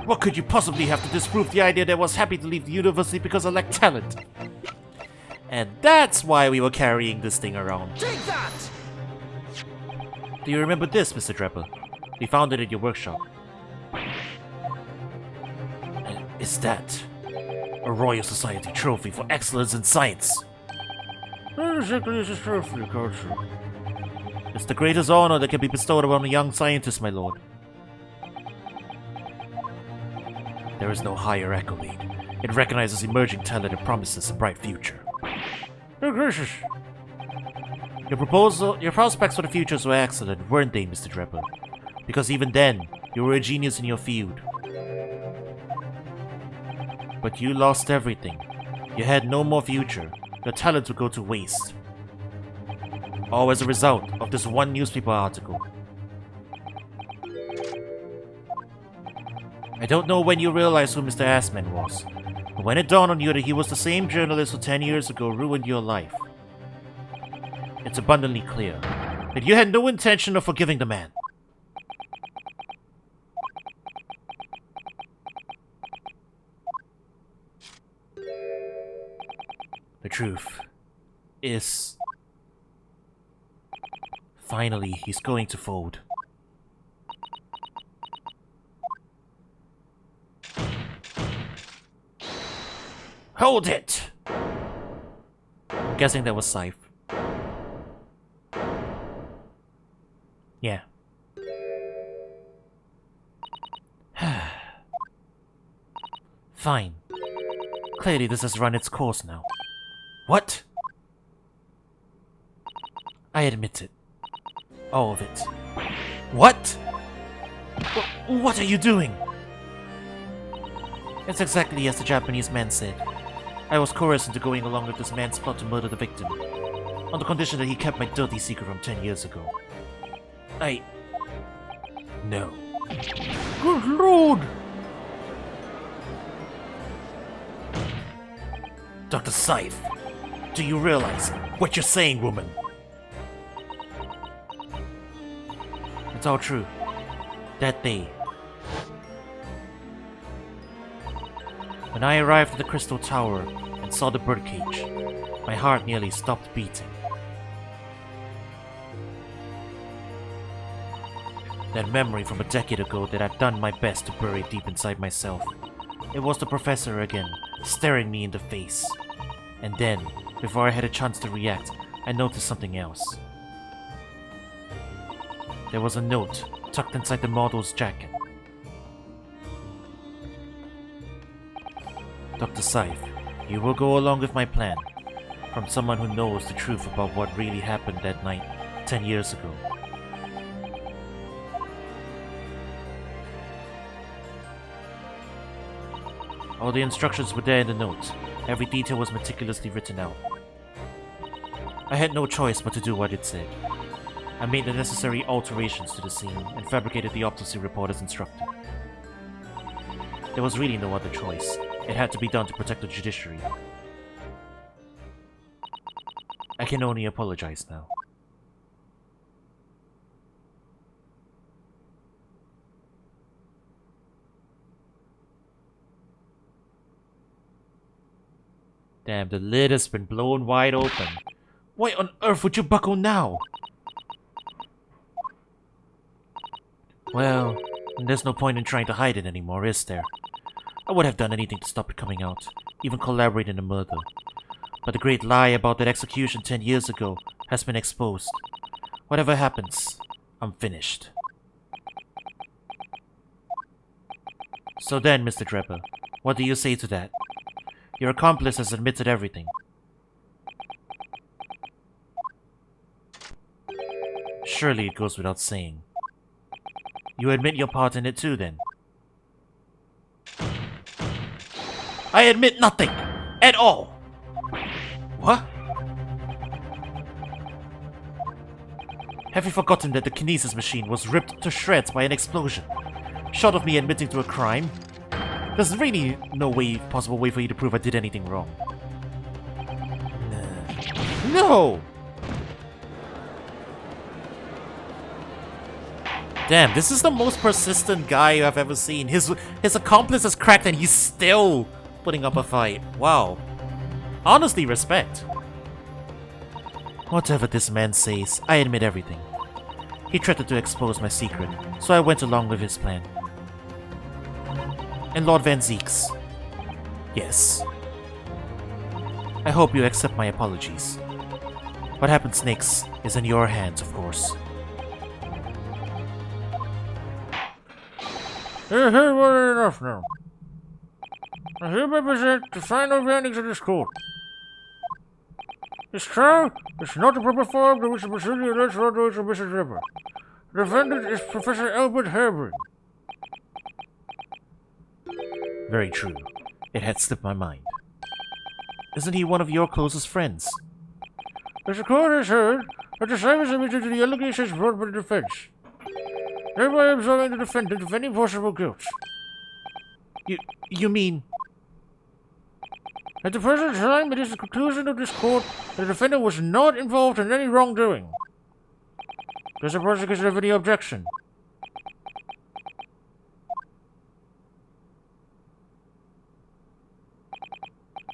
Speaker 1: What could you possibly have to disprove the idea that I was happy to leave the university because I lacked talent? And that's why we were carrying this thing around.
Speaker 2: Take that!
Speaker 1: Do you remember this, Mr. Draper? We found it at your workshop. Is that a Royal Society trophy for excellence in science?
Speaker 3: Not exactly as a trophy, Counsel.
Speaker 1: It's the greatest honor that can be bestowed upon a young scientist, my lord. There is no higher accolade. It recognizes emerging talent and promises a bright future.
Speaker 3: Oh, gracious.
Speaker 1: Your prospects for the future were excellent, weren't they, Mr. Draper? Because even then, you were a genius in your field. But you lost everything. You had no more future. Your talent would go to waste. All as a result of this one newspaper article. I don't know when you realized who Mr. Assman was, but when it dawned on you that he was the same journalist who 10 years ago ruined your life, it's abundantly clear that you had no intention of forgiving the man. The truth is, finally, he's going to fold. Hold it! I'm guessing that was Scythe. Yeah. Fine. Clearly this has run its course now. What? I admit it. All of it. What? What are you doing? It's exactly as the Japanese man said. I was coerced into going along with this man's plot to murder the victim, on the condition that he kept my dirty secret from 10 years ago. No.
Speaker 3: Good lord!
Speaker 1: Dr. Scythe, do you realize what you're saying, woman? It's all true. That day, When I arrived at the Crystal Tower and saw the birdcage, my heart nearly stopped beating. That memory from a decade ago that I'd done my best to bury deep inside myself. It was the professor again, staring me in the face. And then, before I had a chance to react, I noticed something else. There was a note tucked inside the model's jacket. Dr. Scythe, you will go along with my plan. From someone who knows the truth about what really happened that night 10 years ago. All the instructions were there in the note. Every detail was meticulously written out. I had no choice but to do what it said. I made the necessary alterations to the scene and fabricated the autopsy report as instructed. There was really no other choice. It had to be done to protect the judiciary. I can only apologize now. Damn, the lid has been blown wide open. Why on earth would you buckle now? Well, there's no point in trying to hide it anymore, is there? I would have done anything to stop it coming out, even collaborate in the murder. But the great lie about that execution 10 years ago has been exposed. Whatever happens, I'm finished. So then, Mr. Drebber, what do you say to that? Your accomplice has admitted everything. Surely it goes without saying. You admit your part in it too, then? I admit nothing! At all! What? Have you forgotten that the kinesis machine was ripped to shreds by an explosion? Short of me admitting to a crime, there's really no possible way for you to prove I did anything wrong. No! Damn, this is the most persistent guy I've ever seen. His accomplice is cracked and he's still putting up a fight. Wow. Honestly, respect. Whatever this man says, I admit everything. He threatened to expose my secret, so I went along with his plan. And Lord Van Zeeks. Yes. I hope you accept my apologies. What happens next is in your hands, of course.
Speaker 3: Hey, well enough now. I hereby present the final findings of this court. This trial is not the proper form to which the proceeding alleged wrongdoings of Mr. Drebber. The defendant is Professor Albert Herberg.
Speaker 1: Very true. It had slipped my mind. Isn't he one of your closest friends?
Speaker 3: As the court has heard, that the same is admitted to the allegations brought by the defense, thereby absolving the defendant of any possible guilt.
Speaker 1: You mean...
Speaker 3: At the present time, it is the conclusion of this court that the defendant was not involved in any wrongdoing. Does the prosecution have any objection?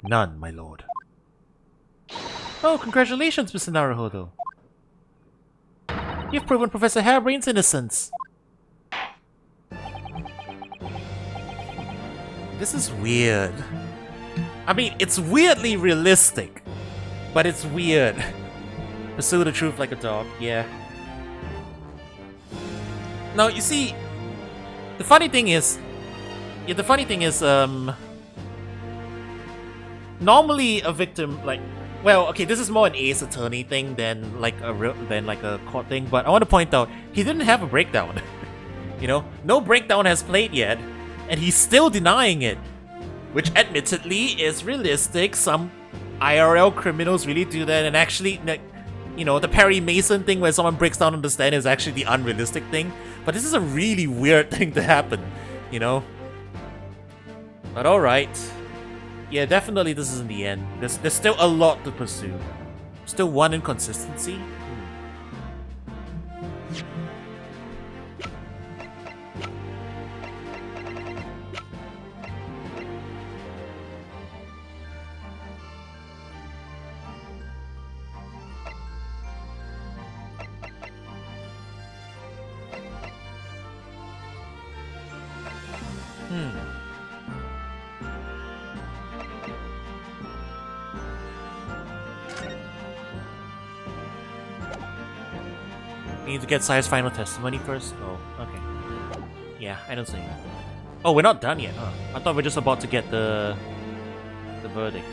Speaker 1: None, my lord. Oh, congratulations, Mr. Naruhodo. You've proven Professor Harebrain's innocence. This is weird. I mean, it's weirdly realistic, but it's weird. Pursue the truth like a dog, yeah. Now, you see, the funny thing is, normally a victim, like, well, okay, this is more an Ace Attorney thing than like a court thing, but I want to point out, he didn't have a breakdown. You know, no breakdown has played yet, and he's still denying it. Which admittedly is realistic. Some IRL criminals really do that, and actually, you know, the Perry Mason thing where someone breaks down on the stand is actually the unrealistic thing. But this is a really weird thing to happen, you know? But alright. Yeah, definitely this isn't the end. There's still a lot to pursue. Still one inconsistency. need to get Sire's final testimony first? Oh, okay. Yeah, I don't see. Oh, we're not done yet, huh? I thought we're just about to get the verdict.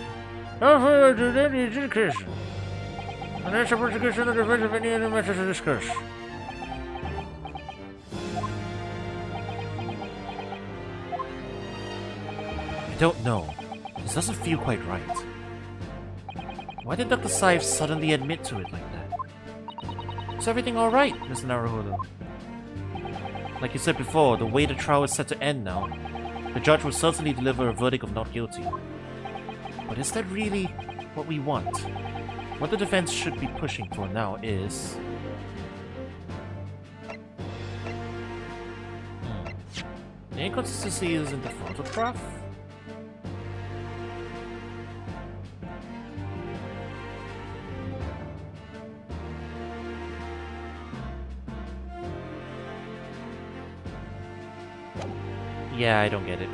Speaker 3: However, that is the case. And that's a prosecution of the defense of any other matters to discuss.
Speaker 1: I don't know. This doesn't feel quite right. Why did Dr. Saif suddenly admit to it like that? Is everything alright, Mr. Naruhodo? Like you said before, the way the trial is set to end now, the judge will certainly deliver a verdict of not guilty. But is that really what we want? What the defense should be pushing for now is... The inconsistency is in the photograph? Yeah, I don't get it.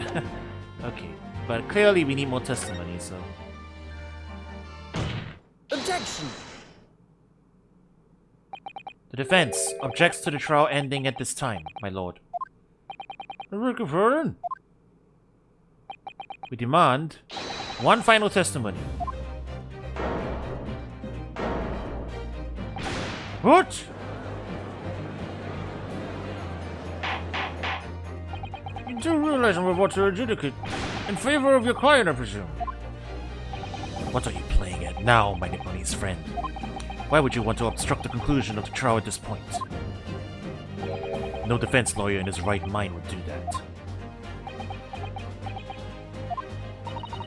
Speaker 1: Okay, but clearly we need more testimony, so...
Speaker 2: Objection!
Speaker 1: The defense objects to the trial ending at this time, my lord.
Speaker 3: I beg your pardon?
Speaker 1: We demand one final testimony.
Speaker 3: What? You do realize I'm about to adjudicate in favor of your client, I presume?
Speaker 1: What are you playing at now, my Nepalese friend? Why would you want to obstruct the conclusion of the trial at this point? No defense lawyer in his right mind would do that.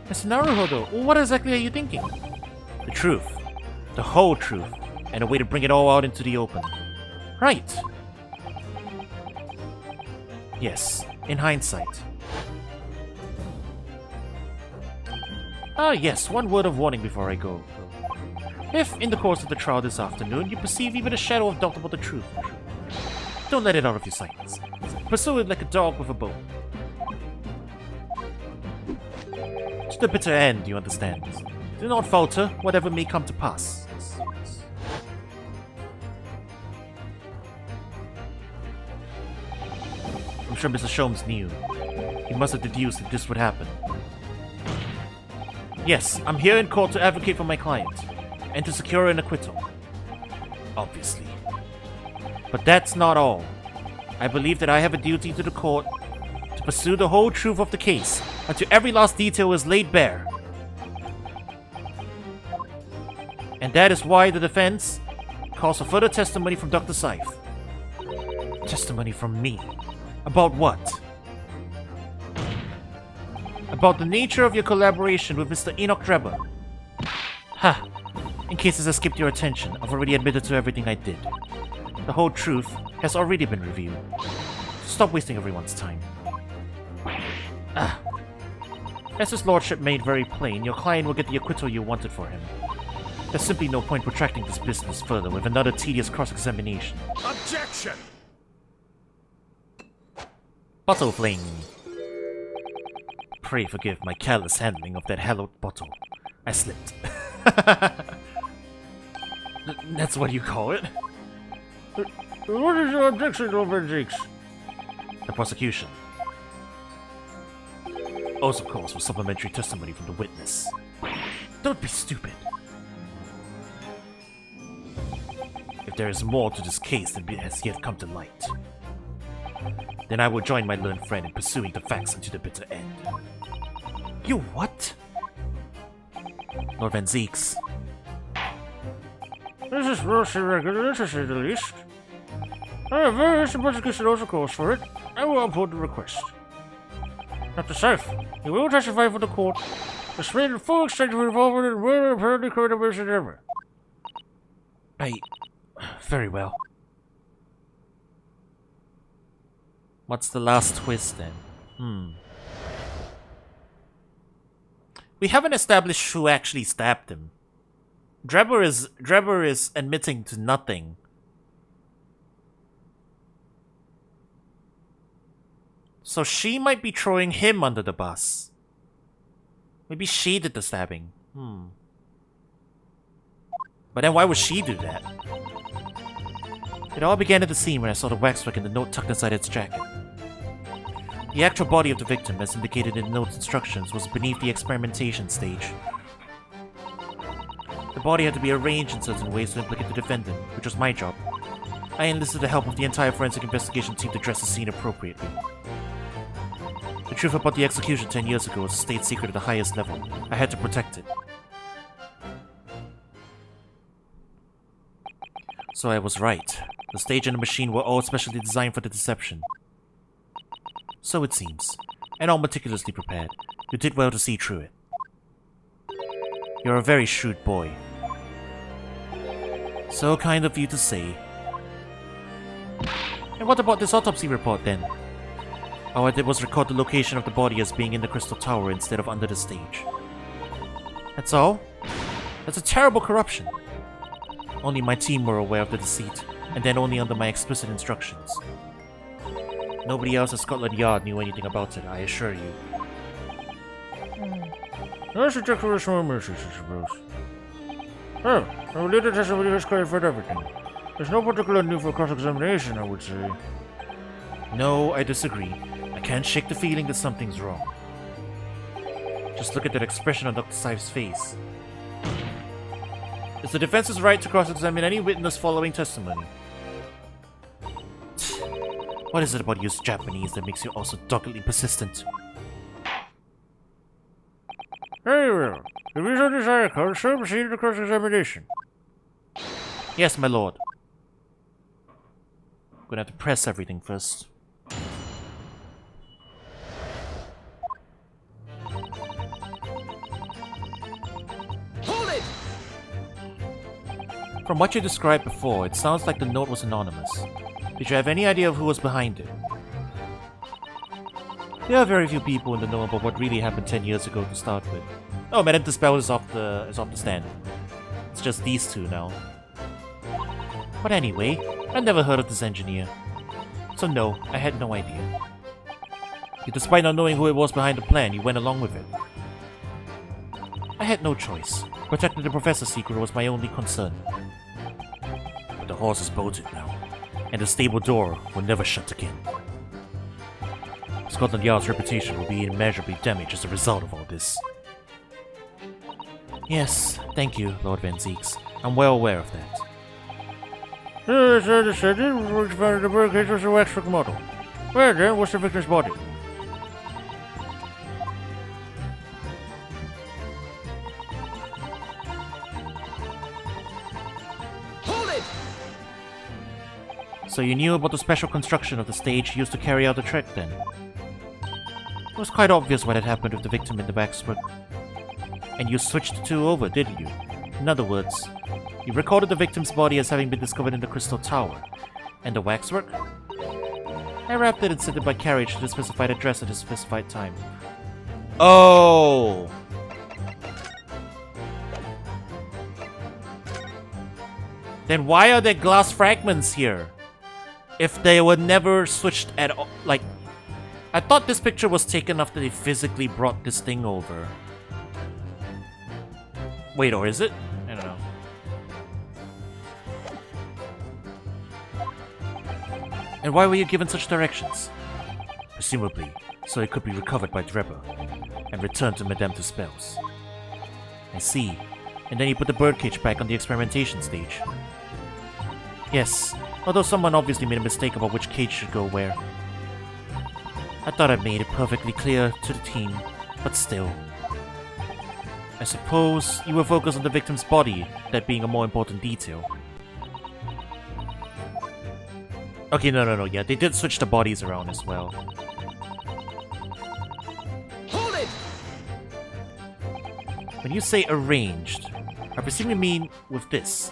Speaker 1: Mr. Naruhodo, what exactly are you thinking? The truth. The whole truth. And a way to bring it all out into the open. Right. Yes, in hindsight. Ah, yes, one word of warning before I go. If, in the course of the trial this afternoon, you perceive even a shadow of doubt about the truth, don't let it out of your sights. Pursue it like a dog with a bone. To the bitter end, you understand. Do not falter, whatever may come to pass. I'm sure Mr. Sholmes knew. He must have deduced that this would happen. Yes, I'm here in court to advocate for my client, and to secure an acquittal. Obviously. But that's not all. I believe that I have a duty to the court to pursue the whole truth of the case until every last detail is laid bare. And that is why the defense calls for further testimony from Dr. Saif. Testimony from me. About what? About the nature of your collaboration with Mr. Enoch Drebber. Ha! In case this escaped your attention, I've already admitted to everything I did. The whole truth has already been revealed. Stop wasting everyone's time. As his lordship made very plain, your client will get the acquittal you wanted for him. There's simply no point protracting this business further with another tedious cross-examination.
Speaker 2: Objection!
Speaker 1: Bottle fling. Pray forgive my careless handling of that hallowed bottle. I slipped. That's what you call it?
Speaker 3: What is your objection, Overzeeks?
Speaker 1: The prosecution also calls for supplementary testimony from the witness. Don't be stupid. If there is more to this case than has yet come to light, then I will join my learned friend in pursuing the facts unto the bitter end. You what? Lord Van Zeeks.
Speaker 3: This is most irregular, to say the least. However, as the prosecution also calls for it, I will uphold the request. Dr. Saif, you will testify for the court, displaying the full extent of involvement in murder apparently committed by Mr. Drebber.
Speaker 1: Very well. What's the last twist then? We haven't established who actually stabbed him. Drebber is admitting to nothing. So she might be throwing him under the bus. Maybe she did the stabbing. But then why would she do that? It all began at the scene when I saw the waxwork and the note tucked inside its jacket. The actual body of the victim, as indicated in the note's instructions, was beneath the experimentation stage. The body had to be arranged in certain ways to implicate the defendant, which was my job. I enlisted the help of the entire forensic investigation team to dress the scene appropriately. The truth about the execution 10 years ago was a state secret at the highest level. I had to protect it. So I was right. The stage and the machine were all specially designed for the deception. So it seems. And all meticulously prepared. You did well to see through it. You're a very shrewd boy. So kind of you to say. And what about this autopsy report then? All I did was record the location of the body as being in the Crystal Tower instead of under the stage. That's all? That's a terrible corruption. Only my team were aware of the deceit, and then only under my explicit instructions. Nobody else at Scotland Yard knew anything about it, I assure you.
Speaker 3: That's a declaration of mercy, I suppose. Oh, our leader testimony has clarified everything. There's no particular need for cross-examination, I would say.
Speaker 1: No, I disagree. I can't shake the feeling that something's wrong. Just look at that expression on Dr. Sife's face. It's the defense's right to cross-examine any witness following testimony. What is it about you Japanese that makes you all so doggedly persistent?
Speaker 3: Very well. The reason desire code, so proceed to cross-examination.
Speaker 1: Yes, my lord. I'm gonna have to press everything first.
Speaker 2: Hold it!
Speaker 1: From what you described before, it sounds like the note was anonymous. Did you have any idea of who was behind it? There are very few people in the know about what really happened 10 years ago to start with. Oh, Madame Dispel is off the stand. It's just these two now. But anyway, I never heard of this engineer. So no, I had no idea. Yet despite not knowing who it was behind the plan, you went along with it. I had no choice. Protecting the professor's secret was my only concern. But the horse is bolted now, and the stable door will never shut again. Scotland Yard's reputation will be immeasurably damaged as a result of all this. Yes, thank you, Lord Van Zeeks. I'm well aware of that.
Speaker 3: As I decided, we found the birdcage was a waxwork model. Where then was the victim's body?
Speaker 2: Hold it!
Speaker 1: So you knew about the special construction of the stage used to carry out the trick then? It was quite obvious what had happened with the victim in the waxwork. And you switched the two over, didn't you? In other words, you recorded the victim's body as having been discovered in the Crystal Tower. And the waxwork? I wrapped it and sent it by carriage to the specified address at a specified time. Oh! Then why are there glass fragments here? If they were never switched at all, like... I thought this picture was taken after they physically brought this thing over. Wait, or is it? I don't know. And why were you given such directions? Presumably, so it could be recovered by Drebber and returned to Madame Tuspel's. I see. And then you put the birdcage back on the experimentation stage. Yes, although someone obviously made a mistake about which cage should go where. I thought I made it perfectly clear to the team, but still. I suppose you were focused on the victim's body, that being a more important detail. Okay, no, yeah, they did switch the bodies around as well.
Speaker 2: Hold it!
Speaker 1: When you say arranged, I presume you mean with this.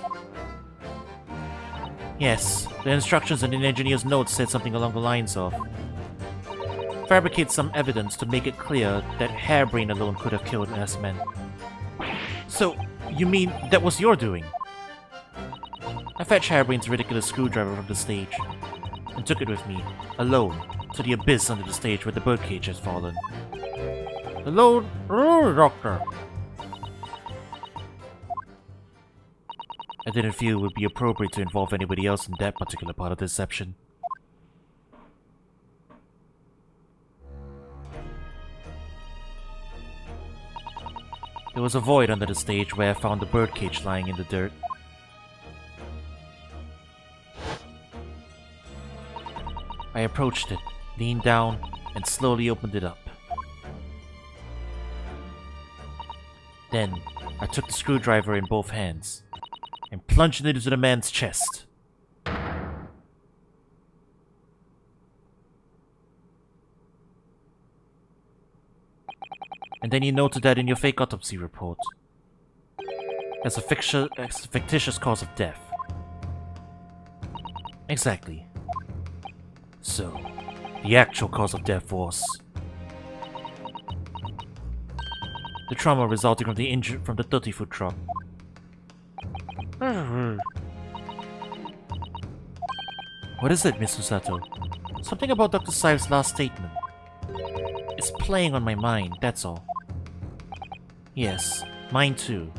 Speaker 1: Yes, the instructions in the engineer's notes said something along the lines of fabricate some evidence to make it clear that Hairbrain alone could have killed S-Men. So, you mean that was your doing? I fetched Hairbrain's ridiculous screwdriver from the stage, and took it with me, alone, to the abyss under the stage where the birdcage had fallen.
Speaker 3: Alone? Oh, Doctor.
Speaker 1: I didn't feel it would be appropriate to involve anybody else in that particular part of the deception. There was a void under the stage where I found the birdcage lying in the dirt. I approached it, leaned down, and slowly opened it up. Then, I took the screwdriver in both hands and plunged it into the man's chest. And then you noted that in your fake autopsy report as a fictitious cause of death. Exactly. So, the actual cause of death was the trauma resulting from the injury from the 30-foot drop. What is it, Miss Susato? Something about Dr. Sai's last statement. It's playing on my mind, that's all. Yes, mine too.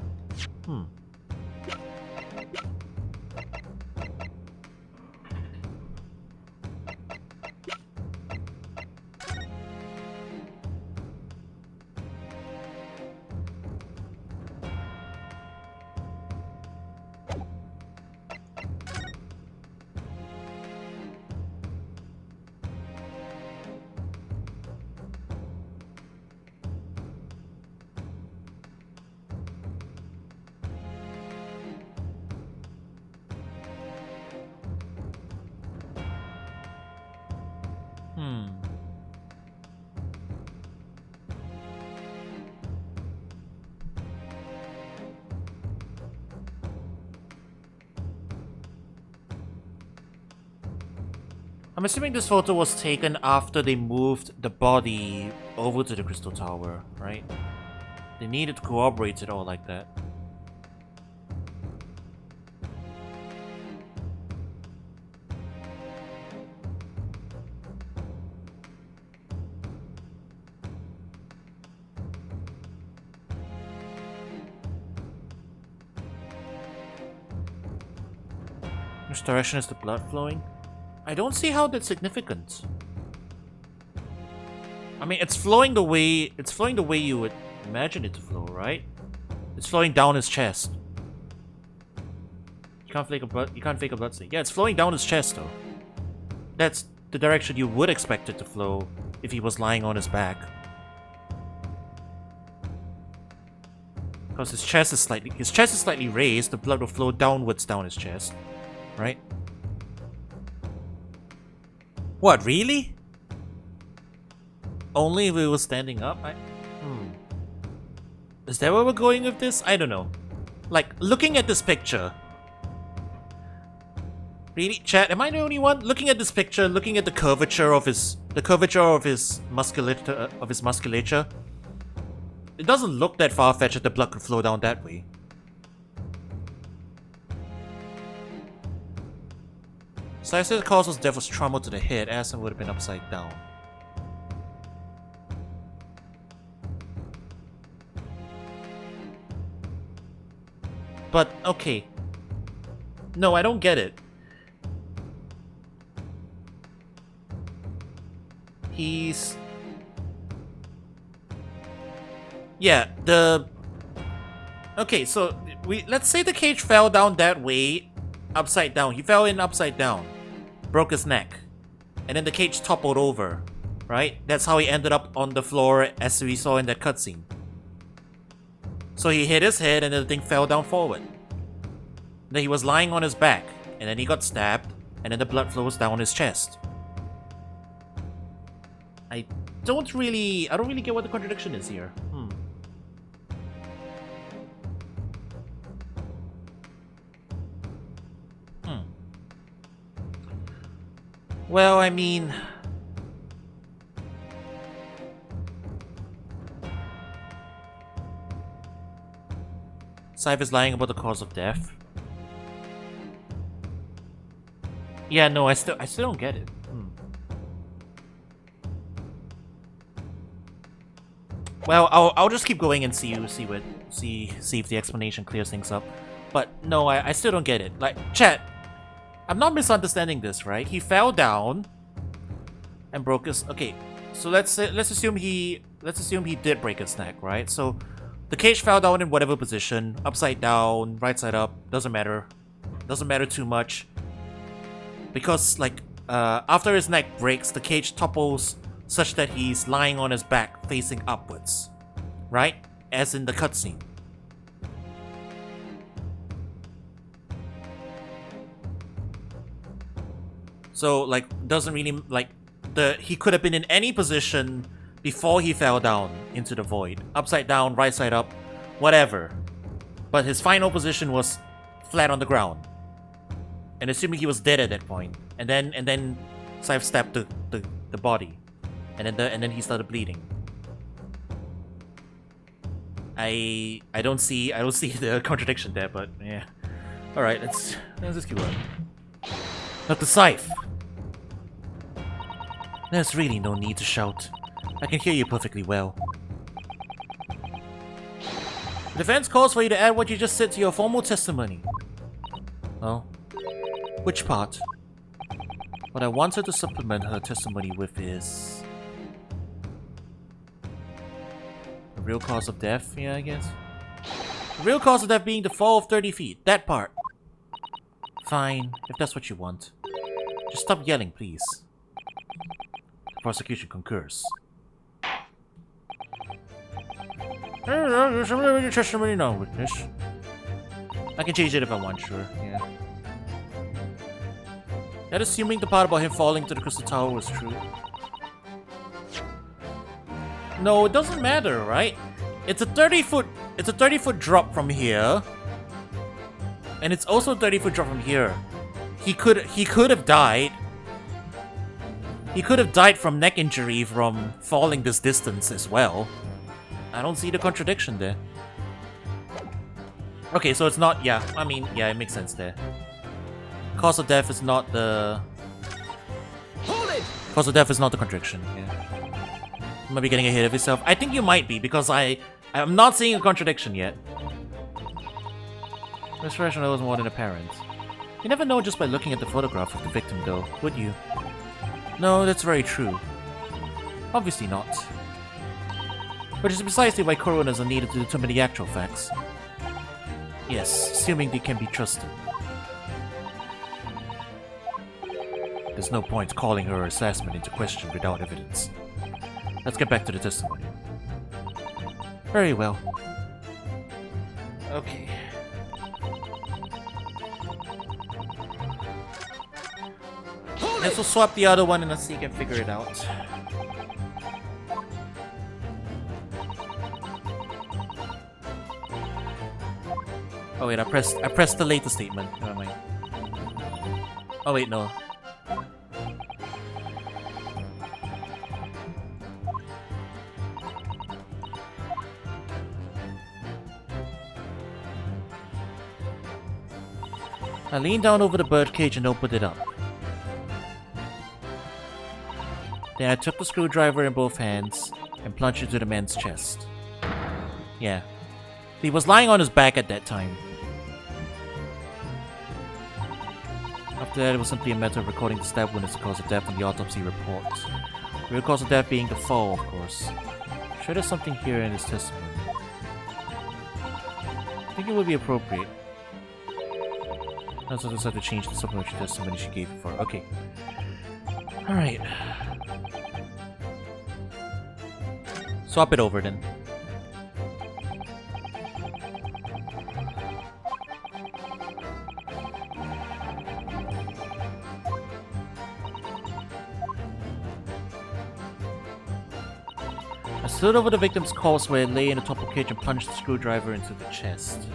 Speaker 1: I'm assuming this photo was taken after they moved the body over to the Crystal Tower, right? They needed to corroborate it all like that. Which direction is the blood flowing? I don't see how that's significant. I mean, it's flowing the way you would imagine it to flow, right? It's flowing down his chest. You can't fake a blood stain. Yeah, it's flowing down his chest though. That's the direction you would expect it to flow if he was lying on his back. Because his chest is slightly raised, the blood will flow downwards down his chest, right? What, really? Only if it was standing up? Is that where we're going with this? I don't know. Like, looking at this picture. Really? Chat, am I the only one? Looking at this picture, looking at the curvature of his musculature. It doesn't look that far-fetched that the blood could flow down that way. So I said the cause of death was trauma to the head, as it would have been upside down. But, okay. No, I don't get it. He's... Yeah, Okay, so, let's say the cage fell down that way, upside down. He fell in upside down. Broke his neck, and then the cage toppled over, right? That's how he ended up on the floor as we saw in that cutscene. So he hit his head and then the thing fell down forward. Then he was lying on his back, and then he got stabbed, and then the blood flows down his chest. I don't really get what the contradiction is here. Well, I mean... Saiv is lying about the cause of death. Yeah, no, I still don't get it. Well, I'll just keep going and see if the explanation clears things up. But no, I still don't get it. Like, chat, I'm not misunderstanding this, right? He fell down and broke his... Okay, so let's assume he did break his neck, right? So the cage fell down in whatever position, upside down, right side up, doesn't matter. Doesn't matter too much. Because, like, after his neck breaks, the cage topples such that he's lying on his back facing upwards, right? As in the cutscene. So, like, doesn't really, like, he could have been in any position before he fell down into the void. Upside down, right side up, whatever. But his final position was flat on the ground. And assuming he was dead at that point. And then sidestepped the body. And then he started bleeding. I don't see the contradiction there, but yeah. Alright, let's just keep going. Dr. Scythe! There's really no need to shout. I can hear you perfectly well. The defense calls for you to add what you just said to your formal testimony. Oh? Which part? What I wanted to supplement her testimony with is... the real cause of death, yeah, I guess? The real cause of death being the fall of 30 feet. That part. Fine, if that's what you want. Just stop yelling, please. The prosecution concurs.
Speaker 3: There's something with your testimony now, witness.
Speaker 1: I can change it if I want, sure, yeah. That assuming the part about him falling to the crystal tower was true. No, it doesn't matter, right? It's a 30-foot drop from here. And it's also a 30-foot drop from here. He could have died. He could have died from neck injury from falling this distance as well. I don't see the contradiction there. Okay, so it's not, yeah, I mean, yeah, it makes sense there. Cause of death is not the...
Speaker 2: Hold it!
Speaker 1: Cause of death is not the contradiction, yeah. You might be getting ahead of yourself. I think you might be, because I'm not seeing a contradiction yet. This rationale was more than apparent. You never know just by looking at the photograph of the victim, though, would you? No, that's very true. Obviously not. Which is precisely why coroners are needed to determine the actual facts. Yes, assuming they can be trusted. There's no point calling her assessment into question without evidence. Let's get back to the testimony. Very well. Okay. Let's we'll swap the other one and let's see if we can figure it out. Oh wait, I pressed the later statement. Never mind. Oh wait, no. I leaned down over the birdcage and opened it up. Then I took the screwdriver in both hands and plunged it into the man's chest. Yeah. He was lying on his back at that time. After that, it was simply a matter of recording the stab wound as the cause of death in the autopsy report. The real cause of death being the fall, of course. I'm sure there's something here in his testimony. I think it would be appropriate. I also decided to change the supplementary testimony she gave before. Okay. Alright. Swap it over then. I stood over the victim's corpse where it lay in a topple cage and plunged the screwdriver into the chest.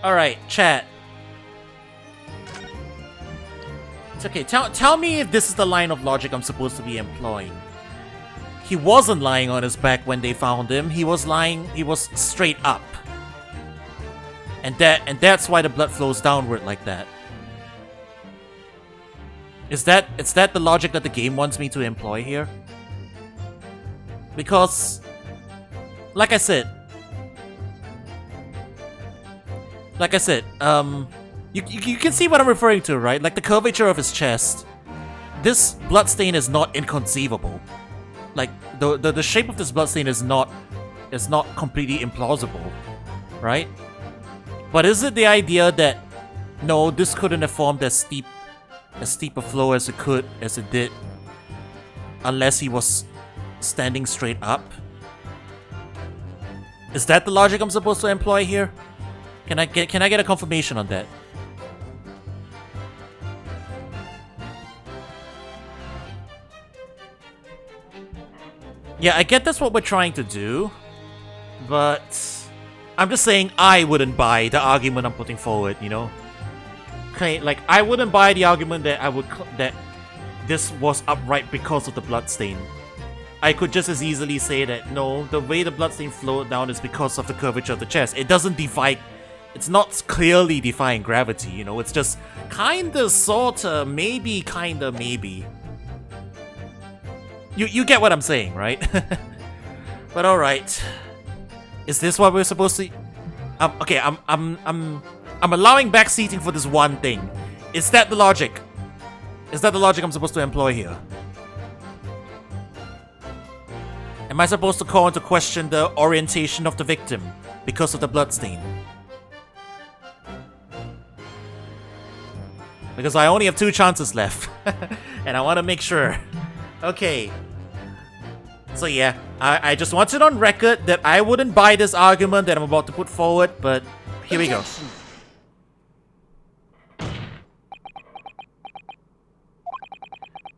Speaker 1: Alright, chat. It's okay. Tell me if this is the line of logic I'm supposed to be employing. He wasn't lying on his back when they found him. He was straight up. And that's why the blood flows downward like that. Is that the logic that the game wants me to employ here? Because, like I said, you can see what I'm referring to, right? Like the curvature of his chest. This bloodstain is not inconceivable. Like the shape of this bloodstain is not completely implausible, right? But is it the idea that no, this couldn't have formed as steep a flow as it did, unless he was standing straight up? Is that the logic I'm supposed to employ here? Can I get a confirmation on that? Yeah, I get that's what we're trying to do, but I'm just saying I wouldn't buy the argument I'm putting forward, you know? Okay, like I wouldn't buy the argument that this was upright because of the bloodstain. I could just as easily say that no, the way the bloodstain flowed down is because of the curvature of the chest. It doesn't defy, it's not clearly defying gravity, you know? It's just kinda, sorta, maybe, kinda, maybe. You get what I'm saying, right? But alright. Is this what we're supposed to... okay, I'm allowing back seating for this one thing. Is that the logic? Is that the logic I'm supposed to employ here? Am I supposed to call into question the orientation of the victim because of the bloodstain? Because I only have 2 chances left. And I want to make sure. Okay. So yeah, I just want it on record that I wouldn't buy this argument that I'm about to put forward, but here we go.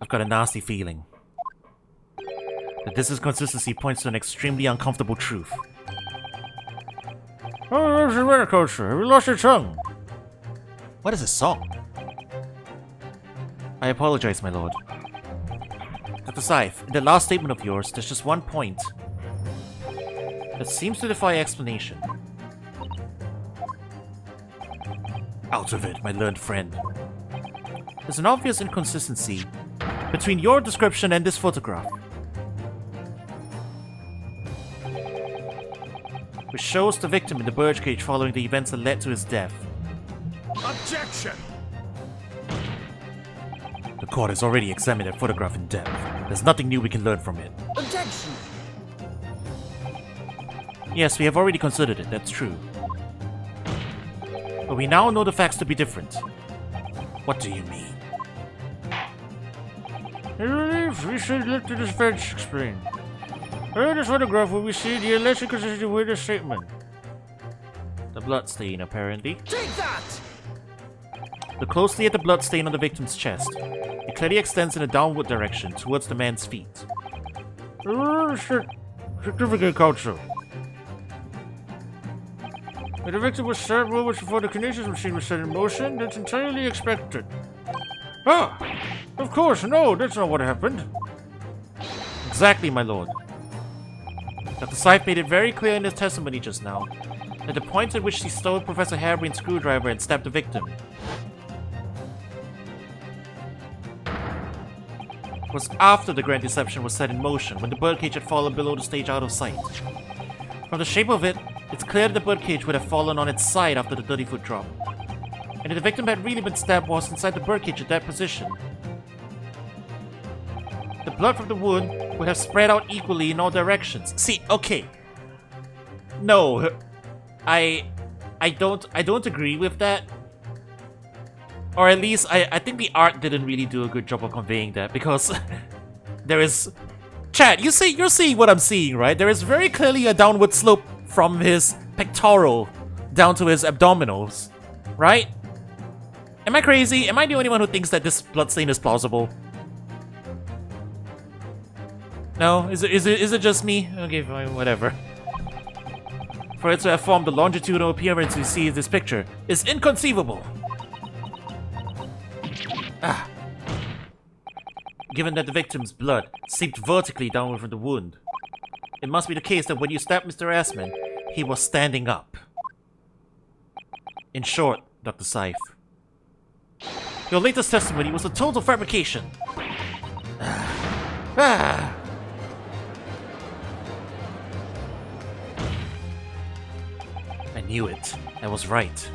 Speaker 1: I've got a nasty feeling that this inconsistency points to an extremely uncomfortable truth.
Speaker 3: Oh, there's your winter culture. Have you lost your tongue?
Speaker 1: What is a song? I apologize, my lord. Dr. Scythe, in the last statement of yours, there's just one point that seems to defy explanation. Out of it, my learned friend. There's an obvious inconsistency between your description and this photograph, which shows the victim in the birdcage following the events that led to his death.
Speaker 2: Objection!
Speaker 1: The court has already examined that photograph in depth. There's nothing new we can learn from it.
Speaker 2: Objection!
Speaker 1: Yes, we have already considered it, that's true. But we now know the facts to be different. What do you mean?
Speaker 3: I believe we should let the defense explain. In this photograph where we see the alleged inconsistency with the statement.
Speaker 1: The bloodstain, apparently.
Speaker 2: Take that!
Speaker 1: Look closely at the bloodstain on the victim's chest. It clearly extends in a downward direction, towards the man's feet.
Speaker 3: Certificate Council. When the victim was stabbed moments before the kinesis machine was set in motion, that's entirely expected. Ah! Of course, no, that's not what happened.
Speaker 1: Exactly, my lord. Dr. Scythe made it very clear in his testimony just now that the point at which he stole Professor Harebrain's screwdriver and stabbed the victim was after the Grand Deception was set in motion, when the birdcage had fallen below the stage out of sight. From the shape of it, it's clear that the birdcage would have fallen on its side after the 30-foot drop. And if the victim had really been stabbed whilst inside the birdcage at that position, the blood from the wound would have spread out equally in all directions. See, okay. No. I don't agree with that. Or at least, I think the art didn't really do a good job of conveying that, because there is... Chat, you're seeing what I'm seeing, right? There is very clearly a downward slope from his pectoral down to his abdominals, right? Am I crazy? Am I the only one who thinks that this bloodstain is plausible? No? Is it just me? Okay, fine, whatever. For it to have formed the longitudinal appearance we see in this picture is inconceivable. Ah, given that the victim's blood seeped vertically downward from the wound. It must be the case that when you stabbed Mr. Assman, he was standing up. In short, Dr. Seif, your latest testimony was a total fabrication. I knew it. I was right.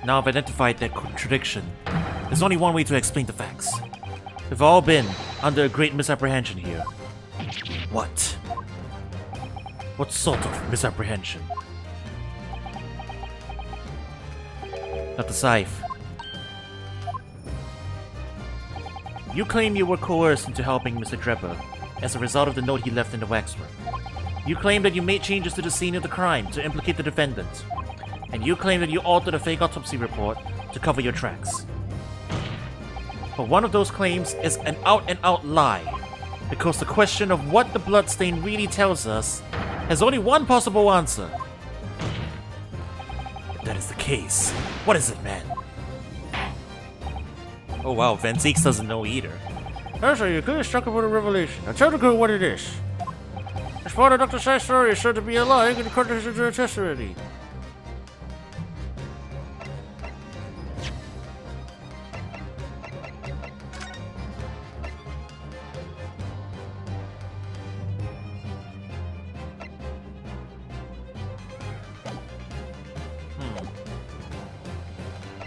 Speaker 1: Now I've identified that contradiction. There's only one way to explain the facts. We've all been under a great misapprehension here. What? What sort of misapprehension? Dr. Seif, you claim you were coerced into helping Mr. Drebber as a result of the note he left in the waxwork. You claim that you made changes to the scene of the crime to implicate the defendant. And you claim that you altered a fake autopsy report to cover your tracks. But one of those claims is an out-and-out lie, because the question of what the bloodstain really tells us has only one possible answer. If that is the case, what is it, man? Oh wow, VIII doesn't know either.
Speaker 3: Actually, you could have struck upon a revelation. Now tell the girl what it is. This part of Dr. Seif's story is said to be a lie and contradicts her testimony.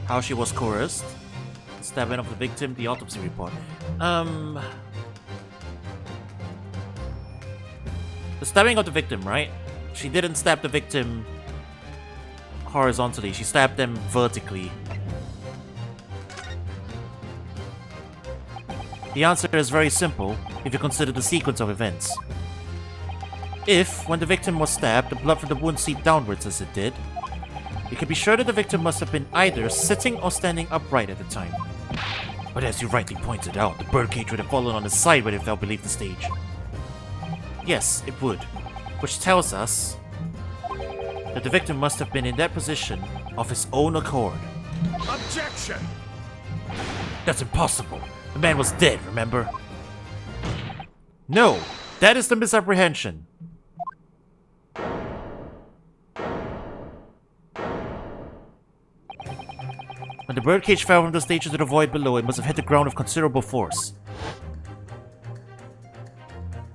Speaker 1: How she was coerced? The stabbing of the victim, the autopsy report. The stabbing of the victim, right? She didn't stab the victim horizontally, she stabbed them vertically. The answer is very simple if you consider the sequence of events. If, when the victim was stabbed, the blood from the wound seeped downwards as it did, you can be sure that the victim must have been either sitting or standing upright at the time. But as you rightly pointed out, the birdcage would have fallen on the side when it fell beneath the stage. Yes, it would. Which tells us that the victim must have been in that position of his own accord.
Speaker 2: Objection!
Speaker 1: That's impossible. The man was dead, remember? No, that is the misapprehension. When the birdcage fell from the stage into the void below, it must have hit the ground with considerable force.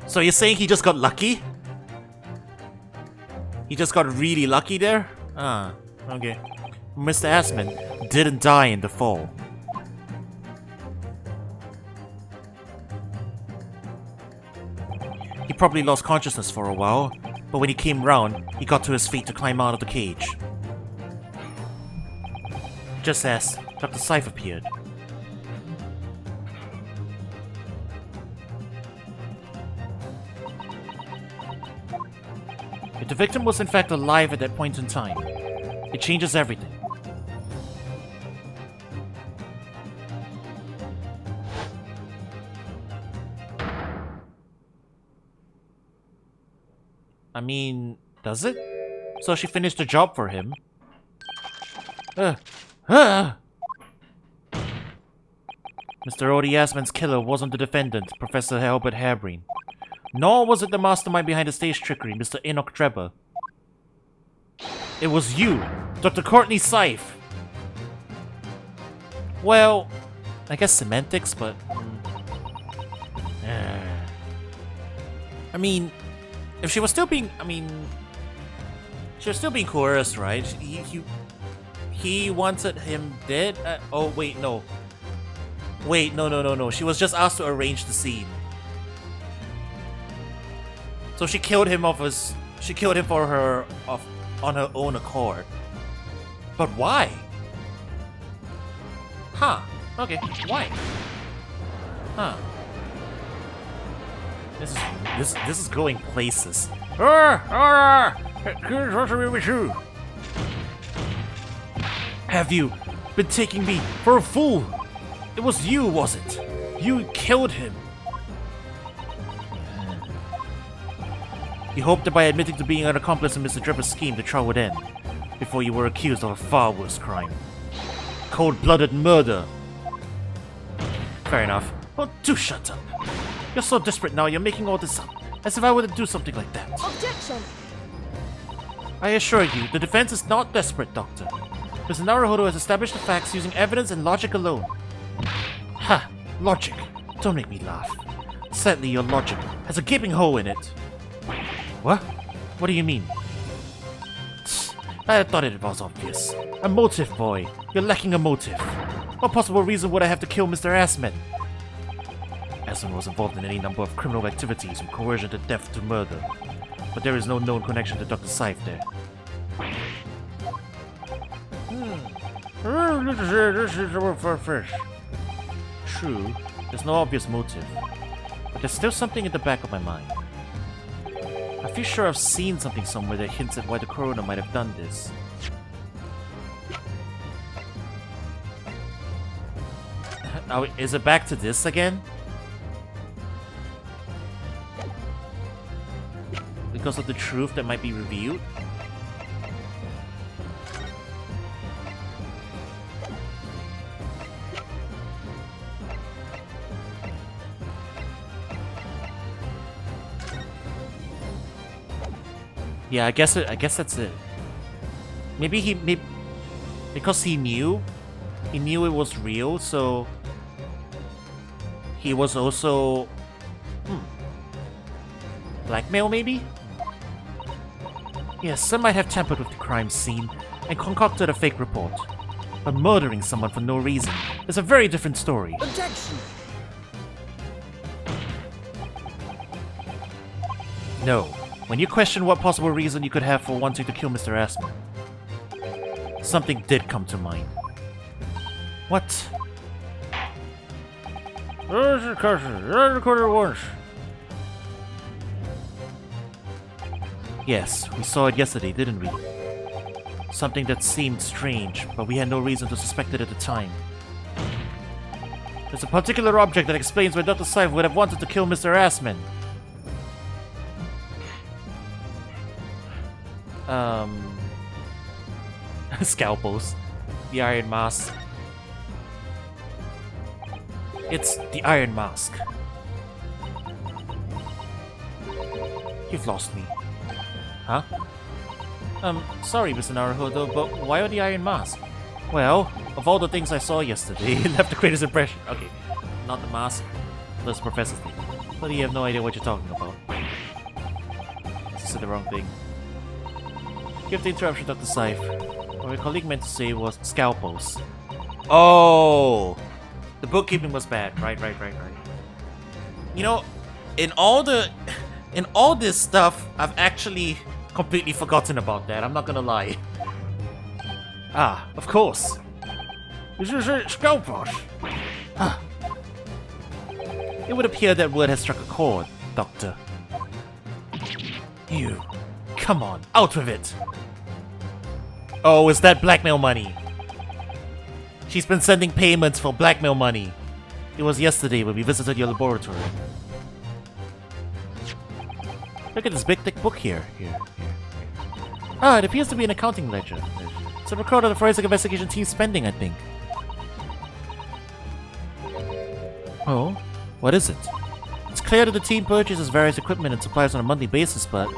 Speaker 1: So you're saying he just got lucky? He just got really lucky there? Ah, okay. Mr. Assman didn't die in the fall. He probably lost consciousness for a while, but when he came round, he got to his feet to climb out of the cage. Just as Dr. Seif appeared. If the victim was in fact alive at that point in time, it changes everything. I mean, does it? So she finished the job for him. Mr. Odi Assman's killer wasn't the defendant, Professor Albert Harebreen. Nor was it the mastermind behind the stage trickery, Mr. Enoch Drebber. It was you, Dr. Courtney Seif. Well, I guess semantics, but... I mean, if she was still being... she was still being coerced, right? He wanted him dead? Oh, wait, no. Wait, no. She was just asked to arrange the scene. So she killed him she killed him for her on her own accord. But why? Huh. Okay, why? Huh. This is going places.
Speaker 3: Kids, what's wrong with you?
Speaker 1: Have you been taking me for a fool? It was you, was it? You killed him. You hoped that by admitting to being an accomplice in Mr. Drebber's scheme, the trial would end, before you were accused of a far worse crime. Cold-blooded murder. Fair enough. Oh, do shut up. You're so desperate now, you're making all this up. As if I wouldn't do something like that.
Speaker 4: Objection!
Speaker 1: I assure you, the defense is not desperate, Doctor. Mr. Naruhodo has established the facts using evidence and logic alone. Ha! Logic. Don't make me laugh. Sadly, your logic has a gaping hole in it. What? What do you mean? I thought it was obvious. A motive, boy. You're lacking a motive. What possible reason would I have to kill Mr. Assman? Assman was involved in any number of criminal activities, from coercion to death to murder. But there is no known connection to Dr. Scythe there.
Speaker 3: This is a far-fetched.
Speaker 1: True, there's no obvious motive. But there's still something in the back of my mind. I feel sure I've seen something somewhere that hints at why the coroner might have done this. Now, is it back to this again? Because of the truth that might be revealed? Yeah, I guess that's it. Maybe because he knew it was real, so he was also blackmail maybe? Yes, some might have tampered with the crime scene and concocted a fake report. But murdering someone for no reason is a very different story.
Speaker 4: Objection!
Speaker 1: No. When you question what possible reason you could have for wanting to kill Mr. Assman, something did come to mind. What?
Speaker 3: There's a cousin. I recorded once.
Speaker 1: Yes, we saw it yesterday, didn't we? Something that seemed strange, but we had no reason to suspect it at the time. There's a particular object that explains why Dr. Scythe would have wanted to kill Mr. Assman. Scalpels. The Iron Mask. It's the Iron Mask. You've lost me. Huh? Sorry, Mr. Naruhodo, but why the Iron Mask? Well, of all the things I saw yesterday, it left the greatest impression. Okay, not the mask. That's Professor's name. But you have no idea what you're talking about. I said the wrong thing. Give the interruption, Dr. Scythe. What my colleague meant to say was scalpels. Oh! The bookkeeping was bad. Right. You know, in all this stuff, I've actually completely forgotten about that. I'm not gonna lie. Ah, of course.
Speaker 3: This is a scalpels.
Speaker 1: It would appear that word has struck a chord, Doctor. You. Come on, out with it. Oh, is that blackmail money? She's been sending payments for blackmail money. It was yesterday when we visited your laboratory. Look at this big thick book here. Here. Ah, it appears to be an accounting ledger. It's a record of the forensic investigation team's spending, I think. Oh, what is it? It's clear that the team purchases various equipment and supplies on a monthly basis, but...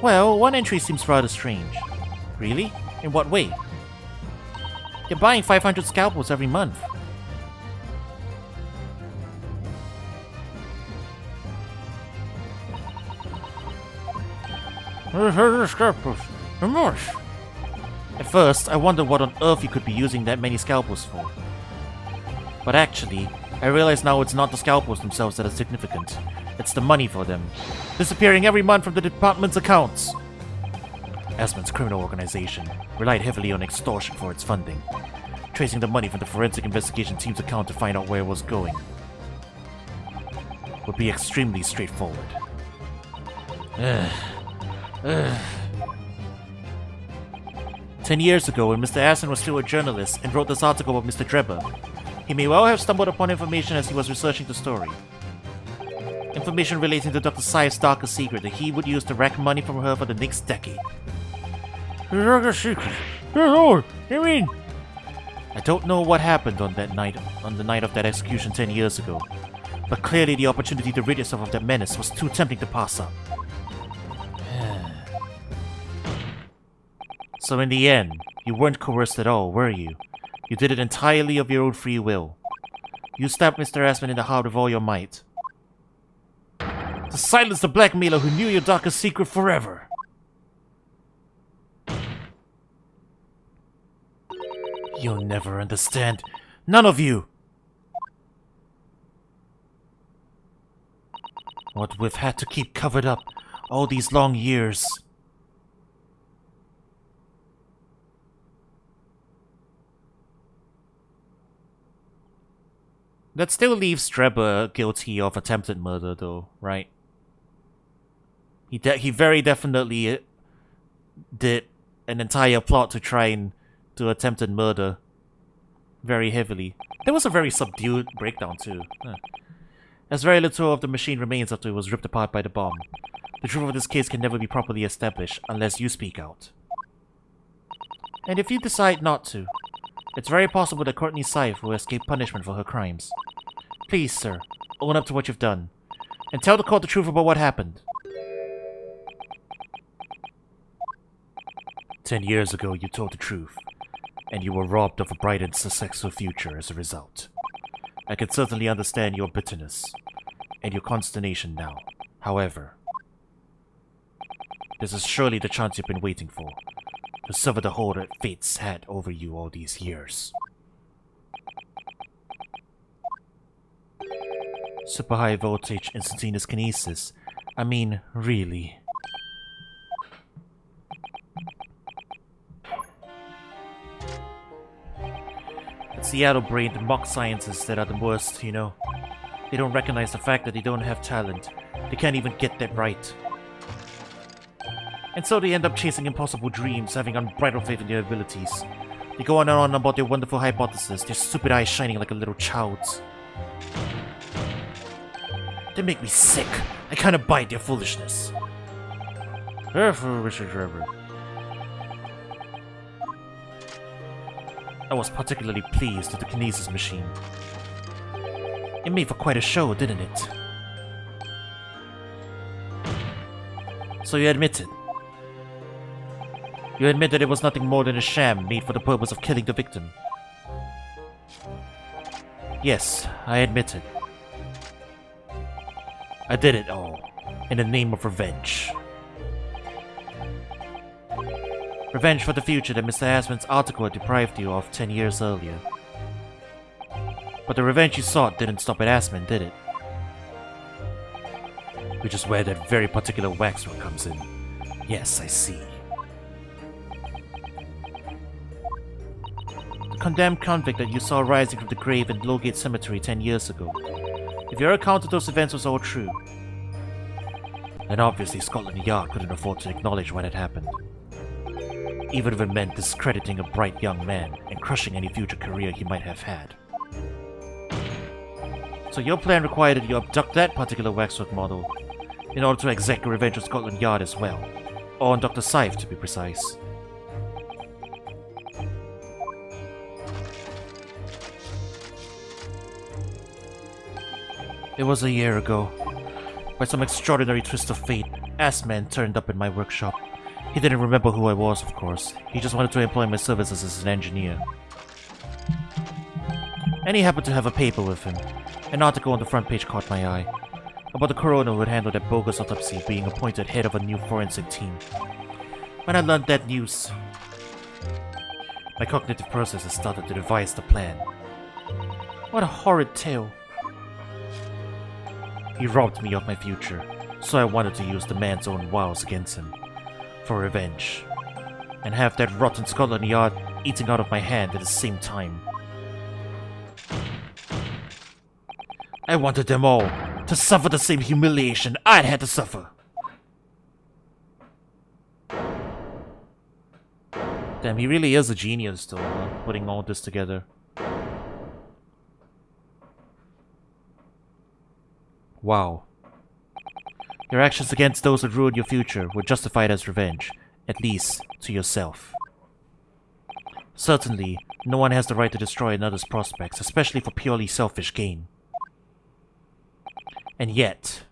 Speaker 1: well, one entry seems rather strange. Really? In what way? They're buying 500 scalpels every month.
Speaker 3: Scalpels. Remorse.
Speaker 1: At first, I wondered what on earth you could be using that many scalpels for. But actually, I realize now it's not the scalpels themselves that are significant. It's the money for them, disappearing every month from the department's accounts. Asman's criminal organization relied heavily on extortion for its funding, tracing the money from the forensic investigation team's account to find out where it was going would be extremely straightforward. 10 years ago, when Mr. Asman was still a journalist and wrote this article about Mr. Drebber, he may well have stumbled upon information as he was researching the story. Information relating to Dr. Scythe's darkest secret that he would use to rack money from her for the next decade.
Speaker 3: Darkest secret? Good lord, you mean?
Speaker 1: I don't know what happened on the night of that execution 10 years ago, But clearly the opportunity to rid yourself of that menace was too tempting to pass up. So in the end, you weren't coerced at all, were you? You did it entirely of your own free will. You stabbed Mr. Asman in the heart with all your might. To silence the blackmailer who knew your darkest secret forever. You'll never understand. None of you! What we've had to keep covered up all these long years. That still leaves Treba guilty of attempted murder, though, right? He very definitely did an entire plot to try and do attempted murder very heavily. There was a very subdued breakdown, too. As very little of the machine remains after it was ripped apart by the bomb. The truth of this case can never be properly established unless you speak out. And if you decide not to, it's very possible that Courtney Syfe will escape punishment for her crimes. Please, sir, own up to what you've done, and tell the court the truth about what happened. 10 years ago, you told the truth, and you were robbed of a bright and successful future as a result. I can certainly understand your bitterness and your consternation now. However, this is surely the chance you've been waiting for, to sever the hold that fate's had over you all these years. Super high voltage instantaneous kinesis. I mean, really. Seattle-brained mock scientists that are the worst, you know. They don't recognize the fact that they don't have talent. They can't even get that right. And so they end up chasing impossible dreams, having unbridled faith in their abilities. They go on and on about their wonderful hypothesis, their stupid eyes shining like a little child's. They make me sick. I kind of buy their foolishness.
Speaker 3: Careful, Mr. Trevor.
Speaker 1: I was particularly pleased with the kinesis machine. It made for quite a show, didn't it? So you admit it? You admit that it was nothing more than a sham made for the purpose of killing the victim? Yes, I admit it. I did it all, in the name of revenge. Revenge for the future that Mr. Asman's article had deprived you of 10 years earlier. But the revenge you sought didn't stop at Asman, did it? Which is where that very particular waxwork comes in. Yes, I see. The condemned convict that you saw rising from the grave in Lowgate Cemetery 10 years ago. If your account of those events was all true, then obviously Scotland Yard couldn't afford to acknowledge what had happened. Even if it meant discrediting a bright young man and crushing any future career he might have had. So your plan required that you abduct that particular waxwork model in order to exact your revenge on Scotland Yard as well. Or on Dr. Syfe, to be precise. It was a year ago. By some extraordinary twist of fate, Asman turned up in my workshop. He didn't remember who I was, of course. He just wanted to employ my services as an engineer. And he happened to have a paper with him. An article on the front page caught my eye. About the coroner who had handled that bogus autopsy being appointed head of a new forensic team. When I learned that news, my cognitive processes started to devise the plan. What a horrid tale. He robbed me of my future, so I wanted to use the man's own wiles against him. For revenge. And have that rotten Scotland Yard eating out of my hand at the same time. I wanted them all to suffer the same humiliation I'd had to suffer. Damn, he really is a genius though, putting all this together. Wow. Your actions against those who ruined your future were justified as revenge, at least to yourself. Certainly, no one has the right to destroy another's prospects, especially for purely selfish gain. And yet,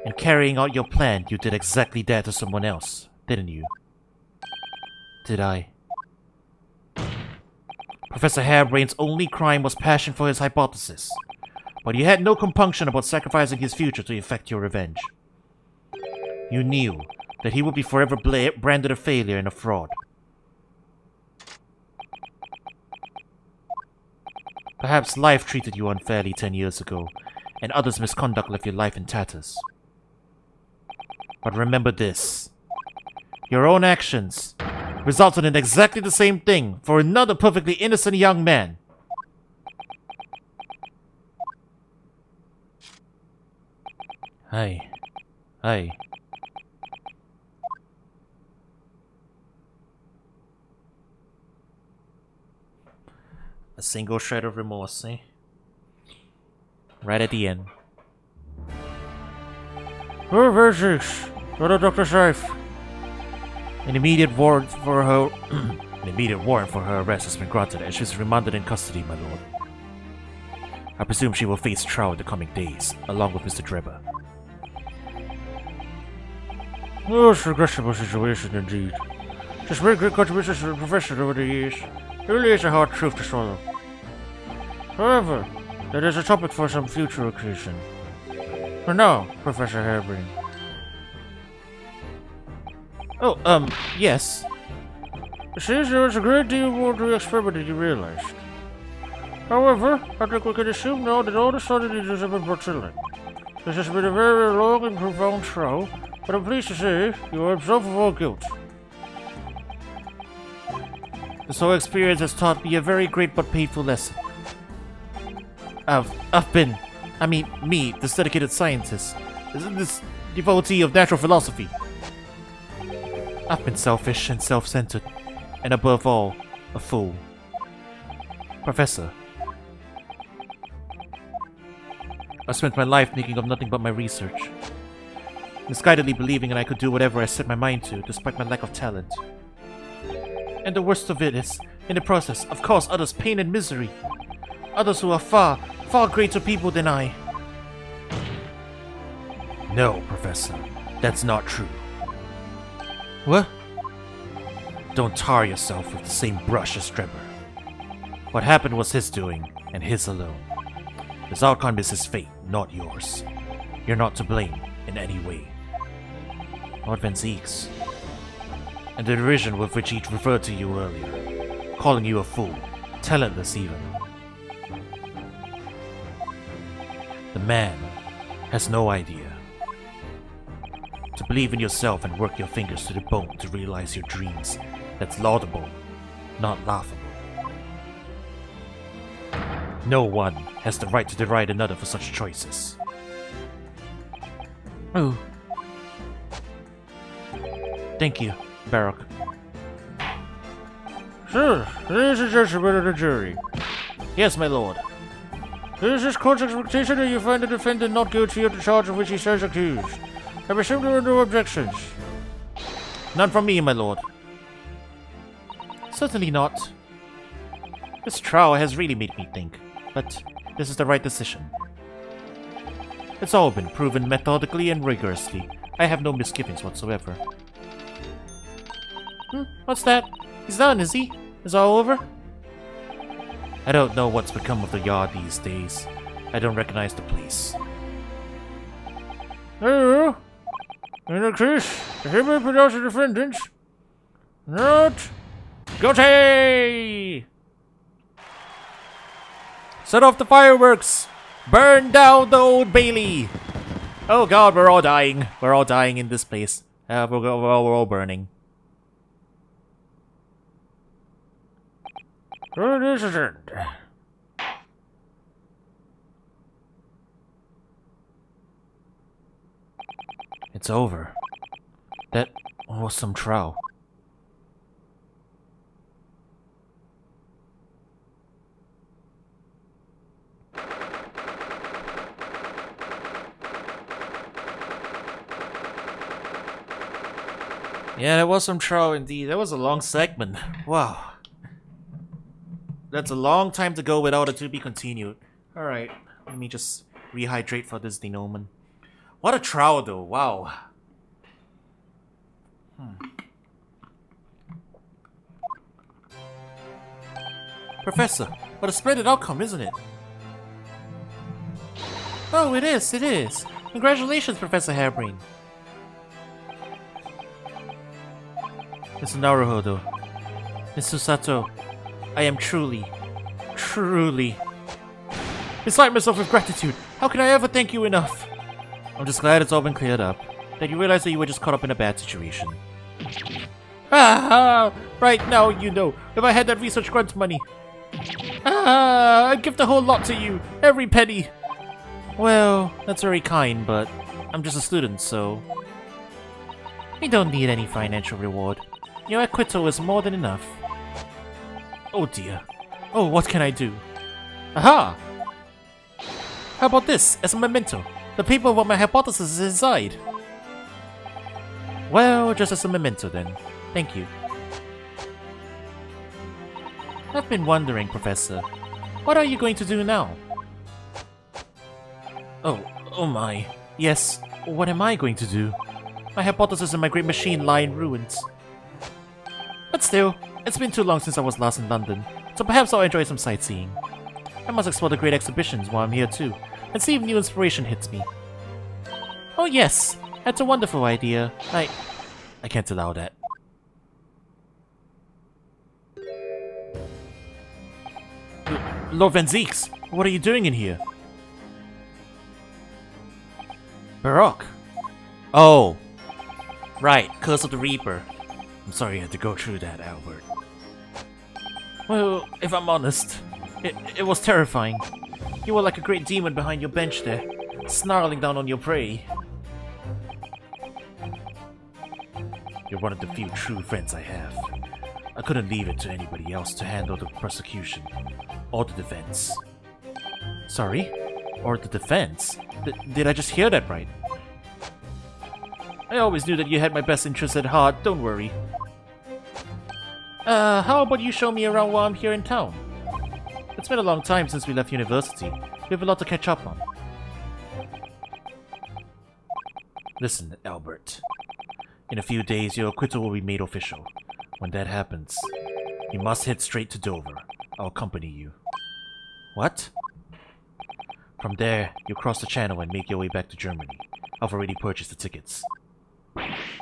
Speaker 1: in carrying out your plan, you did exactly that to someone else, didn't you? Did I? Professor Harebrain's only crime was passion for his hypothesis, but you had no compunction about sacrificing his future to effect your revenge. You knew that he would be forever branded a failure and a fraud. Perhaps life treated you unfairly 10 years ago, and others' misconduct left your life in tatters. But remember this. Your own actions resulted in exactly the same thing for another perfectly innocent young man. Aye. Aye. A single shred of remorse, eh? Right at the end.
Speaker 3: Oh, VIII. Go to Dr. Safe.
Speaker 1: An immediate warrant for her arrest has been granted, and she's remanded in custody, my lord. I presume she will face trial in the coming days, along with Mr. Drebber.
Speaker 3: Oh, it's a regrettable situation indeed. She's made great contributions to the profession over the years. It really is a hard truth to swallow. However, that is a topic for some future occasion. For now, Professor Harebrain.
Speaker 1: Oh, yes.
Speaker 3: It seems there is a great deal more to the experiment than you realized. However, I think we can assume now that all the study details have been brought to light. This has been a very long and profound trial, but I'm pleased to say you are absolved of all guilt.
Speaker 1: This whole experience has taught me a very great but painful lesson. Me, this dedicated scientist, this devotee of natural philosophy. I've been selfish and self-centered, and above all, a fool. Professor, I spent my life thinking of nothing but my research, misguidedly believing that I could do whatever I set my mind to, despite my lack of talent. And the worst of it is, in the process, I've caused others pain and misery. Others who are far, far greater people than I. No, Professor, that's not true. What? Don't tar yourself with the same brush as Drebber. What happened was his doing, and his alone. His outcome is his fate, not yours. You're not to blame in any way. Lord Van Zeeks, and the derision with which he referred to you earlier, calling you a fool, talentless even. The man has no idea. To believe in yourself and work your fingers to the bone to realize your dreams, that's laudable, not laughable. No one has the right to deride another for such choices. Oh. Thank you, Baroque.
Speaker 3: Sir, ladies and gentlemen of the jury.
Speaker 1: Yes, my lord.
Speaker 3: It is this court's expectation that you find the defendant not guilty of the charge of which he stands accused. I presume there are no objections.
Speaker 1: None from me, my lord. Certainly not. This trial has really made me think, but this is the right decision. It's all been proven methodically and rigorously. I have no misgivings whatsoever. What's that? He's done, is he? Is all over? I don't know what's become of the yard these days. I don't recognize the place.
Speaker 3: Hello. In that case, I hereby pronounce the defendant not guilty!
Speaker 1: Set off the fireworks! Burn down the Old Bailey! Oh god, we're all dying. We're all dying in this place. We're all burning.
Speaker 3: Good incident.
Speaker 1: It's over. That was some trial. Yeah, that was some trial indeed. That was a long segment. Wow. That's a long time to go without a to be continued. Alright, let me just rehydrate for this denouement. What a trial, though. Wow. Professor, what a splendid outcome, isn't it? Oh, it is, it is. Congratulations, Professor Harebrain. Mr. Naruhodo, Miss Susato, I am truly beside myself with gratitude. How can I ever thank you enough? I'm just glad it's all been cleared up. That you realized that you were just caught up in a bad situation. Ah, right now you know. If I had that research grant money, I'd give the whole lot to you. Every penny. Well, that's very kind, but I'm just a student, so... We don't need any financial reward. Your acquittal is more than enough. Oh dear. Oh, what can I do? Aha! How about this, as a memento? The paper about my hypothesis is inside. Well, just as a memento then. Thank you. I've been wondering, Professor. What are you going to do now? Oh my. Yes, what am I going to do? My hypothesis and my great machine lie in ruins. But still, it's been too long since I was last in London, so perhaps I'll enjoy some sightseeing. I must explore the great exhibitions while I'm here too, and see if new inspiration hits me. Oh yes, that's a wonderful idea. I can't allow that. Lord Van Zieks, what are you doing in here? Baroque. Oh. Right, Curse of the Reaper. I'm sorry you had to go through that, Albert. Well, if I'm honest, it was terrifying. You were like a great demon behind your bench there, snarling down on your prey. You're one of the few true friends I have. I couldn't leave it to anybody else to handle the prosecution or the defense. Sorry? Or the defense? Did I just hear that right? I always knew that you had my best interests at heart, don't worry. How about you show me around while I'm here in town? It's been a long time since we left university. We have a lot to catch up on. Listen, Albert. In a few days, your acquittal will be made official. When that happens, you must head straight to Dover. I'll accompany you. What? From there, you cross the channel and make your way back to Germany. I've already purchased the tickets.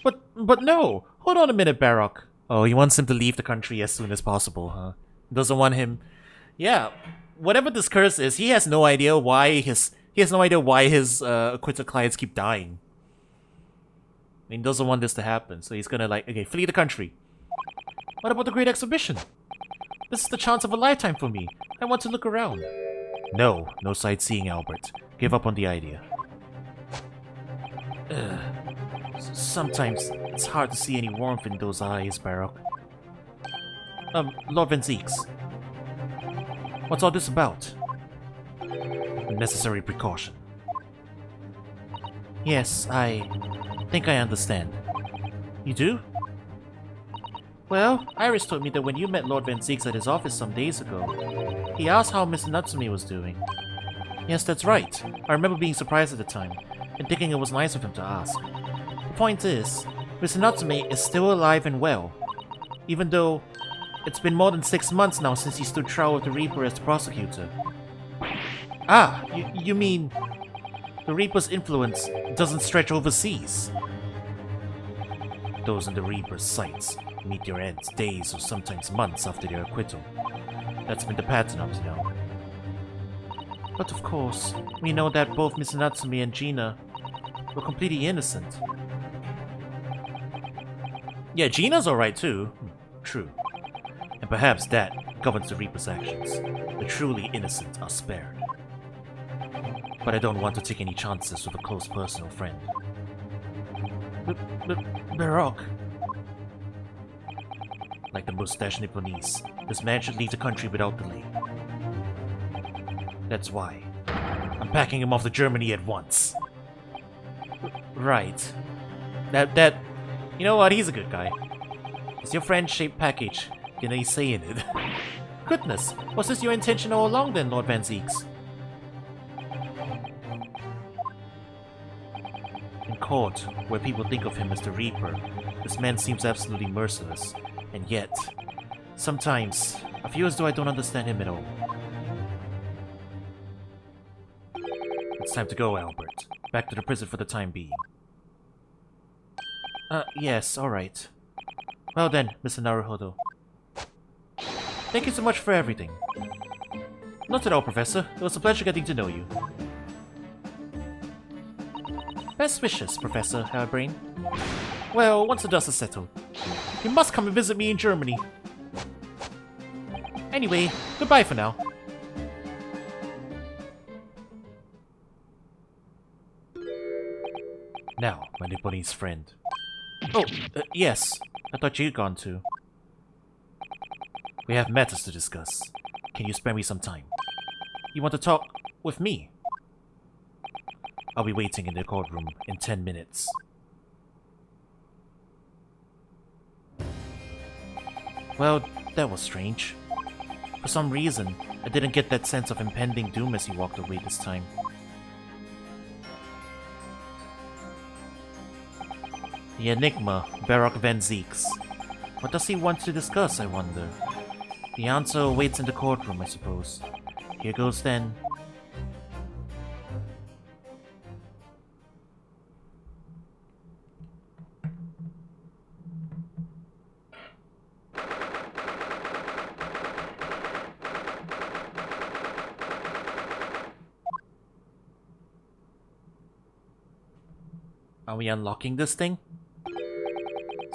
Speaker 1: But no! Hold on a minute, Baroque. Oh, he wants him to leave the country as soon as possible, huh? Doesn't want him... Yeah, whatever this curse is, he has no idea why his acquitted clients keep dying. I mean, doesn't want this to happen, so he's gonna like, okay, flee the country. What about the Great Exhibition? This is the chance of a lifetime for me. I want to look around. No sightseeing, Albert. Give up on the idea. Sometimes it's hard to see any warmth in those eyes, Baroque. Lord Van Zieks. What's all this about? A necessary precaution. Yes, I think I understand. You do? Well, Iris told me that when you met Lord Van Zieks at his office some days ago, he asked how Miss Natsume was doing. Yes, that's right. I remember being surprised at the time, and thinking it was nice of him to ask. The point is, Miss Natsume is still alive and well, even though it's been more than 6 months now since he stood trial with the Reaper as the prosecutor. Ah, you mean the Reaper's influence doesn't stretch overseas? Those in the Reaper's sights meet their ends days or sometimes months after their acquittal. That's been the pattern up to now. But of course, we know that both Miss Natsume and Gina were completely innocent. Yeah, Gina's alright too. True. And perhaps that governs the Reaper's actions. The truly innocent are spared. But I don't want to take any chances with a close personal friend. Baroque. Like the moustache Nipponese, this man should leave the country without delay. That's why I'm packing him off to Germany at once. Right. That... You know what? He's a good guy. It's your friend-shaped package. You know he's saying it. Goodness, was this your intention all along then, Lord Van Zieks? In court, where people think of him as the Reaper, this man seems absolutely merciless. And yet, sometimes, I feel as though I don't understand him at all. It's time to go, Albert. Back to the prison for the time being. Yes, alright. Well then, Mr. Naruhodo. Thank you so much for everything. Not at all, Professor. It was a pleasure getting to know you. Best wishes, Professor Hairbrain. Well, once the dust is settled, you must come and visit me in Germany. Anyway, goodbye for now. Now, my Nipponese friend. Oh, yes. I thought you'd gone too. We have matters to discuss. Can you spare me some time? You want to talk with me? I'll be waiting in the courtroom in 10 minutes. Well, that was strange. For some reason, I didn't get that sense of impending doom as he walked away this time. The enigma, Baroque Van Zeeks. What does he want to discuss, I wonder? The answer awaits in the courtroom, I suppose. Here goes then. Are we unlocking this thing?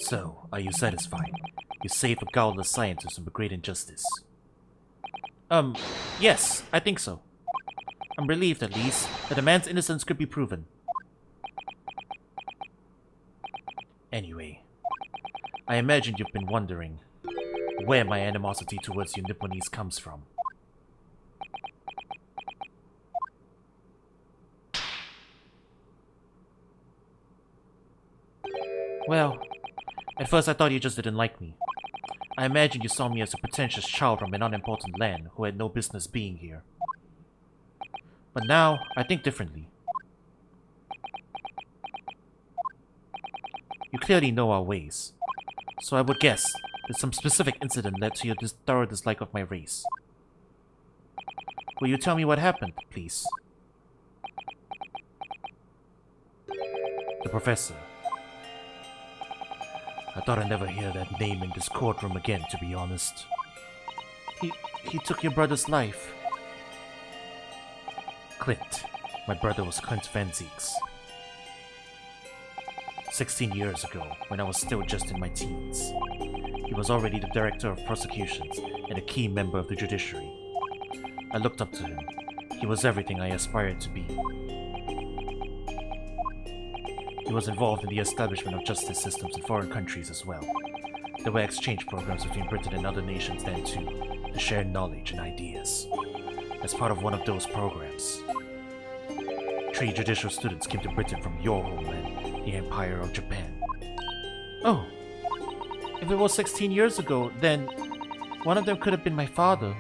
Speaker 1: So, are you satisfied? You saved a godless scientist from a great injustice. Yes, I think so. I'm relieved, at least, that the man's innocence could be proven. Anyway, I imagine you've been wondering where my animosity towards you Nipponese comes from. Well, at first I thought you just didn't like me. I imagined you saw me as a pretentious child from an unimportant land who had no business being here. But now, I think differently. You clearly know our ways, so I would guess that some specific incident led to your thorough dislike of my race. Will you tell me what happened, please? The Professor. I thought I'd never hear that name in this courtroom again, to be honest. He took your brother's life. Clint. My brother was Clint Van Zeeks. 16 years ago, when I was still just in my teens. He was already the director of prosecutions and a key member of the judiciary. I looked up to him. He was everything I aspired to be. He was involved in the establishment of justice systems in foreign countries as well. There were exchange programs between Britain and other nations then too, to share knowledge and ideas. As part of one of those programs, 3 judicial students came to Britain from your homeland, the Empire of Japan. Oh, if it was 16 years ago, then one of them could have been my father.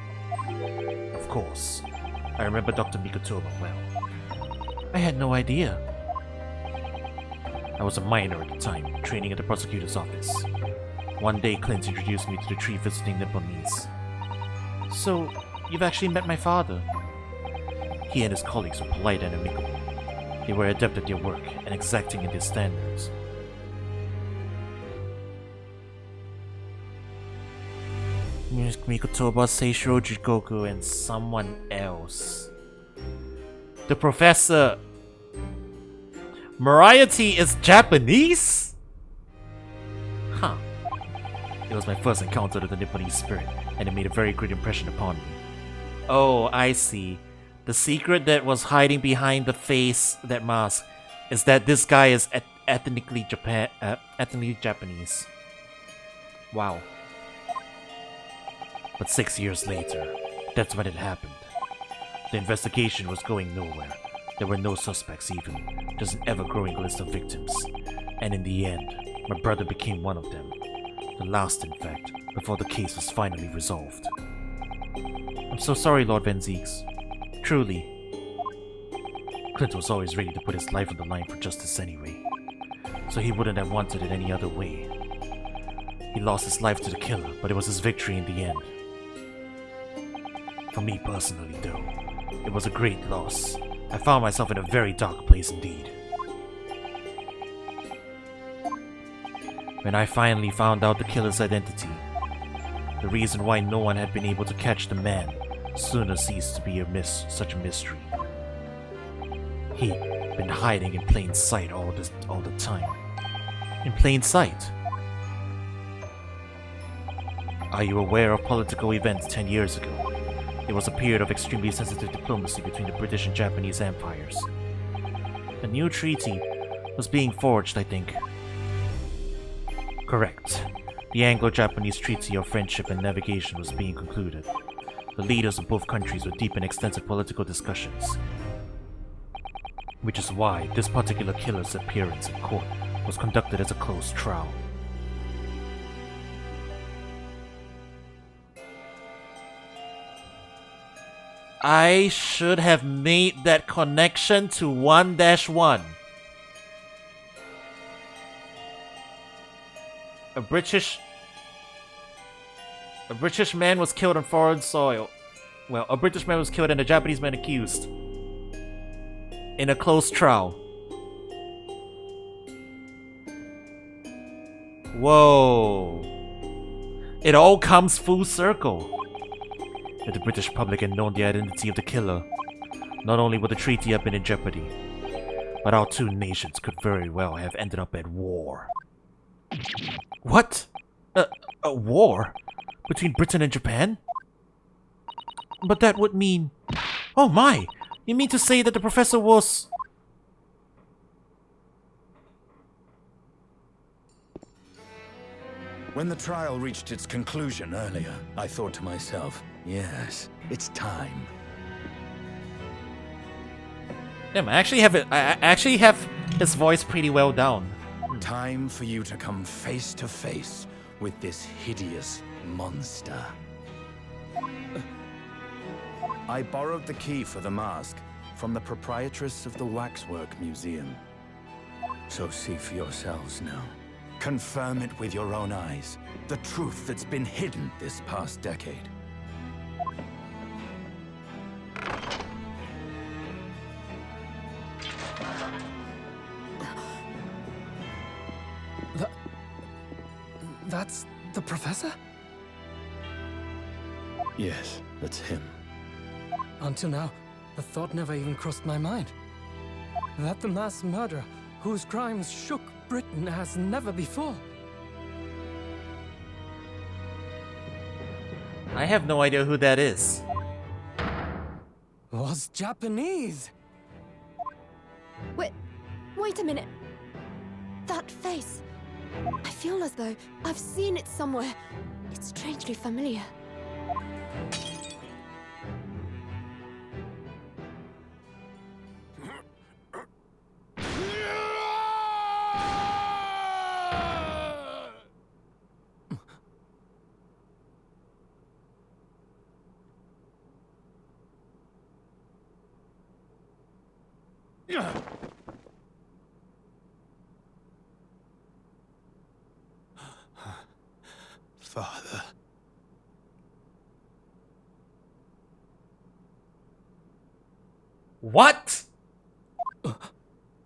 Speaker 1: Of course. I remember Dr. Mikotoba well. I had no idea. I was a minor at the time, training at the prosecutor's office. One day, Clint introduced me to the 3 visiting Nipponese. So, you've actually met my father? He and his colleagues were polite and amicable. They were adept at their work and exacting in their standards. Mikotoba, Seishiro Jigoku, and someone else. The Professor... Mariety is Japanese? Huh. It was my first encounter with the Nipponese spirit, and it made a very great impression upon me. Oh, I see. The secret that was hiding behind the face, that mask, is that this guy is ethnically Japanese. Wow. But 6 years later, that's when it happened. The investigation was going nowhere. There were no suspects even, just an ever-growing list of victims. And in the end, my brother became one of them. The last, in fact, before the case was finally resolved. I'm so sorry, Lord Van Zeeks. Truly. Clint was always ready to put his life on the line for justice anyway. so he wouldn't have wanted it any other way. He lost his life to the killer, but it was his victory in the end. For me personally, though, it was a great loss. I found myself in a very dark place indeed. When I finally found out the killer's identity, the reason why no one had been able to catch the man sooner ceased to be such a mystery. He'd been hiding in plain sight all the time. In plain sight? Are you aware of political events 10 years ago? It was a period of extremely sensitive diplomacy between the British and Japanese empires. A new treaty was being forged, I think. Correct. The Anglo-Japanese Treaty of Friendship and Navigation was being concluded. The leaders of both countries were deep in extensive political discussions. Which is why this particular killer's appearance in court was conducted as a closed trial. I should have made that connection to 1-1. A British man was killed on foreign soil. Well, a British man was killed and a Japanese man accused. In a closed trial. Whoa. It all comes full circle. If the British public had known the identity of the killer, not only would the treaty have been in jeopardy, but our two nations could very well have ended up at war. What? A war? Between Britain and Japan? But that would mean... Oh my! You mean to say that the professor was...
Speaker 2: When the trial reached its conclusion earlier, I thought to myself, yes, it's time.
Speaker 1: Damn, I actually have his voice pretty well down.
Speaker 2: Time for you to come face to face with this hideous monster. I borrowed the key for the mask from the proprietress of the Waxwork Museum. So see for yourselves now. Confirm it with your own eyes. The truth that's been hidden this past decade.
Speaker 4: That's the professor?
Speaker 2: Yes, that's him.
Speaker 4: Until now, the thought never even crossed my mind. That the mass murderer, whose crimes shook Britain as never before.
Speaker 1: I have no idea who that is.
Speaker 4: Was Japanese.
Speaker 5: Wait a minute. That face. I feel as though I've seen it somewhere. It's strangely familiar.
Speaker 2: Father.
Speaker 1: What?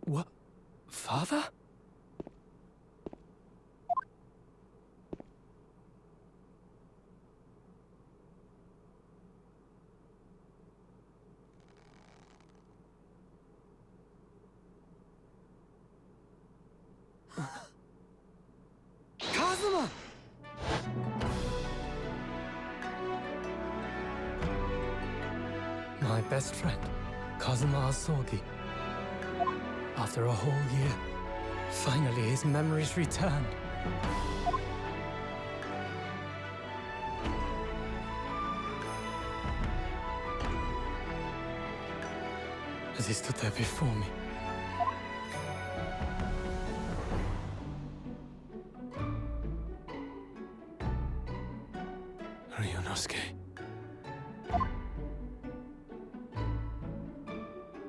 Speaker 4: What? Father? Kazuma! My best friend, Kazuma Asogi. After a whole year, finally his memories returned. As he stood there before me, Ryunosuke.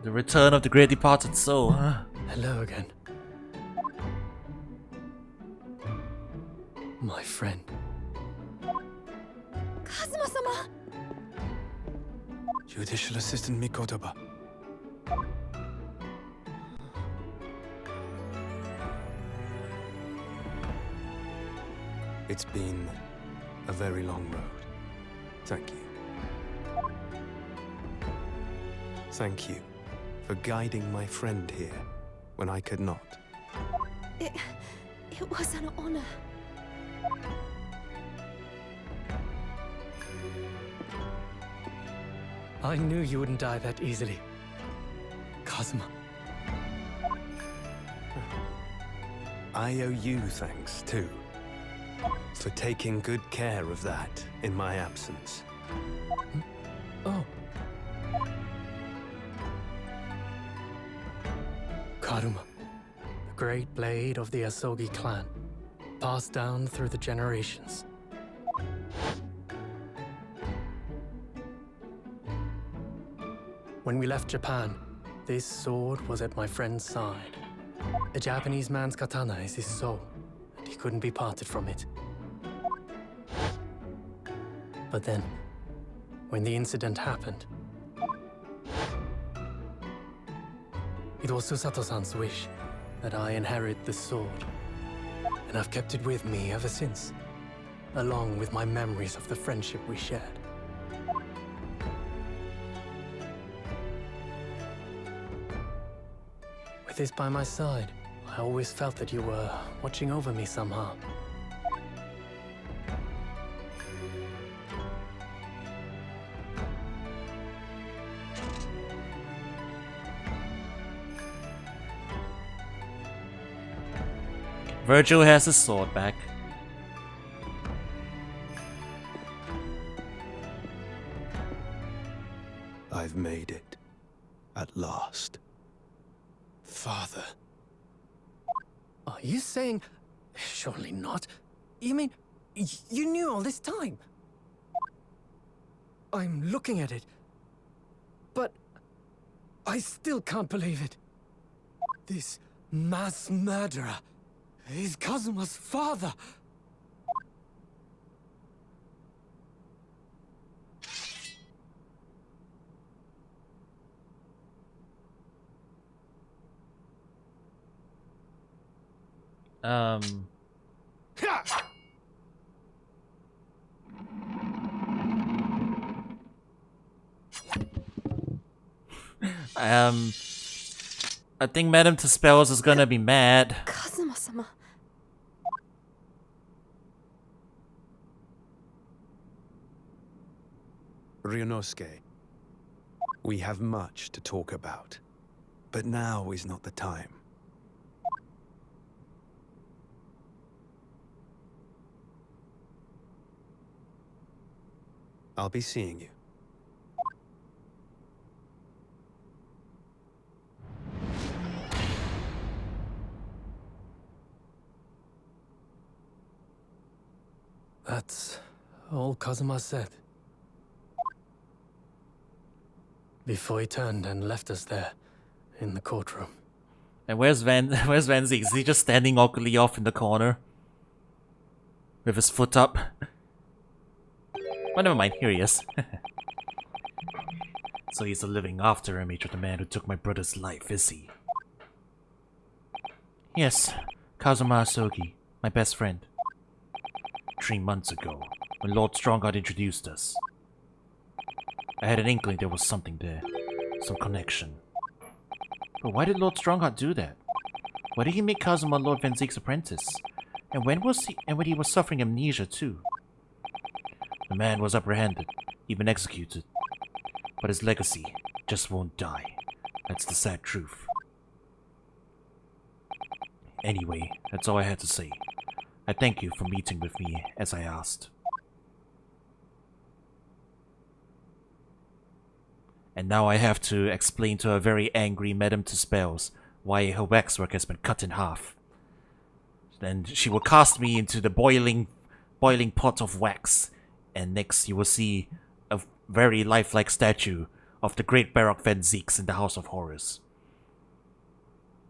Speaker 1: The return of the great departed soul, huh?
Speaker 4: Hello again. my friend.
Speaker 5: Kazuma-sama!
Speaker 6: Judicial Assistant Mikotoba. It's been a very long road. Thank you. Thank you for guiding my friend here when I could not.
Speaker 5: It was an honor.
Speaker 4: I knew you wouldn't die that easily. Kazuma.
Speaker 6: I owe you thanks, too, for taking good care of that in my absence.
Speaker 4: Oh. Karuma, the great blade of the Asogi clan, passed down through the generations. When we left Japan, this sword was at my friend's side. A Japanese man's katana is his soul, and he couldn't be parted from it. But then, when the incident happened, it was Susato-san's wish that I inherit the sword, and I've kept it with me ever since, along with my memories of the friendship we shared. With this by my side, I always felt that you were watching over me somehow.
Speaker 1: Virgil has his sword back.
Speaker 6: I've made it. At last. Father.
Speaker 4: Are you saying... Surely not. You mean, you knew all this time? I'm looking at it. But... I still can't believe it. This mass murderer is Kazuma's father.
Speaker 1: I think Madame Tuspells is gonna be mad.
Speaker 5: Kazuma-sama.
Speaker 6: Ryunosuke, we have much to talk about, but now is not the time. I'll be seeing you.
Speaker 4: That's all Kazuma said. Before he turned and left us there, in the courtroom.
Speaker 1: And where's Van Zeke? Is he just standing awkwardly off in the corner? With his foot up? Oh, never mind. Here he is. So he's a living after image of the man who took my brother's life, is he? Yes, Kazuma Asogi, my best friend. 3 months ago, when Lord Strongheart introduced us, I had an inkling there was something there. Some connection. But why did Lord Strongheart do that? Why did he make Kazuma Lord Van Zeke's apprentice? And when he was suffering amnesia too? The man was apprehended, even executed. But his legacy just won't die. That's the sad truth. Anyway, that's all I had to say. I thank you for meeting with me as I asked. And now I have to explain to a very angry Madame Tuspells why her waxwork has been cut in half. Then she will cast me into the boiling pot of wax, and next you will see a very lifelike statue of the great Baroque Van Zeeks in the House of Horrors.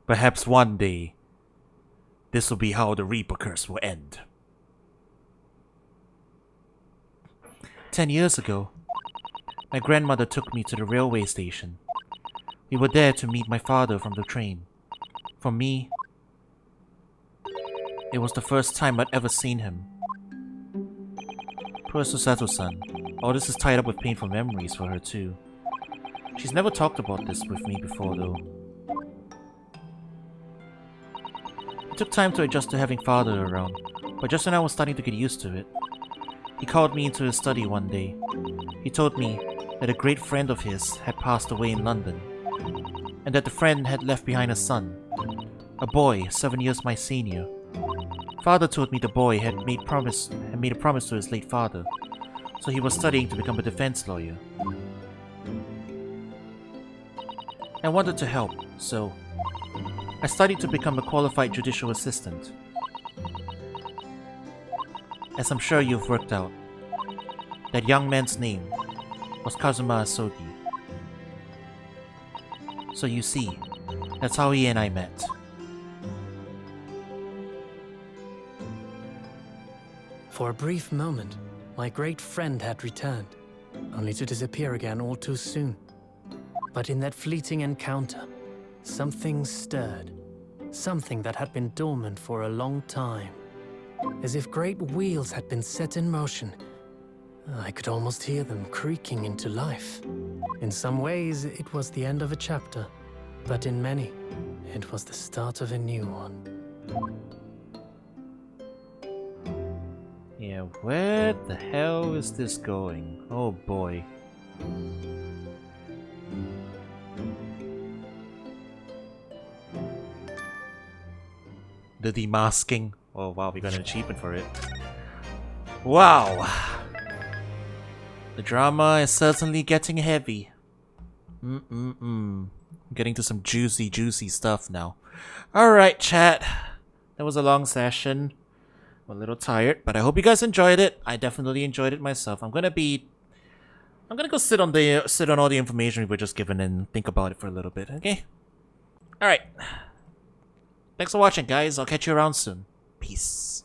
Speaker 1: Perhaps one day, this will be how the Reaper curse will end. 10 years ago, my grandmother took me to the railway station. We were there to meet my father from the train. For me, it was the first time I'd ever seen him. Poor Susato-san. All this is tied up with painful memories for her too. She's never talked about this with me before though. It took time to adjust to having father around, but just when I was starting to get used to it, he called me into his study one day. He told me that a great friend of his had passed away in London, and that the friend had left behind a son, a boy 7 years my senior. Father told me the boy had made a promise to his late father, so he was studying to become a defense lawyer. I wanted to help, so I studied to become a qualified judicial assistant. As I'm sure you've worked out, that young man's name was Kazuma Asogi. So you see, that's how he and I met.
Speaker 4: For a brief moment, my great friend had returned, only to disappear again all too soon. But in that fleeting encounter, something stirred. Something that had been dormant for a long time. As if great wheels had been set in motion. I could almost hear them creaking into life. In some ways, it was the end of a chapter. But in many, it was the start of a new one.
Speaker 1: Yeah, where the hell is this going? Oh boy. The demasking. Oh wow, we got an achievement for it. Wow. The drama is certainly getting heavy. Getting to some juicy stuff now. Alright, chat. That was a long session. I'm a little tired, but I hope you guys enjoyed it. I definitely enjoyed it myself. I'm gonna go sit on all the information we were just given and think about it for a little bit, okay? Alright. Thanks for watching, guys. I'll catch you around soon. Peace.